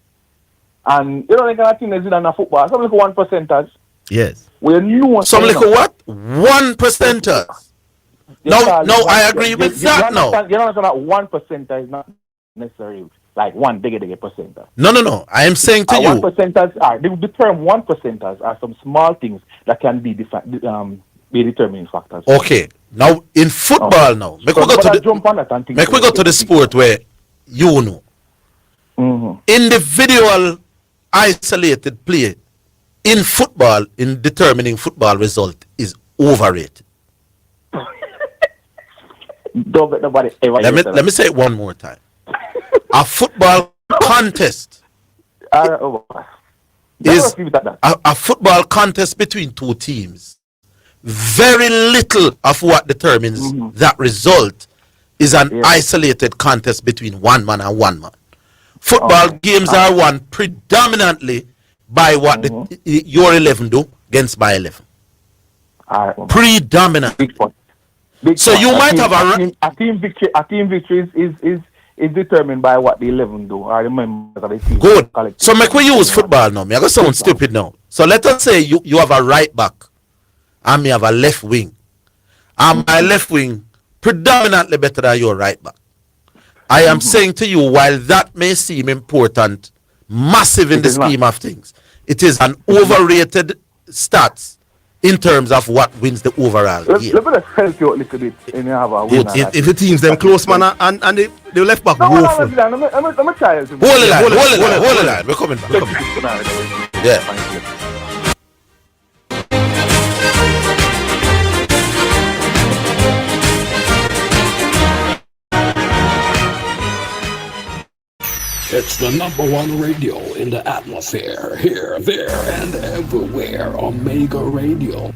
And you know the kind of thing they do in football. Some like 1%ers. Yes. We know some like what? 1%ers. No, I agree with that now. You know that 1% is not necessarily like one bigger percenter. No. I am saying to you, 1%ers are the term 1%ers are some small things that can be determining factors. Okay, now in football, now make we go to the sport where you know individual isolated play in football in determining football result is overrated. Don't let nobody ever let me say it one more time. A football contest is a football contest between two teams. Very little of what determines that result is an isolated contest between one man and one man. Football games are won predominantly by what your 11 do against my 11. Predominantly. Big so you might have a team victory. A team victory is determined by what the 11 do or the members of the team. Good. So make we use football now. Me I go sound stupid now. So let us say you have a right back and me have a left wing. And my left wing predominantly better than your right back. I am saying to you, while that may seem important, massive in the scheme of things, it is an overrated stats in terms of what wins the overall game. Let me just help you a little bit and you have a win. If the teams them close, man, and the left back woeful. Let me try it. Hold the line. We're coming back. Yeah. It's the #1 radio in the atmosphere, here, there, and everywhere. Omega Radio.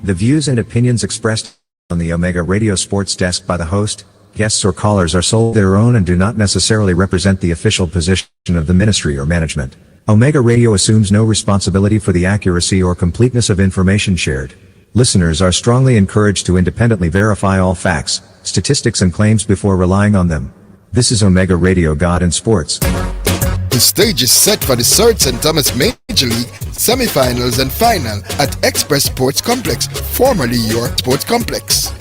The views and opinions expressed on the Omega Radio Sports Desk by the host, guests or callers are solely their own and do not necessarily represent the official position of the ministry or management. Omega Radio assumes no responsibility for the accuracy or completeness of information shared. Listeners are strongly encouraged to independently verify all facts, statistics and claims before relying on them. This is Omega Radio God in Sports. The stage is set for the Sir St. Thomas Major League semi-finals and final at Express Sports Complex, formerly York Sports Complex.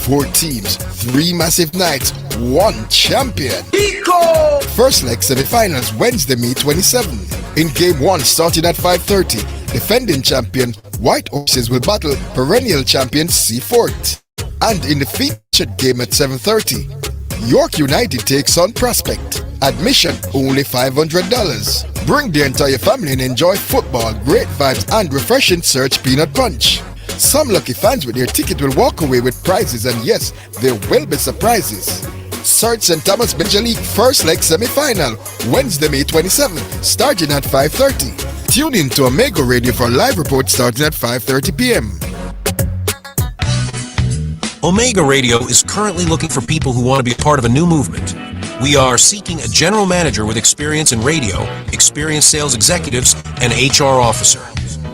4 teams, 3 massive nights, 1 champion. Eco! First leg semi-finals Wednesday, May 27. In game 1 starting at 5:30, defending champion White Horses will battle perennial champion Seafort. And in the featured game at 7:30, York United takes on Prospect. Admission only $500. Bring the entire family and enjoy football, great vibes, and refreshing Surge Peanut Punch. Some lucky fans with their ticket will walk away with prizes, and yes, there will be surprises. Surge St. Thomas Major League first leg semi-final, Wednesday, May 27th, starting at 5:30. Tune in to Omega Radio for a live report starting at 5:30 p.m. Omega Radio is currently looking for people who want to be a part of a new movement. We are seeking a general manager with experience in radio, experienced sales executives, and HR officer.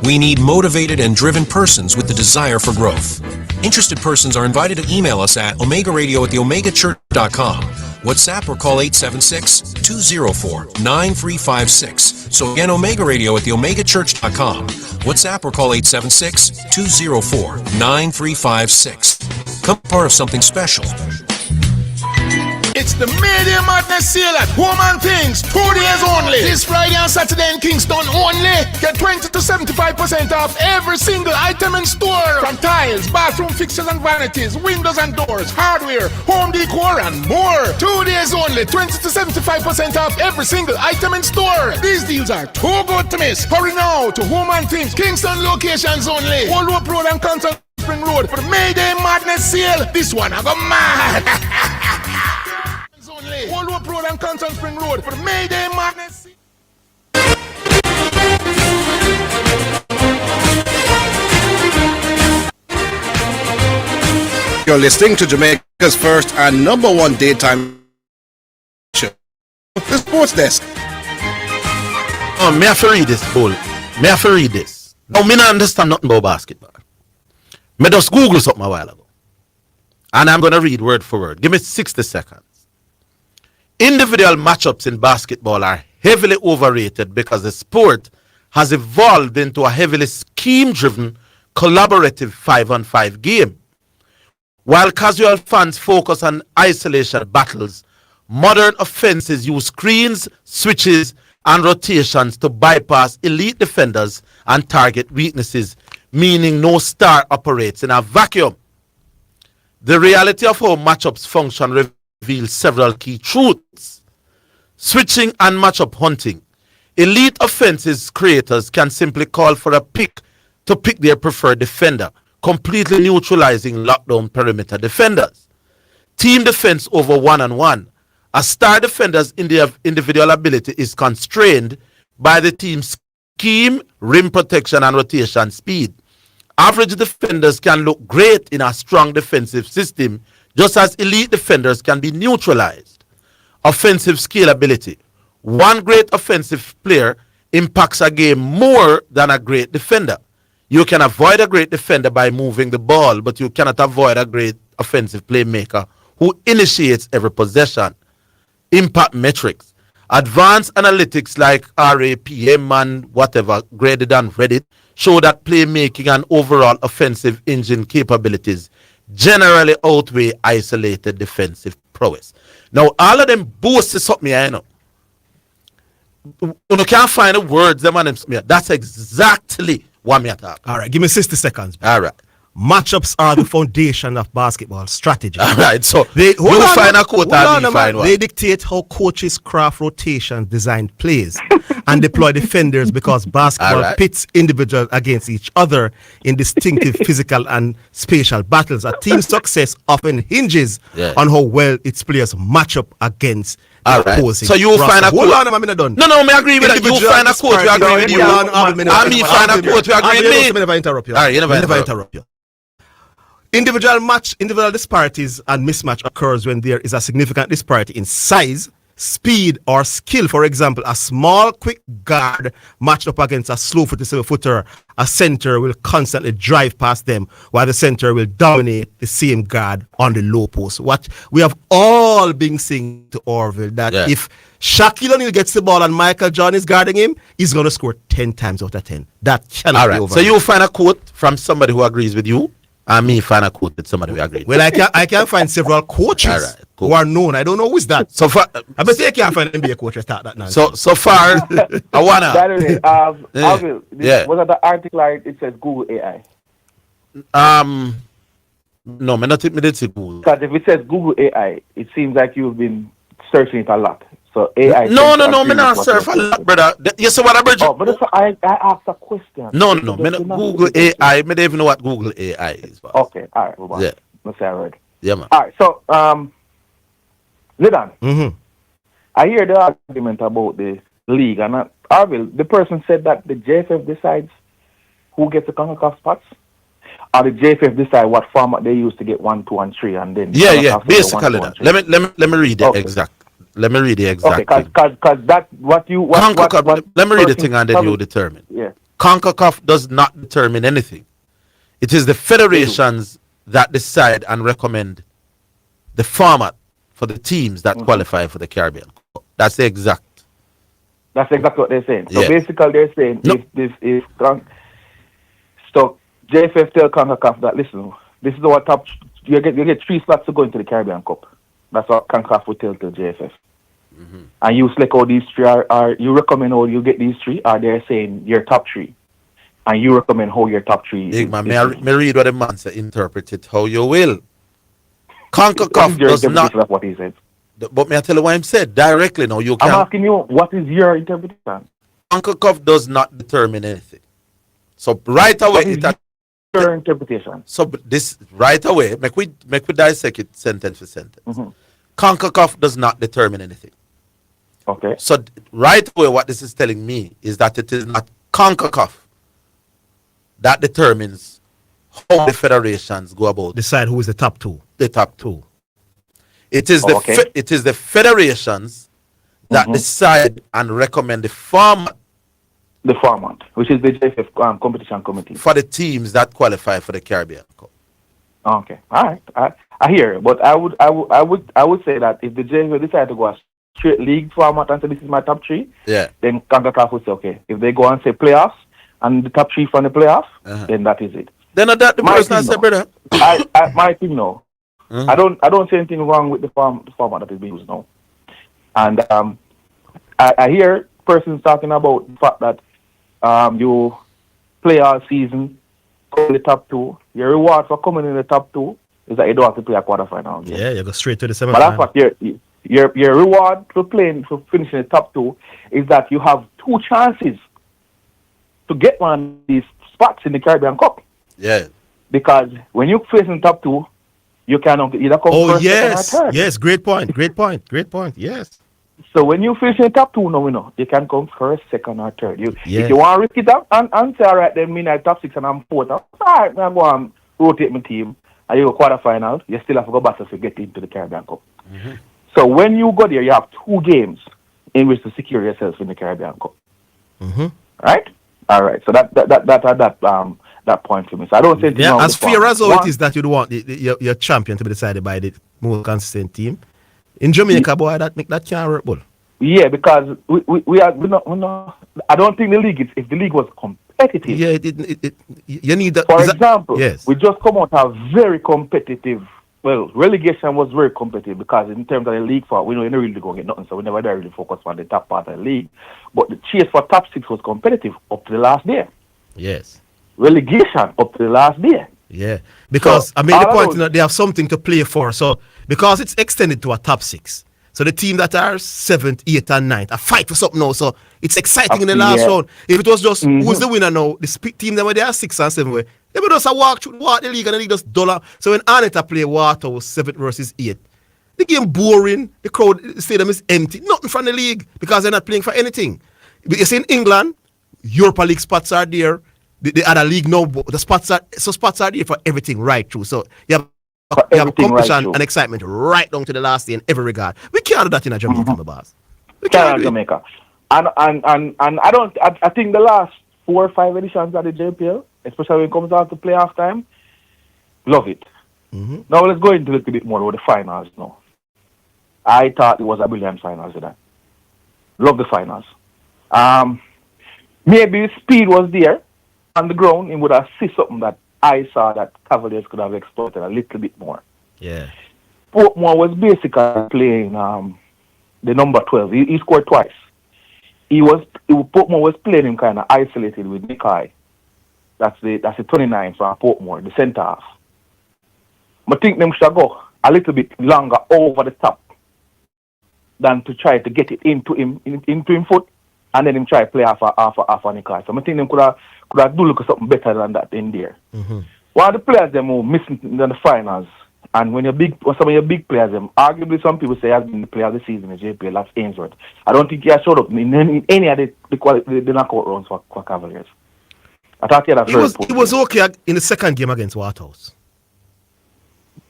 We need motivated and driven persons with the desire for growth. Interested persons are invited to email us at omegaradio@theomegachurch.com, WhatsApp or call 876-204-9356. So again, omegaradio@theomegachurch.com, WhatsApp or call 876-204-9356. Come part of something special. It's the Mayday Madness Sale at Home and Things, 2 days only. This Friday and Saturday in Kingston only. Get 20 to 75% off every single item in store. From tiles, bathroom fixtures and vanities, windows and doors, hardware, home decor and more. 2 days only, 20 to 75% off every single item in store. These deals are too good to miss. Hurry now to Home and Things, Kingston locations only. Old Rope Road and Constant Spring Road for the Mayday Madness Sale. This one I go mad. Old Rope Road and Constant Spring Road for the Mayday Madness. You're listening to Jamaica's first and #1 daytime show, the Sports Desk. Oh, me have to read this, Paul. Me have to read this. Now, me not understand nothing about basketball. Me just Google something a while ago. And I'm going to read word for word. Give me 60 seconds. Individual matchups in basketball are heavily overrated because the sport has evolved into a heavily scheme-driven, collaborative 5-on-5 game. While casual fans focus on isolation battles, modern offenses use screens, switches, and rotations to bypass elite defenders and target weaknesses, meaning no star operates in a vacuum. The reality of how matchups function reveals several key truths. Switching and matchup hunting. Elite offenses creators can simply call for a pick to pick their preferred defender, completely neutralizing lockdown perimeter defenders. Team defense over one-on-one. A star defender's individual ability is constrained by the team's scheme, rim protection, and rotation speed. Average defenders can look great in a strong defensive system, just as elite defenders can be neutralized. Offensive scalability. One great offensive player impacts a game more than a great defender. You can avoid a great defender by moving the ball, but you cannot avoid a great offensive playmaker who initiates every possession. impact metrics. Advanced analytics like RAPM and whatever graded on Reddit show that playmaking and overall offensive engine capabilities generally outweigh isolated defensive prowess. Now, all of them boasts something, I know. You can't find the words, them and them. That's exactly what me talk. All right, give me 60 seconds. All right. Matchups are the foundation of basketball strategy. All right, so they find a quote and me find one. They dictate how coaches craft rotation, design plays, and deploy defenders because basketball pits individuals against each other in distinctive physical and spatial battles. A team's success often hinges on how well its players match up against the opposing. So you find a quote. Hold on, I'm not done. No, me agree with that. You find a quote, we agree with you. I mean, find a quote, we agree with me. I never interrupt you. All right, you never interrupt you. Individual disparities and mismatch occurs when there is a significant disparity in size, speed, or skill. For example, a small, quick guard matched up against a slow-footed 7-footer, a center will constantly drive past them, while the center will dominate the same guard on the low post. What we have all been saying to Orville, that if Shaquille O'Neal gets the ball and Michael Jordan is guarding him, he's going to score 10 times out of 10. That cannot be over. So you find a quote from somebody who agrees with you, and me find a quote with somebody who agrees. Well, I can find several coaches who are known. I don't know who is that. So far, I bet you can't find an NBA coach that that now. So far, I wanna. By the way, Orville, was that the article? It says Google AI. No, me not me did say Google. Because if it says Google AI, it seems like you've been searching it a lot. So AI. No, me not surf a lot, brother. You see what I bridge? Oh, but I asked a question. No, me not Google AI. Me don't even know what Google AI is. Boss. Okay, all right. Well, yeah. Let's say I read. Yeah, man. All right, so Zidane. I hear the argument about the league, and Orville, the person said that the JFF decides who gets the CONCACAF spots, or the JFF decide what format they use to get 1, 2, and 3, and then basically that. Let me read the exact. Let me read the exact. Okay, because that what let me read the thing and then you determine. Yeah. CONCACAF does not determine anything. It is the federations that decide and recommend the format for the teams that qualify for the Caribbean. That's exactly what they're saying. So basically they're saying so JFF tell CONCACAF that listen, this is our top. You get 3 slots to go into the Caribbean Cup. That's what CONCACAF would tell to JFF. Mm-hmm. And you select all these 3 are you recommend how you get these 3, or they're saying your top 3. And you recommend how your top 3 is. Man, may I read what the man said, interpret it how you will. CONCACAF does not. Of what he said. But may I tell you what he said directly now? I'm asking you, what is your interpretation? CONCACAF does not determine anything. So right away, your interpretation. So this right away, make we dissect it sentence for sentence. Mm-hmm. CONCACAF does not determine anything. Okay. So right away, what this is telling me is that it is not CONCACAF that determines how the federations go about decide who is the top 2. The top 2. It is it is the federations that decide and recommend the format. The format, which is the JFF competition committee for the teams that qualify for the Caribbean Cup. Okay, all right, I hear it, but I would say that if the JFF decide to go a straight league format and say this is my top 3, then CONCACAF would say okay. If they go and say playoffs and the top 3 from the playoffs, then that is it. Then that the person said, brother. My team no. I don't see anything wrong with the format that is being used now. And I hear persons talking about the fact that you play all season, come in the top 2. Your reward for coming in the top 2 is that you don't have to play a quarterfinal game. Yeah, you go straight to the semifinal. But that's what your reward for finishing the top 2 is that you have 2 chances to get one of these spots in the Caribbean Cup. Yeah. Because when you face in the top 2, you can either come first, second, or third. Yes, great point. Yes. So when you finish in the top 2 now, you can come first, second, or third. If you want to risk it up and say, all right, then me at top 6 and I'm 4th. All right, I'm going to rotate my team. And you go quarterfinal, you still have to go battle to get into the Caribbean Cup. Mm-hmm. So when you go there, you have 2 games in which to secure yourself in the Caribbean Cup. Mm-hmm. Right? All right. So that point for me. So I don't think as fair as it is that you don't want your champion to be decided by the more consistent team. In Jamaica, boy, that can't work, bull. Yeah, because we not. I don't think the league is. If the league was competitive. Yeah, you need that. For example, yes. we just come out a very competitive. Well, relegation was very competitive because in terms of the league, for we know you're really going to get nothing, so we never really focus on the top part of the league. But the chase for top 6 was competitive up to the last day. Yes. Relegation up to the last day. Yeah, because So, I made the point that they have something to play for. So because it's extended to a top 6, so the team that are 7th, 8th, and 9th are fight for something now. So it's exciting in the last round. If it was just who's the winner now, the team that were there 6 and 7 way, they would just walk the league and the league just dollar. So when Aneta play Waterhouse 7th versus 8th, the game boring. The crowd stadium is empty. Nothing from the league because they're not playing for anything. But you see in England, Europa League spots are there. The other league now, the spots are there for everything right through. So you have competition and excitement right down to the last day in every regard. We can't do that in Jamaica, my boss. We can't do Jamaica. And I think the last 4 or 5 editions of the JPL, especially when it comes out to playoff time, love it. Now let's go into a little bit more with the finals now. I thought it was a brilliant finals today. Love the finals. Maybe speed was there on the ground, it would have seen something that I saw that Cavaliers could have exploited a little bit more. Yeah. Portmore was basically playing the number 12. He scored twice. Portmore was playing him kind of isolated with Nikai. That's the 29 from Portmore, the centre half. I think them should go a little bit longer over the top than to try to get it into him foot, and then him try to play off Nikai. So I think them could have do look at something better than that in there. One of the players them who missing in the finals, and when some of your big players them, arguably some people say has been the player of the season in JPL, that's Ainsworth. I don't think he has showed up in any of the knockout rounds for Cavaliers. I thought he had a very It was okay in the second game against Waterhouse.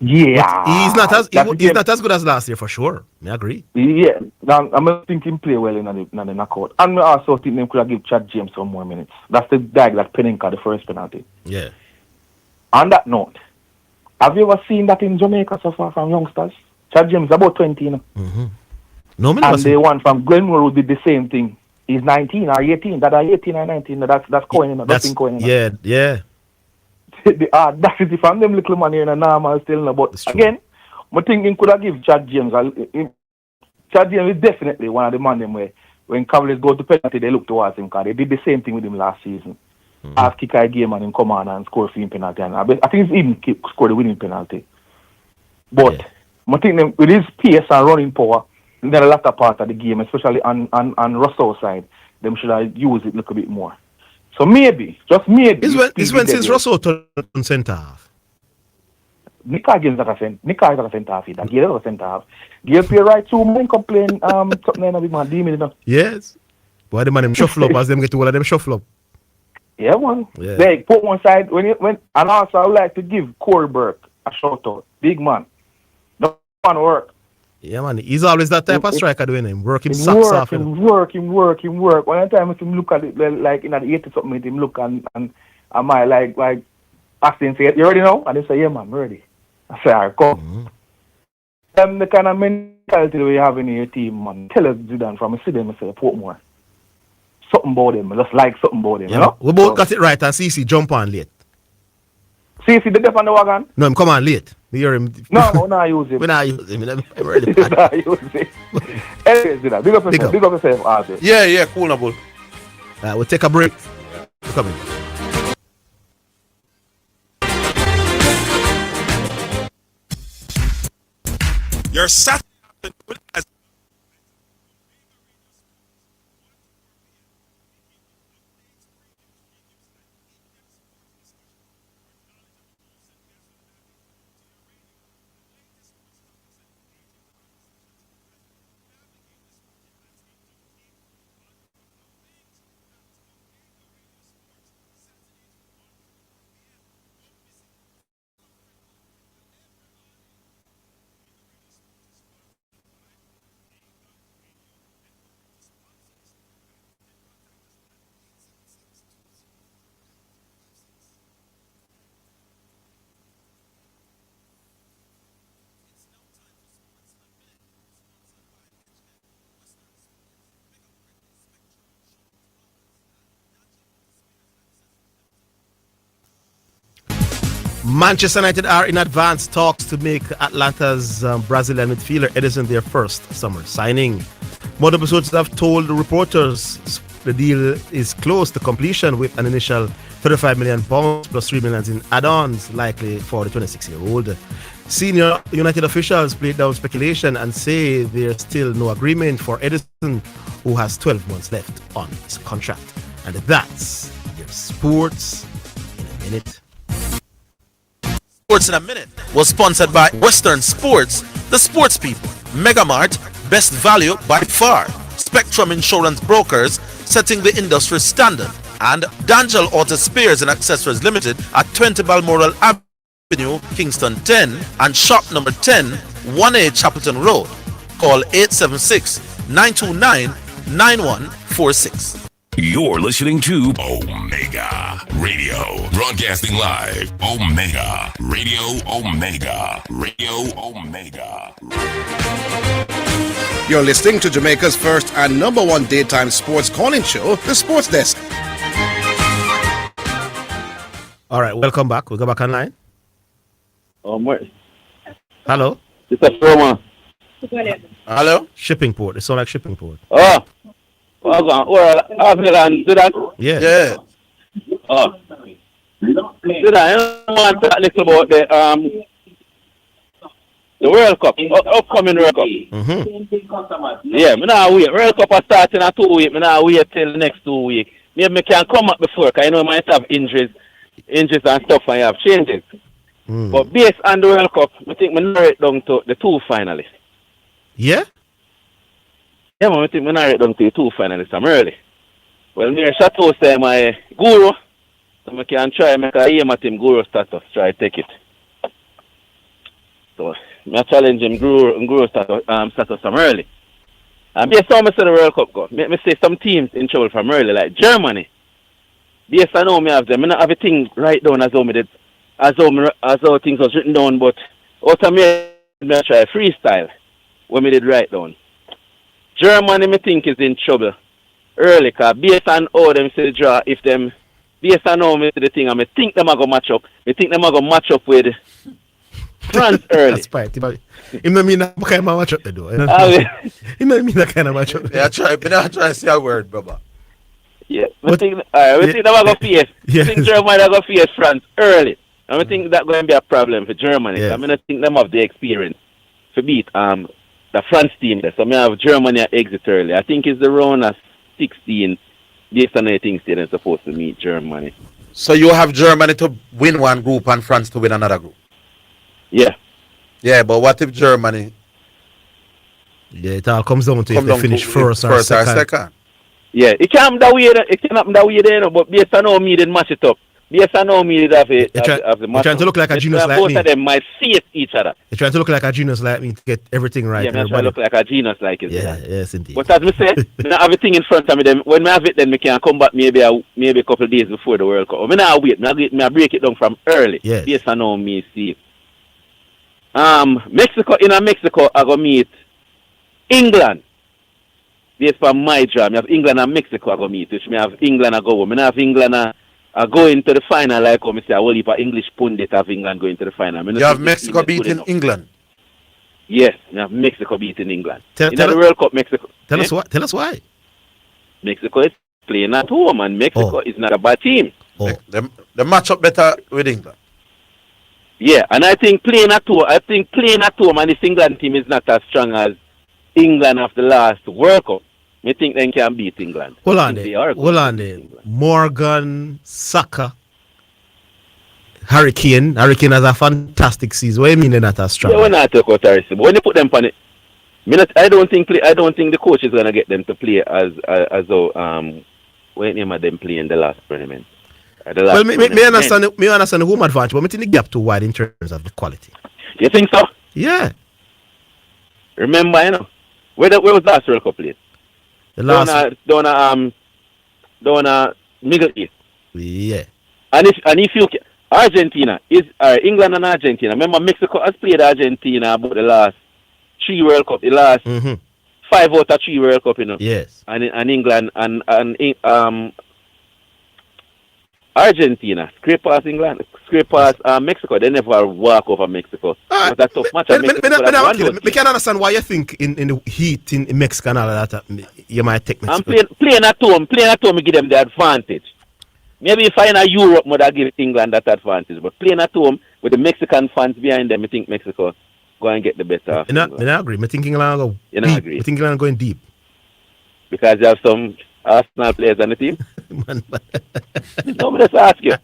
Yeah, but he's not as good as last year for sure. I agree. Yeah, I'm thinking play well in the knockout, and I also think they could have give Chad James some more minutes. That's the guy that Penninka the first penalty. Yeah. On that note, have you ever seen that in Jamaica so far from youngsters? Chad James is about 20, you know. No, and the one from Glenmore did the same thing. He's 19 or 18. That are 18 or 19. That's going in. That's going in. Yeah. The audacity from them little man here in a normal still. No, but again, I think he could have give Chad James. Chad James is definitely one of the men them where when Cavaliers go to penalty, they look towards him because they did the same thing with him last season. Half kick a game and him come on and score for penalty. And I think he's even scored the winning penalty. But I think with his pace and running power, in the latter part of the game, especially on Russell's side, them should have used it a little bit more. So maybe, just maybe. It's when since Russell turned centre half. Nikai is like a centre half. Gale is a centre half. Gale play right through. Man complain something like that. Man, demon enough. Yes. Why the man them shuffle up as them get to all of them shuffle up. Yeah, man. Yeah. They put one side when and also I would like to give Corey Burke a shout out. Big man. No man work. Yeah, man. He's always that type of striker doing him. Working socks off. Him work. One time I see him look at it like in the 80-something with him look and I like asking say, you ready now? And they say, yeah man, I'm ready. I say, alright, come. The kind of mentality we have in your team, man. Tell us Zidane from see them and say Portmore. Something about them. Just like something about them, you know? We both got it right and CC jump on late. CC the dep on the wagon? No, him come on late. You hear him? No, we're not use him. We're not use him. I'm ready. We're not use him. Anyways, Zidane, big up yourself, Arthur. Yeah, cool, Nabul. We'll take a break. We're coming. Your Saturday as Manchester United are in advanced talks to make Atlanta's Brazilian midfielder Edison their first summer signing. Multiple sources have told reporters the deal is close to completion with an initial £35 million plus $3 million in add-ons likely for the 26-year-old. Senior United officials played down speculation and say there's still no agreement for Edison, who has 12 months left on his contract. And that's your sports in a minute. Sports in a Minute was sponsored by Western Sports, the sports people, Megamart, best value by far, Spectrum Insurance Brokers, setting the industry standard, and D'Angel Auto Spares and Accessories Limited at 20 Balmoral Avenue, Kingston 10, and shop number 10, 1A Chapelton Road. Call 876-929-9146. You're listening to Omega Radio, broadcasting live. Omega Radio, Omega Radio, Omega. You're listening to Jamaica's first and number one daytime sports calling show, The Sports Desk. All right, welcome back. We'll go back online. Hello. It's a promo. Hello. Shipping port. It sounds like shipping port. Oh. Orville and Zidane. Yeah. Oh. Zidane, I want to talk a little about the World Cup, upcoming World Cup. Yeah, me now wait. World Cup are starting in 2 weeks. Me now wait till the next 2 weeks. Maybe me can come up before, because I know I might have injuries and stuff, and I have changes. But based on the World Cup, I think we narrow it down to the 2 finalists. Yeah? Yeah, man, I think we narrow it down to the 2 finalists. I'm early. Well, me and Chateau say my guru, so I can try make a aim at him guru status, try to take it. So, I challenge him guru status from early. And based on the World Cup go, me say some teams in trouble from early, like Germany. Based on how me have them, I don't have a thing right down as how me did, as how things was written down, but also me try freestyle when me did write down. Germany, me think, is in trouble early, because based on how them say the draw, if them, based on how me see the thing, and me think them are going to match up, me think them are going to match up with France early. That's right. It don't mean that kind of match up, though. It don't mean that kind of match up. Yeah, try to say a word, brother. Yeah, we think them are going to face. I think Germany are going to face France early. And I think that's going to be a problem for Germany. Yeah. I mean, I think them have the experience to beat the France team there. So I have Germany exit early. I think it's the round of 16 based on the things they're supposed to meet Germany. So you have Germany to win one group and France to win another group? Yeah. Yeah, but what if Germany... Yeah, it all comes down to if they finish first or second. Yeah, it can happen that way, but based on how me did match it up. Based on how me did have the match. Trying to look like a genius like me. Both of them might face each other. You're trying to look like a genius like me to get everything right. Yeah, I'm trying to look like a genius like it. Yeah, yes, indeed. But as I say, I have a thing in front of me. Then when I have it, then I can come back maybe a couple of days before the World Cup. I wait. I break it down from early. Yes. Based on how me see it. Mexico, I go meet England. Based on my job, I have England and Mexico I go meet, which I have England I go. I have England I go into the final, like I say, I will leave an English pundit have England go into the final. You have Mexico beating England? Yes, I have Mexico beating England. Tell the World Cup, Mexico. Tell us why. Mexico is playing at home, and Mexico is not a bad team. They match up better with England. Yeah, and I think playing at home, and this England team is not as strong as England of the last World Cup. I think they can beat England. Hold on there. Morgan, Saka, Hurricane. Hurricane has a fantastic season. What do you mean they're not as strong? Yeah, we're not talking about Hurricane. But when you put them on it, I don't think the coach is gonna get them to play as though when name of them play in the last tournament. Well, me understand the home advantage, but I think the gap too wide in terms of the quality. You think so? Yeah. Remember, you know, where was the last World Cup played? The last down Middle East. Yeah. And if you Argentina is England and Argentina. Remember, Mexico has played Argentina about the last 3 World Cup. The last 5 out of 3 World Cup, you know. Yes. And England and Argentina scrape past England. scrape past Mexico. They never walk over Mexico. But that's a tough match. I can't understand why you think in the heat in Mexico and all of that you might take Mexico. I'm playing at home, give them the advantage. Maybe if I in Europe, would I give England that advantage. But playing at home with the Mexican fans behind them, I think Mexico go and get the better. I agree. I think England go deep. Agree. I think England going deep. Because you have some Arsenal players on the team. No, me just ask you.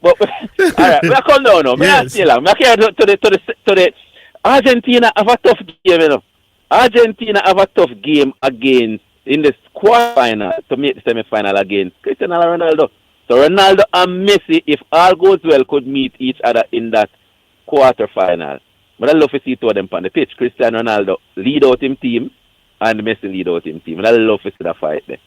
But all right, we come down now. Me ask you, me care to the Argentina have a tough game, you know. Argentina have a tough game against in the quarterfinal to make the semi-final against Cristiano Ronaldo. So Ronaldo and Messi, if all goes well, could meet each other in that quarterfinal. But I love to see two of them on the pitch. Cristiano Ronaldo lead out him team and Messi lead out him team. And I love to see that fight there.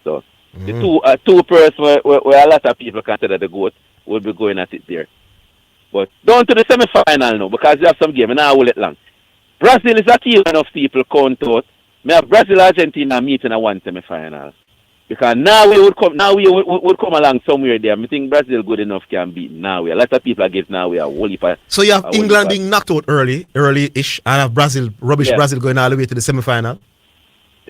So the two persons where a lot of people consider the GOAT will be going at it there. But down to the semi-final now, because you have some game and I will it long. Brazil is a team enough people count out. Me have Brazil Argentina meeting a one semi-final. Because now we would come along somewhere there. I think Brazil good enough can beat Norway. A lot of people against Norway are wholly for. So you have England being knocked out early-ish, and have Brazil Brazil going all the way to the semi-final.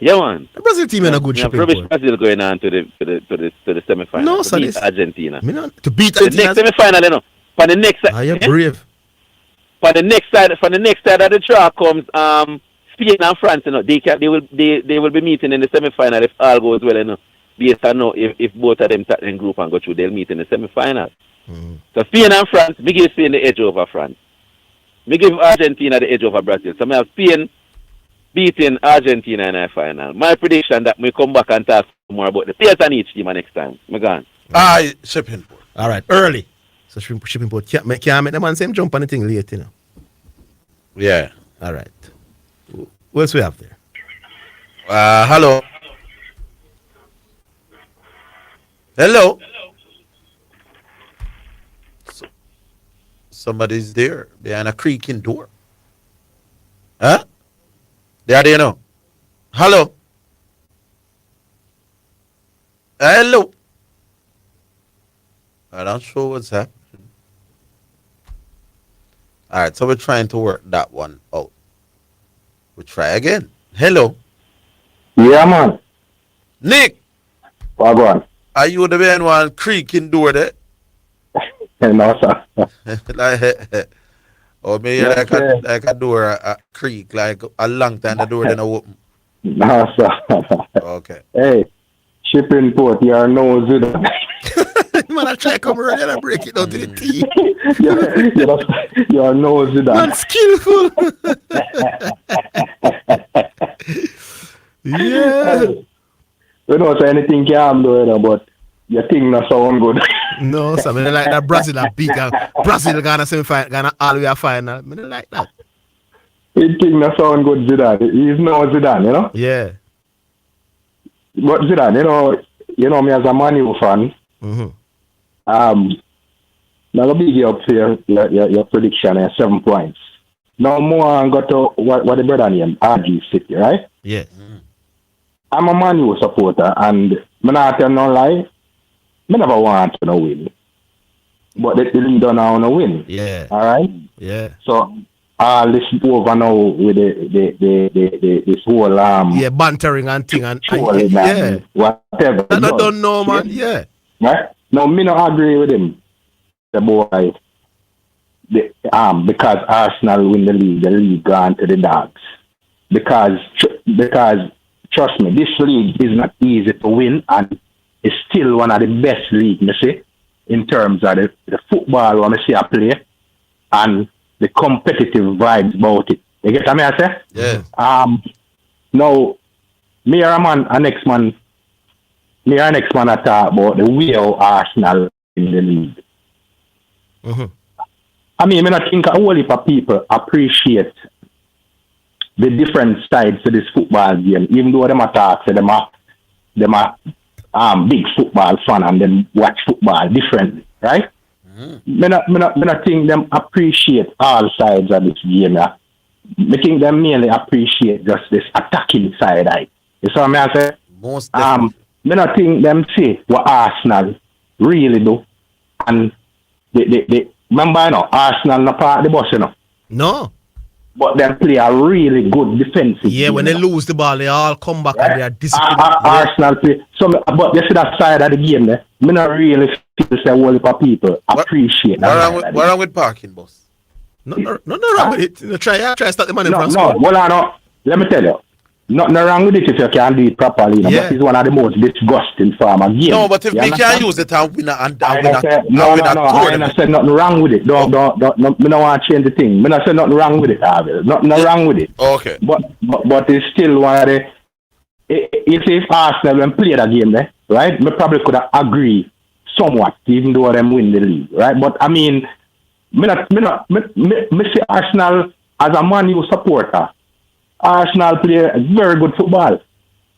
Yeah, man. The Brazil team in a good shape. Rubbish Brazil going on to the semi-final. No, so beat Argentina. To beat Argentina. The next semi-final, you know. For the next side. You're brave. For the next side of the draw comes Spain and France, you know, they will be meeting in the semi-final if all goes well, you know. Based on now, if both of them start in group and go through, they'll meet in the semi-final. So Spain and France, me give Spain the edge over France. Me give Argentina the edge over Brazil. So I have Spain beating Argentina in the final. My prediction that we come back and talk more about the players on each team next time. Me gone. Shipping port. All right, early. So shipping port can't make the man same jump on the thing late, you know. Yeah. All right. What else we have there? Hello. Hello. Somebody's there behind a creaking door. Huh? There, you know. Hello. Hello. I'm not sure what's happening. All right, so we're trying to work that one out. We'll try again. Hello. Yeah, man. Nick. What going? Are you the man one creaking door there? No, sir. Or maybe like a door a creak, like a long time the door didn't open. No, sir. Okay. Hey, shipping port, you are no Zidane. Man, I try to come around and break it down to the teeth. You are no Zidane. Man, skillful. Yeah. We don't say anything can do, you know, but your thing not sound good. No, so I mean, like that Brazil are big. Brazil gonna semi-final, gonna all the way a final. I mean, like that. His thing not sound good, Zidane. He's no Zidane, you know? Yeah. But Zidane, you know me as a Man U fan. Now go big up for your prediction and 7 points. Now more and got to what the brother name, RG City, right? Yeah. I'm a Man U supporter and I'm not tell no lie. I never want to win. But the leader now want to win. Yeah. Alright? Yeah. So this over now with this whole yeah, bantering and thing and yeah. Whatever. I don't know, man. Yeah. Right? No, me not agree with him. The boy because Arsenal win the league gone to the dogs. Because trust me, this league is not easy to win and it's still one of the best leagues, you see, in terms of the football when I see I play and the competitive vibes about it. You get what I say? Yeah. Now, me and a next man I talk about the way how Arsenal in the league. I mean, I think a whole heap of people appreciate the different sides to this football game, even though them talk, so them are big football fan and then watch football differently, right? I think them appreciate all sides of this game. I think them mainly appreciate just this attacking side. You see what I say? Most definitely. I think them see what Arsenal really do and remember, you know, Arsenal not part of the bus, you know. No. But they play a really good defensive. Yeah, when they lose the ball, they all come back and they are disciplined. Arsenal play. So, but you see that side of the game there, me not really feel say whole heap of people appreciate that. What wrong with parking, boss? No wrong with it. You try to start the money from No, hold on, no. Let me tell you. Nothing wrong with it if you can do it properly. No, but it's one of the most disgusting form of game. No, but if we can use it and win I said nothing wrong with it. Don't. Me don't want to change the thing. Me not say nothing wrong with it, Orville. Nothing wrong with it. Okay. But it's still one of the. You see, if Arsenal when play that game there, right? Me probably could have agree somewhat, even though them win the league, right? But I mean, me see Arsenal as a Man U supporter. Arsenal play very good football.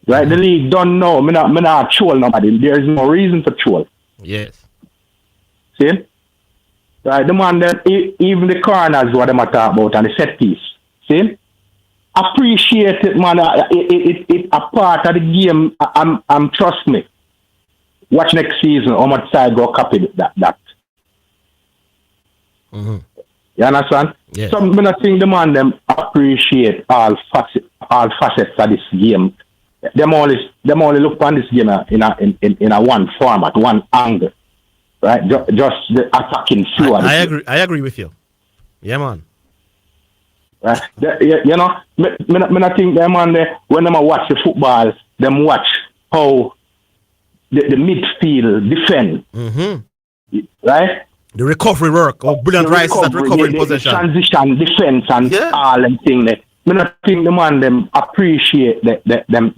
Right? The league don't know. Me not troll nobody. There is no reason for troll. Yes. See? Right, the man that even the corners what them talk about and the set piece. See? Appreciate it, man. It a part of the game. I'm trust me. Watch next season how much side go copy that. Mm-hmm. You understand? Yeah. So I think the man them appreciate all facets of this game. Them only look upon this game in a one format, one angle. Right? Just the attacking flow. I agree with you. Yeah, man. Right? You know, I think them man there when them watch the football, them watch how the midfield defend. Mm-hmm. Right? The recovery work, or brilliant Rice at recovering possession. Transition, defense, and all them thing there. I don't think the man them appreciate them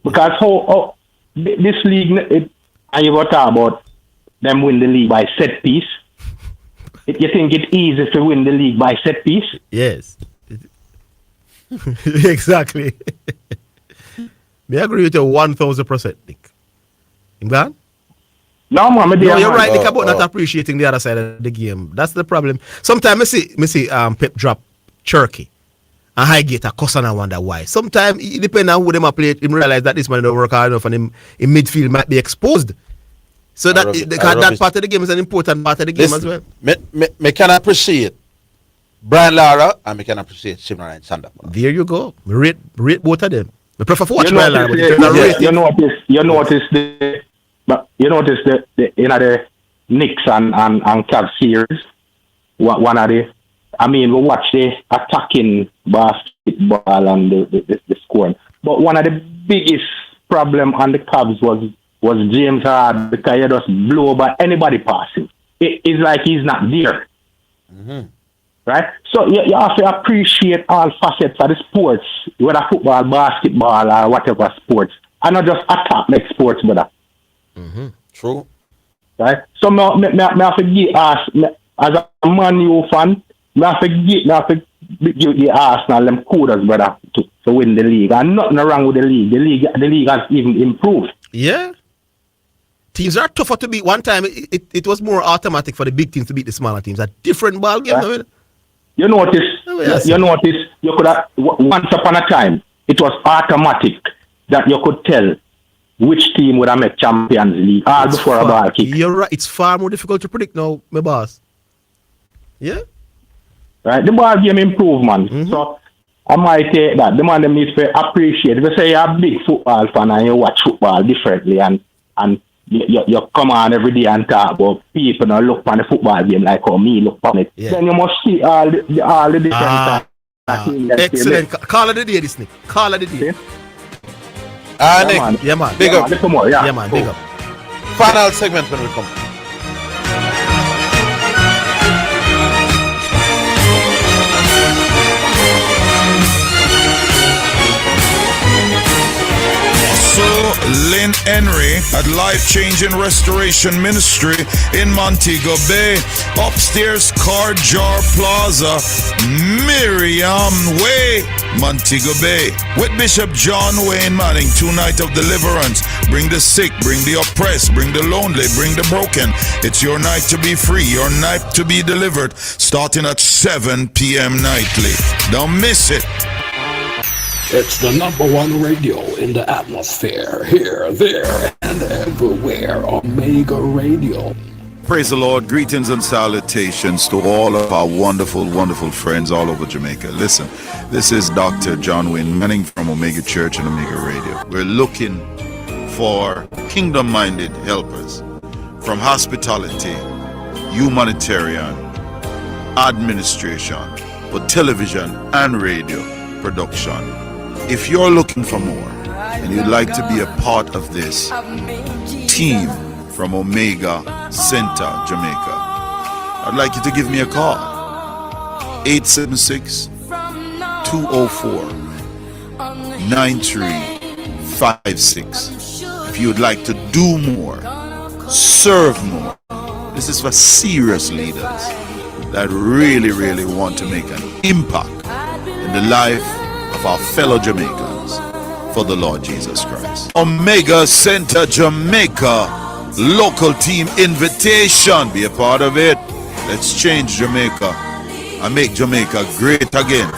because how this league and you go talk about them win the league by set piece. You think it's easy to win the league by set piece? Yes. Exactly. I agree with you 1,000%, Nick. England? No, man, you're right, Nick, about not appreciating the other side of the game. That's the problem. Sometimes I see Pep drop Cherky and Highgate a cuss and I wonder why. Sometimes it depends on who them play, him realize that this man don't work hard enough and him in midfield might be exposed. So that part of the game is an important part of the game as well. Me can appreciate Brian Lara and me can appreciate Shimmer and Sander. There you go. Rate both of them. I prefer to watch You Brian Lara. You notice the you know the Knicks and Cavs series. One of the, I mean, we watch the attacking basketball and the scoring. But one of the biggest problem on the Cavs was James Harden because he just blow by anybody passing. It's like he's not there. Mm-hmm. Right? So you have to appreciate all facets of the sports, whether football, basketball, or whatever sports. And not just attack like sports, brother. Mm-hmm. True. Right? So me have to give as a Man U fan, me have to give the Arsenal them kudos, brother, to win the league. And nothing wrong with the league. The league has even improved. Yeah. Teams are tougher to beat. One time it was more automatic for the big teams to beat the smaller teams. A different ball game. Right? I mean, you notice you could have, once upon a time it was automatic that you could tell which team would have made Champions League before a ball kick. You're right. It's far more difficult to predict now, my boss. Yeah. Right. The ball game improved, man. Mm-hmm. So I might take that. The man them needs to appreciate. If you say you're a big football fan and you watch football differently and you come on every day and talk about people and look on the football game like how me look on it. Yeah. Then you must see all the different excellent. Call of the day, this Nick. Call of the day. Nick. Yeah, man. Big up. Yeah, man. Big up. Final segment when we come. Lynn Henry at Life Changing Restoration Ministry in Montego Bay. Upstairs, Car Jar Plaza, Miriam Way, Montego Bay. With Bishop John Wayne Manning, 2 nights of deliverance. Bring the sick, bring the oppressed, bring the lonely, bring the broken. It's your night to be free, your night to be delivered. Starting at 7 p.m. nightly. Don't miss it. It's the #1 radio in the atmosphere, here, there, and everywhere. Omega Radio. Praise the Lord. Greetings and salutations to all of our wonderful, wonderful friends all over Jamaica. Listen, this is Dr. John Wayne Manning from Omega Church and Omega Radio. We're looking for kingdom-minded helpers from hospitality, humanitarian, administration, for television and radio production. If you're looking for more and you'd like to be a part of this team from Omega Center, Jamaica, I'd like you to give me a call. 876-204-9356. If you'd like to do more, serve more. This is for serious leaders that really, really want to make an impact in the life of our fellow Jamaicans for the Lord Jesus Christ. Omega Center Jamaica local team invitation. Be a part of it. Let's change Jamaica and make Jamaica great again.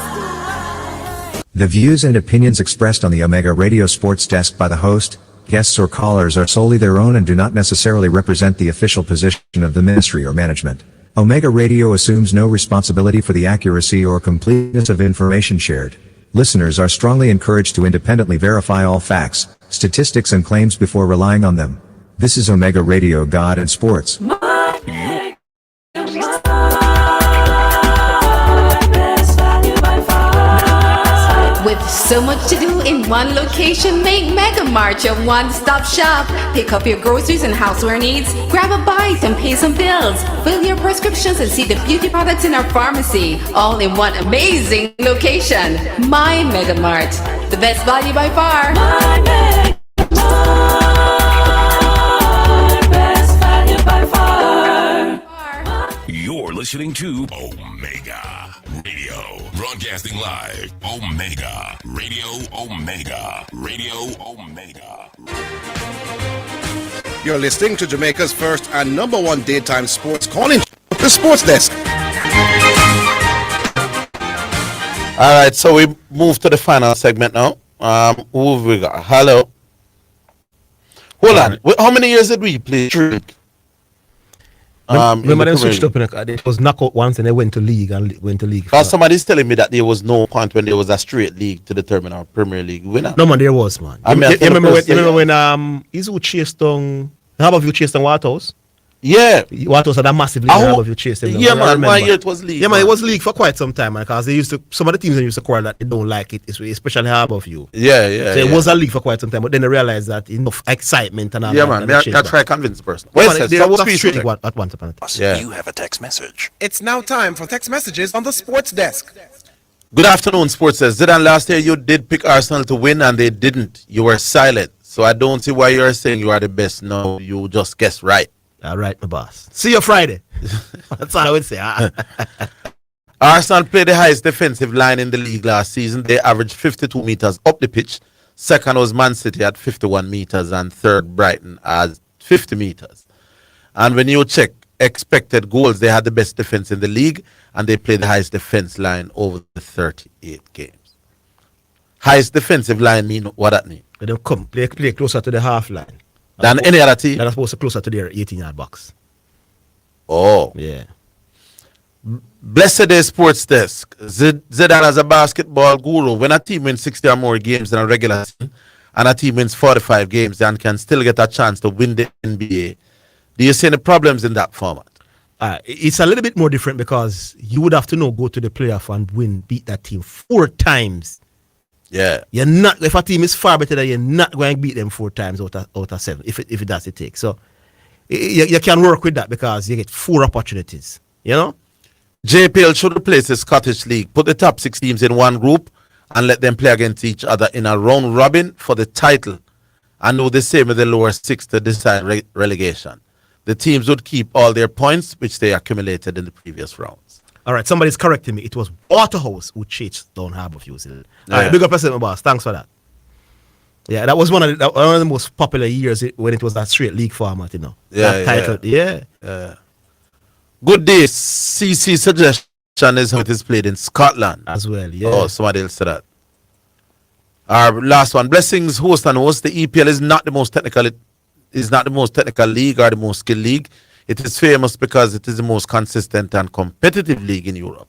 The views and opinions expressed on the Omega Radio Sports Desk by the host, guests or callers are solely their own and do not necessarily represent the official position of the ministry or management. Omega Radio assumes no responsibility for the accuracy or completeness of information shared. Listeners are strongly encouraged to independently verify all facts, statistics and claims before relying on them. This is Omega Radio God and Sports. With so much to do in one location, make Mega Mart your one-stop shop. Pick up your groceries and houseware needs, grab a bite and pay some bills, fill your prescriptions and see the beauty products in our pharmacy, all in one amazing location. My Mega Mart, the best value by far. My Mega Mart, best value by far. You're listening to Omega Radio, broadcasting live. Omega Radio, Omega Radio, Omega. You're listening to Jamaica's first and number one daytime sports calling show, the Sports Desk. All right, so we move to the final segment now. Who have we got? Hello. Hold on. How many years did we play? Remember they switched up it was knockout once and they went to league. Somebody's telling me that there was no point when there was a straight league to determine our Premier League winner. No man, there was, man. You remember when Izu chased on Harbourview chased on Whitehouse? Yeah. Whitehouse had a massive league. Harbourview chased them. Yeah, man. 1 year it was league. Yeah, man, it was league for quite some time, man, because they used to some of the teams used to quarrel that they don't like it, especially Harbourview. Yeah. So it was a league for quite some time, but then they realized that enough excitement and all yeah, that. Yeah, man. That's try to convince the person. There was a straight league at once upon a time. Yeah. You have a text message. It's now time for text messages on the Sports Desk. Good afternoon, Sports Desk. Zidane, last year you did pick Arsenal to win and they didn't. You were silent. So I don't see why you're saying you are the best. No, you just guessed right. All right, my boss. See you Friday. That's all I would say. Arsenal played the highest defensive line in the league last season. They averaged 52 meters up the pitch. Second was Man City at 51 meters and third Brighton at 50 meters. And when you check expected goals, they had the best defense in the league and they played the highest defense line over the 38 games. Highest defensive line mean what that mean? They don't come play closer to the half line than any other team. They're supposed to closer to their 18-yard box. Oh. Yeah. Blessed day Sports Desk. Zidane as a basketball guru. When a team wins 60 or more games than a regular season and a team wins 45 games and can still get a chance to win the NBA, do you see any problems in that format? It's a little bit more different because you would have to go to the playoff and beat that team 4 times. Yeah. You're not, if a team is far better than you're not going to beat them 4 times out of 7 if it does it take. So you can work with that because you get 4 opportunities. You know? JPL should replace the Scottish League. Put the top 6 teams in one group and let them play against each other in a round robin for the title. And do the same with the lower 6 to decide relegation. The teams would keep all their points which they accumulated in the previous rounds. All right, somebody's correcting me. It was Waterhouse who chased down Harbourview. All right, big up yourself, my boss. Thanks for that. Yeah, that was one of the most popular years when it was that straight league format, you know. Yeah, title. Yeah. Good day. CC suggestion is how it is played in Scotland. As well, yeah. Oh, somebody else said that. Our last one. Blessings, host and host. The EPL is not the most technical. It is not the most technical league or the most skilled league. It is famous because it is the most consistent and competitive league in Europe.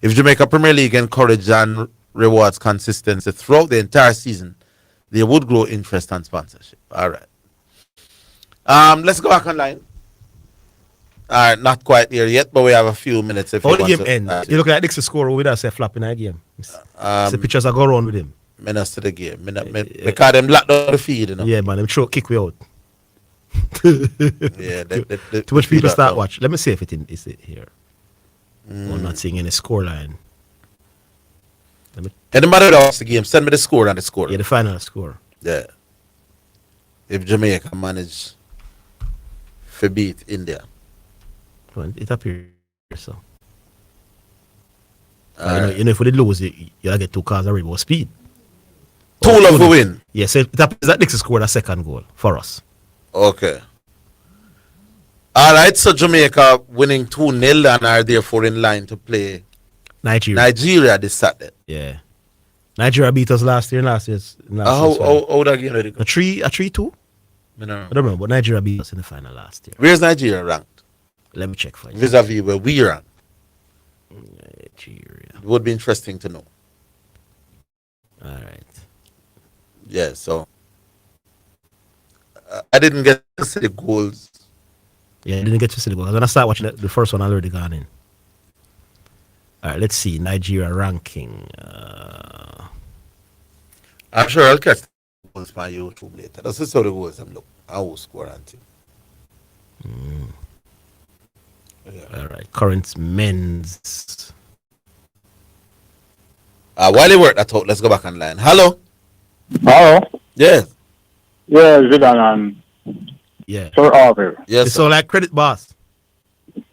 If Jamaica Premier League encourages and rewards consistency throughout the entire season, they would grow interest and sponsorship. All right. Let's go back online. All right, not quite here yet, but we have a few minutes. If the game ends, you look at Dixon score with us, flop in that game. The pictures are go around with him. Menace to the game. Because them locked down the feed, you know. Yeah, man, them throw kick we out. Yeah, too much people start watch. Let me see if is it here. I'm not seeing any score line. Anybody that watch the game, send me the score and the score. Yeah, the final score. Yeah. If Jamaica manage to beat India. Well, it appears so. You know, if we did lose, you'll get 2 cars already about speed. 2 love to win. Yeah, so it appears that Dixon scored a second goal for us. Okay. All right, so Jamaica winning 2-0 and are therefore in line to play Nigeria this Saturday. Yeah. Nigeria beat us last year. How that game ready? A 3-2? I don't remember, but Nigeria beat us in the final last year. Where's Nigeria ranked? Let me check for you. Vis-a-vis where we rank. Nigeria. It would be interesting to know. All right. Yeah, so I didn't get to see the goals. Yeah, I didn't get to see the goals. When I start watching the first one, I already gone in. All right, let's see. Nigeria ranking. I'm sure I'll catch the goals on YouTube later. That's just how the goals I'm looking. I will score on team. Yeah. All right, current men's. While they work that out, let's go back online. Hello. Hello. Yes. Yeah, Zidane and Sir Orville. Yes. It's all like Credit Boss.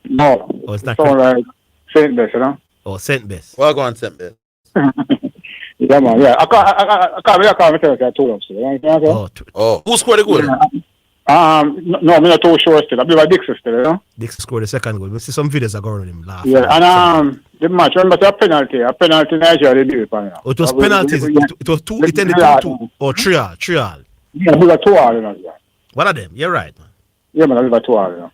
No. Oh, it's not all like Saint Best, you know? Oh, Saint Best. Well, go on, Saint Best. Yeah, man. Yeah, I can't tell you 2 ups. You know who scored the goal? No, I'm not too sure still. I believe I Dixon still, you know? Dixon scored the second goal. We see some videos that go on him laughing. Yeah, and the match, remember a penalty Nigeria they did it, you know? Oh, it was penalties. It was 2, it ended 2-2. Or 3-3. Yeah, we got 2-2, you know. One of them, you're right, man. Yeah, man, we got 2-2, you know.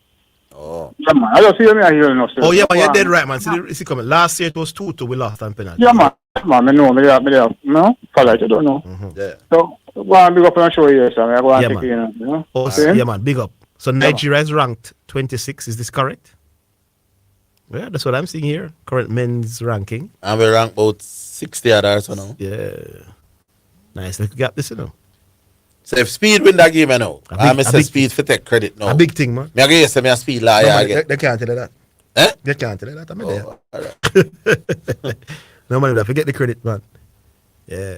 Oh. Yeah, man, I just see me here, you know. Oh, yeah, man, you're dead right, man. See, coming. Last year it was 2-2, we lost on penalty. Yeah, man. Man, I know, no? Follow it, you don't know. Yeah. So, go and big up on the show here, so I go and take it, you know. Oh, yeah, man, big up. So Nigeria is ranked 26, is this correct? Yeah, that's what I'm seeing here. Current men's ranking. And we rank about 60 others, you know. Yeah. Nice, let's get this, you know. So if Speed win that game, you know, I say Speed for take credit now. A big thing, man. Me agree, say me a Speed lie. No, they can't tell you that. Eh? They can't tell you that. I'm there. All right. No, man, forget the credit, man. Yeah.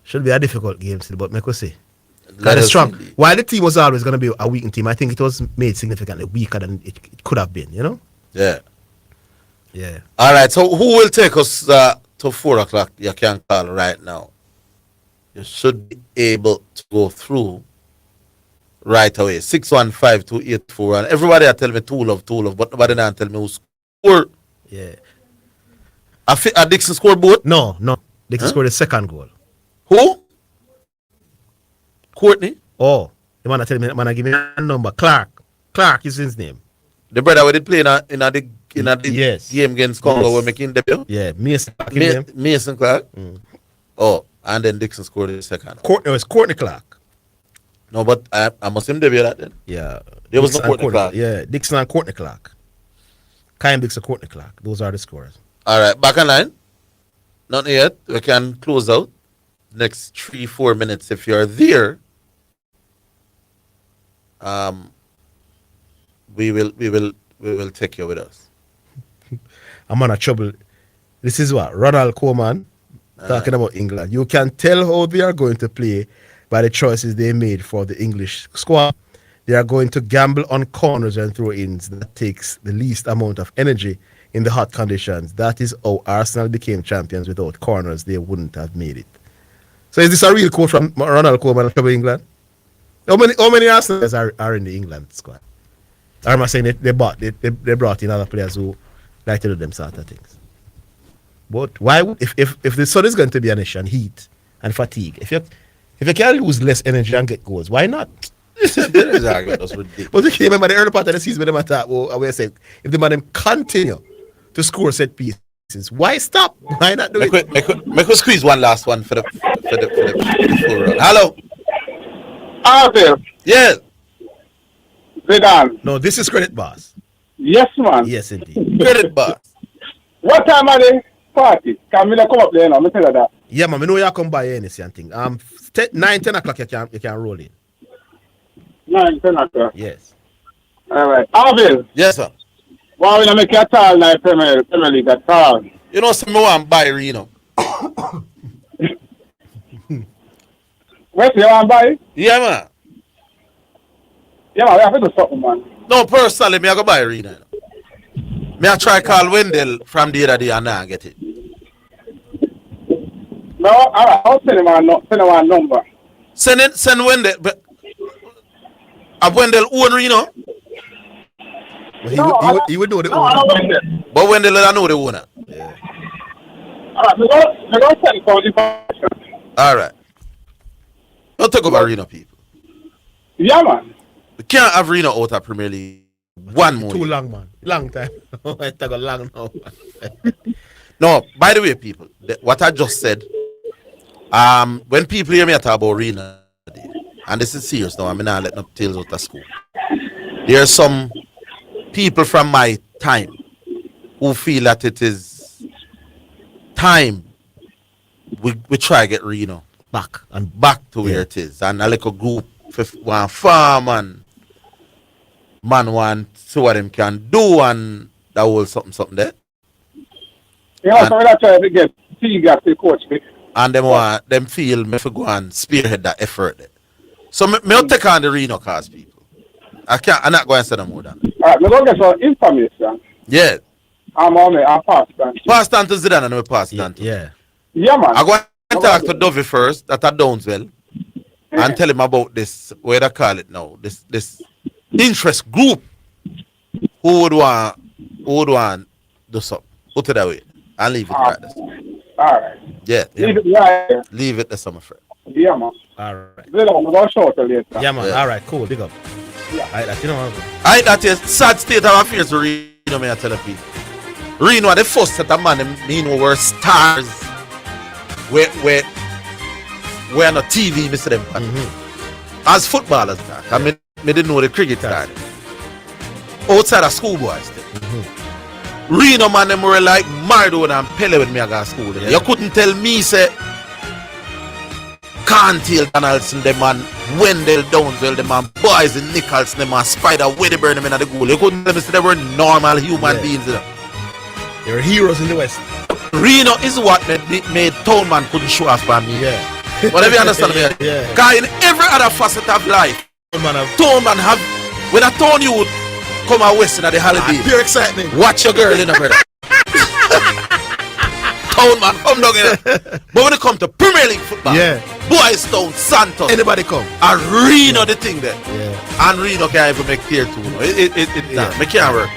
Should be a difficult game still, but make us see. It's strong. While the team was always going to be a weakened team, I think it was made significantly weaker than it could have been, you know? Yeah. Yeah. All right, so who will take us to 4 o'clock? You can call right now. You should be able to go through right away. 615-284. And everybody tell me 2 love, but nobody now tell me who scored. Yeah. A Dixon scored both? No. Dixon scored the second goal. Who? Courtney? Oh, the man tell me, man, give me a number. Clark is his name. The brother who did play in the game against Congo were making debut? Yeah, Mason Clark. Oh, and then Dixon scored the second. It was Courtney Clark. No, but I must him debut that then. Yeah. There was no Courtney Clark. Yeah, Dixon and Courtney Clark. Kyle Dixon, Courtney Clark. Those are the scores. All right, back on line. Not yet. We can close out next 3-4 minutes if you're there. We will take you with us. I'm on a trouble. This is what Ronald Koeman talking about England. You can tell how they are going to play by the choices they made for the English squad. They are going to gamble on corners and throw-ins. That takes the least amount of energy in the hot conditions. That is how Arsenal became champions. Without corners, they wouldn't have made it. So is this a real quote from Ronald Koeman of England? How many Arsenalers are in the England squad? Or am I saying they brought in other players who like to do them sort of things? But why would, if the sun is going to be an issue and heat and fatigue, if you can lose less energy and get goals, why not? But you remember the early part of the season when they talk about, we said, if the man continue to score set pieces, why stop? Why not do it? Make us squeeze one last one for the full run. Hello. Orville. Yes. Zidane. No, this is Credit Boss. Yes, man. Yes, indeed. Credit Boss. What time are the party? Can we not come up there now? Me tell you that. Yeah, man, I know you come by anything thing. 9-10 o'clock you can roll in. 9-10 o'clock. Yes. All right. Orville. Yes, sir. Why we not make a tall like Premier League at all? You know, some more want buy Reno. What you want buy? Yeah, man. Yeah, man, we have to do something, man. No, personally, me I go buy Reno. Me I try call Wendell from the other day and now get it. No, all right. I'll send him a number. Send Wendell. But have Wendell own Reno? Well, he would know the owner. But Wendell I know the owner. Yeah. All right, we're going to send for the information. All right. Don't talk about Reno, people. Yeah, man. We can't have Reno out of Premier League one more. Too long, man. Long time. It took a long now. No, by the way, people, what I just said, when people hear me talk about Reno, and this is serious now, I'm not letting up tales out of school. There are some people from my time who feel that it is time we try to get Reno back to where it is, and a little group one farm and man want see what them can do and that whole something there. Yeah, so that's try to get T-Gap to coach me. And them feel me for go and spearhead that effort there. So me take on the Reno cause people. I'm not going to say no more than that. Alright, we're going to get some information. Yeah. I'm pass on. Pass on to Zidane and we pass it on to. Yeah. Yeah, man. I'm going to talk to Dovey first, at Downswell, and tell him about this, what they call it now, this interest group who would want do something. Put it that way. And leave it right there. Alright. Yeah. Leave it right there. Leave it there, summer friend. Yeah, man. Alright. We're going to show it later. Yeah, man. Yeah. Alright, cool. Big up. Yeah. That is sad state of affairs to Reno, me I tell people. Reno are the first set of man, me know were stars. Where on the TV, me see them. As footballers, I mean, me didn't know the cricket started. Outside of schoolboys. Reno man, them were like Maradona and Pele when me I got school. Yeah. You couldn't tell me, say, Cantil Donaldson, them man, Wendell Downswell, them man, Boys and Nicholson, them man, Spider Wedderburn, them in the goal. You couldn't tell me, say they were normal human beings. They were heroes in the West. Reno is what made Townman couldn't show off by me. Yeah. Whatever you understand me. Yeah. Because in every other facet of life, Townman have, when a town you would come out west in the holiday, pure excitement. Watch your girl in a brother. Townman, come down here. But when it comes to Premier League football, Boys Town, Santos, anybody come. And Reno the thing there. Yeah. And Reno can't even make tier 2. It can't work.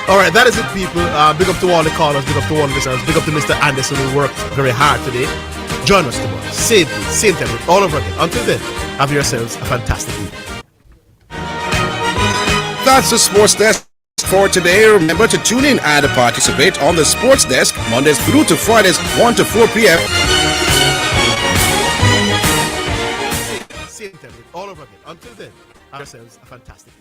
All right, that is it, people. Big up to all the callers, big up to all the listeners, big up to Mr. Anderson who worked very hard today. Join us tomorrow, same time, all over again. Until then, have yourselves a fantastic week. That's the Sports Desk for today. Remember to tune in and participate on the Sports Desk Mondays through to Fridays, 1 to 4 p.m. Same time, all over again. Until then, have yourselves a fantastic week.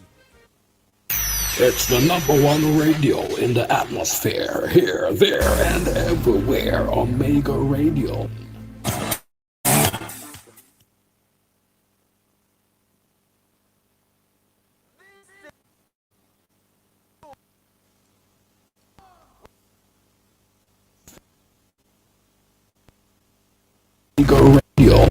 It's the #1 radio in the atmosphere, here, there, and everywhere. Omega Radio. Omega Radio.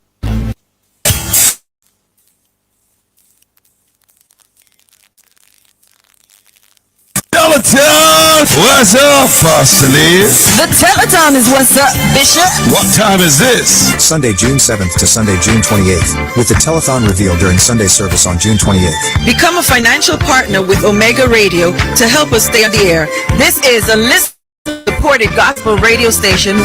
Teleton! What's up, Fossilly? The Teleton is what's up, Bishop. What time is this? Sunday, June 7th to Sunday, June 28th, with the telethon revealed during Sunday service on June 28th. Become a financial partner with Omega Radio to help us stay on the air. This is a listener-supported gospel radio station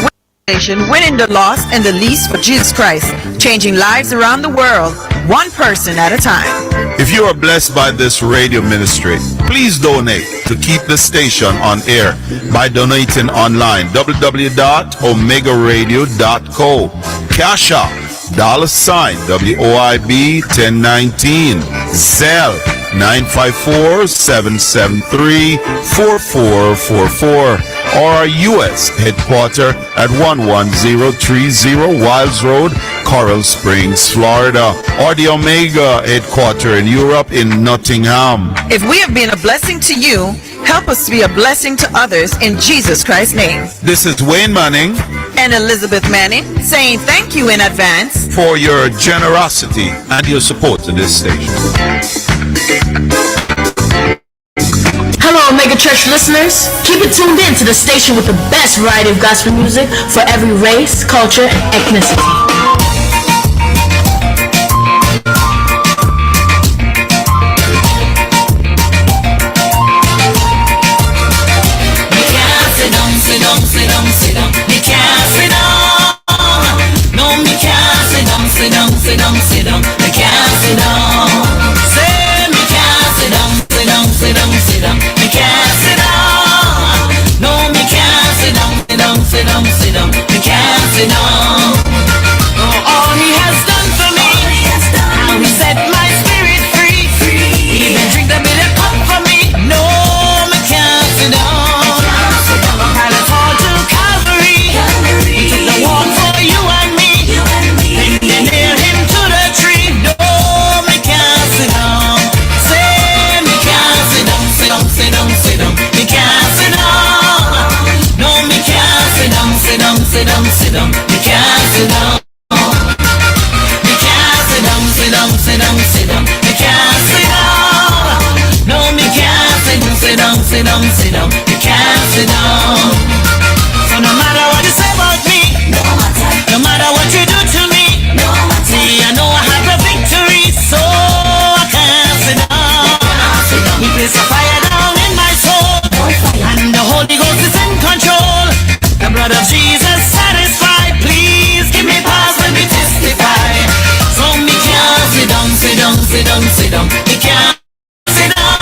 winning the lost and the least for Jesus Christ, changing lives around the world, one person at a time. If you are blessed by this radio ministry, please donate to keep the station on air by donating online, www.omegaradio.co. Cash App, $WOIB 1019, Zelle 954-773-4444, or our U.S. headquarter at 11030 Wilds Road, Coral Springs, Florida, or the Omega headquarter in Europe in Nottingham. If we have been a blessing to you, help us to be a blessing to others in Jesus Christ's name. This is Wayne Manning and Elizabeth Manning saying thank you in advance for your generosity and your support to this station. Hello, Omega Church listeners. Keep it tuned in to the station with the best variety of gospel music for every race, culture, and ethnicity. Sit down, me can't sit down. Say me can't sit down, me can't sit down. No, me can't sit down, me can't sit down. All he has done for me, how he set my spirit free. Even drink the bitter cup for me. No, me can't sit down. Had a fall to Calvary. He took the walk for you and me. Then they nailed him to the tree. No, me can't sit down. Say me can't sit down, me can't sit down. No, me can't sit down, me can't sit down. Me can't sit down, me can't sit down. Me can't sit down. No, me can't sit down. Me can't sit down. So no matter what you say about me, no matter what you do to me, see, I know I have the victory, so I can't sit down. He placed a fire down in my soul, and the Holy Ghost is in control. The blood of Jesus satisfied. Please give me pause when we testify. So me can't sit down. Me can't sit down.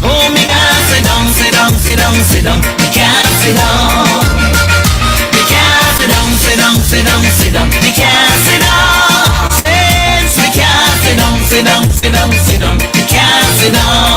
Oh, me can't sit down. Me can't sit down. Me can't sit down. Me can't sit down. Me can't sit down. Since me can't sit down. Me can't sit down.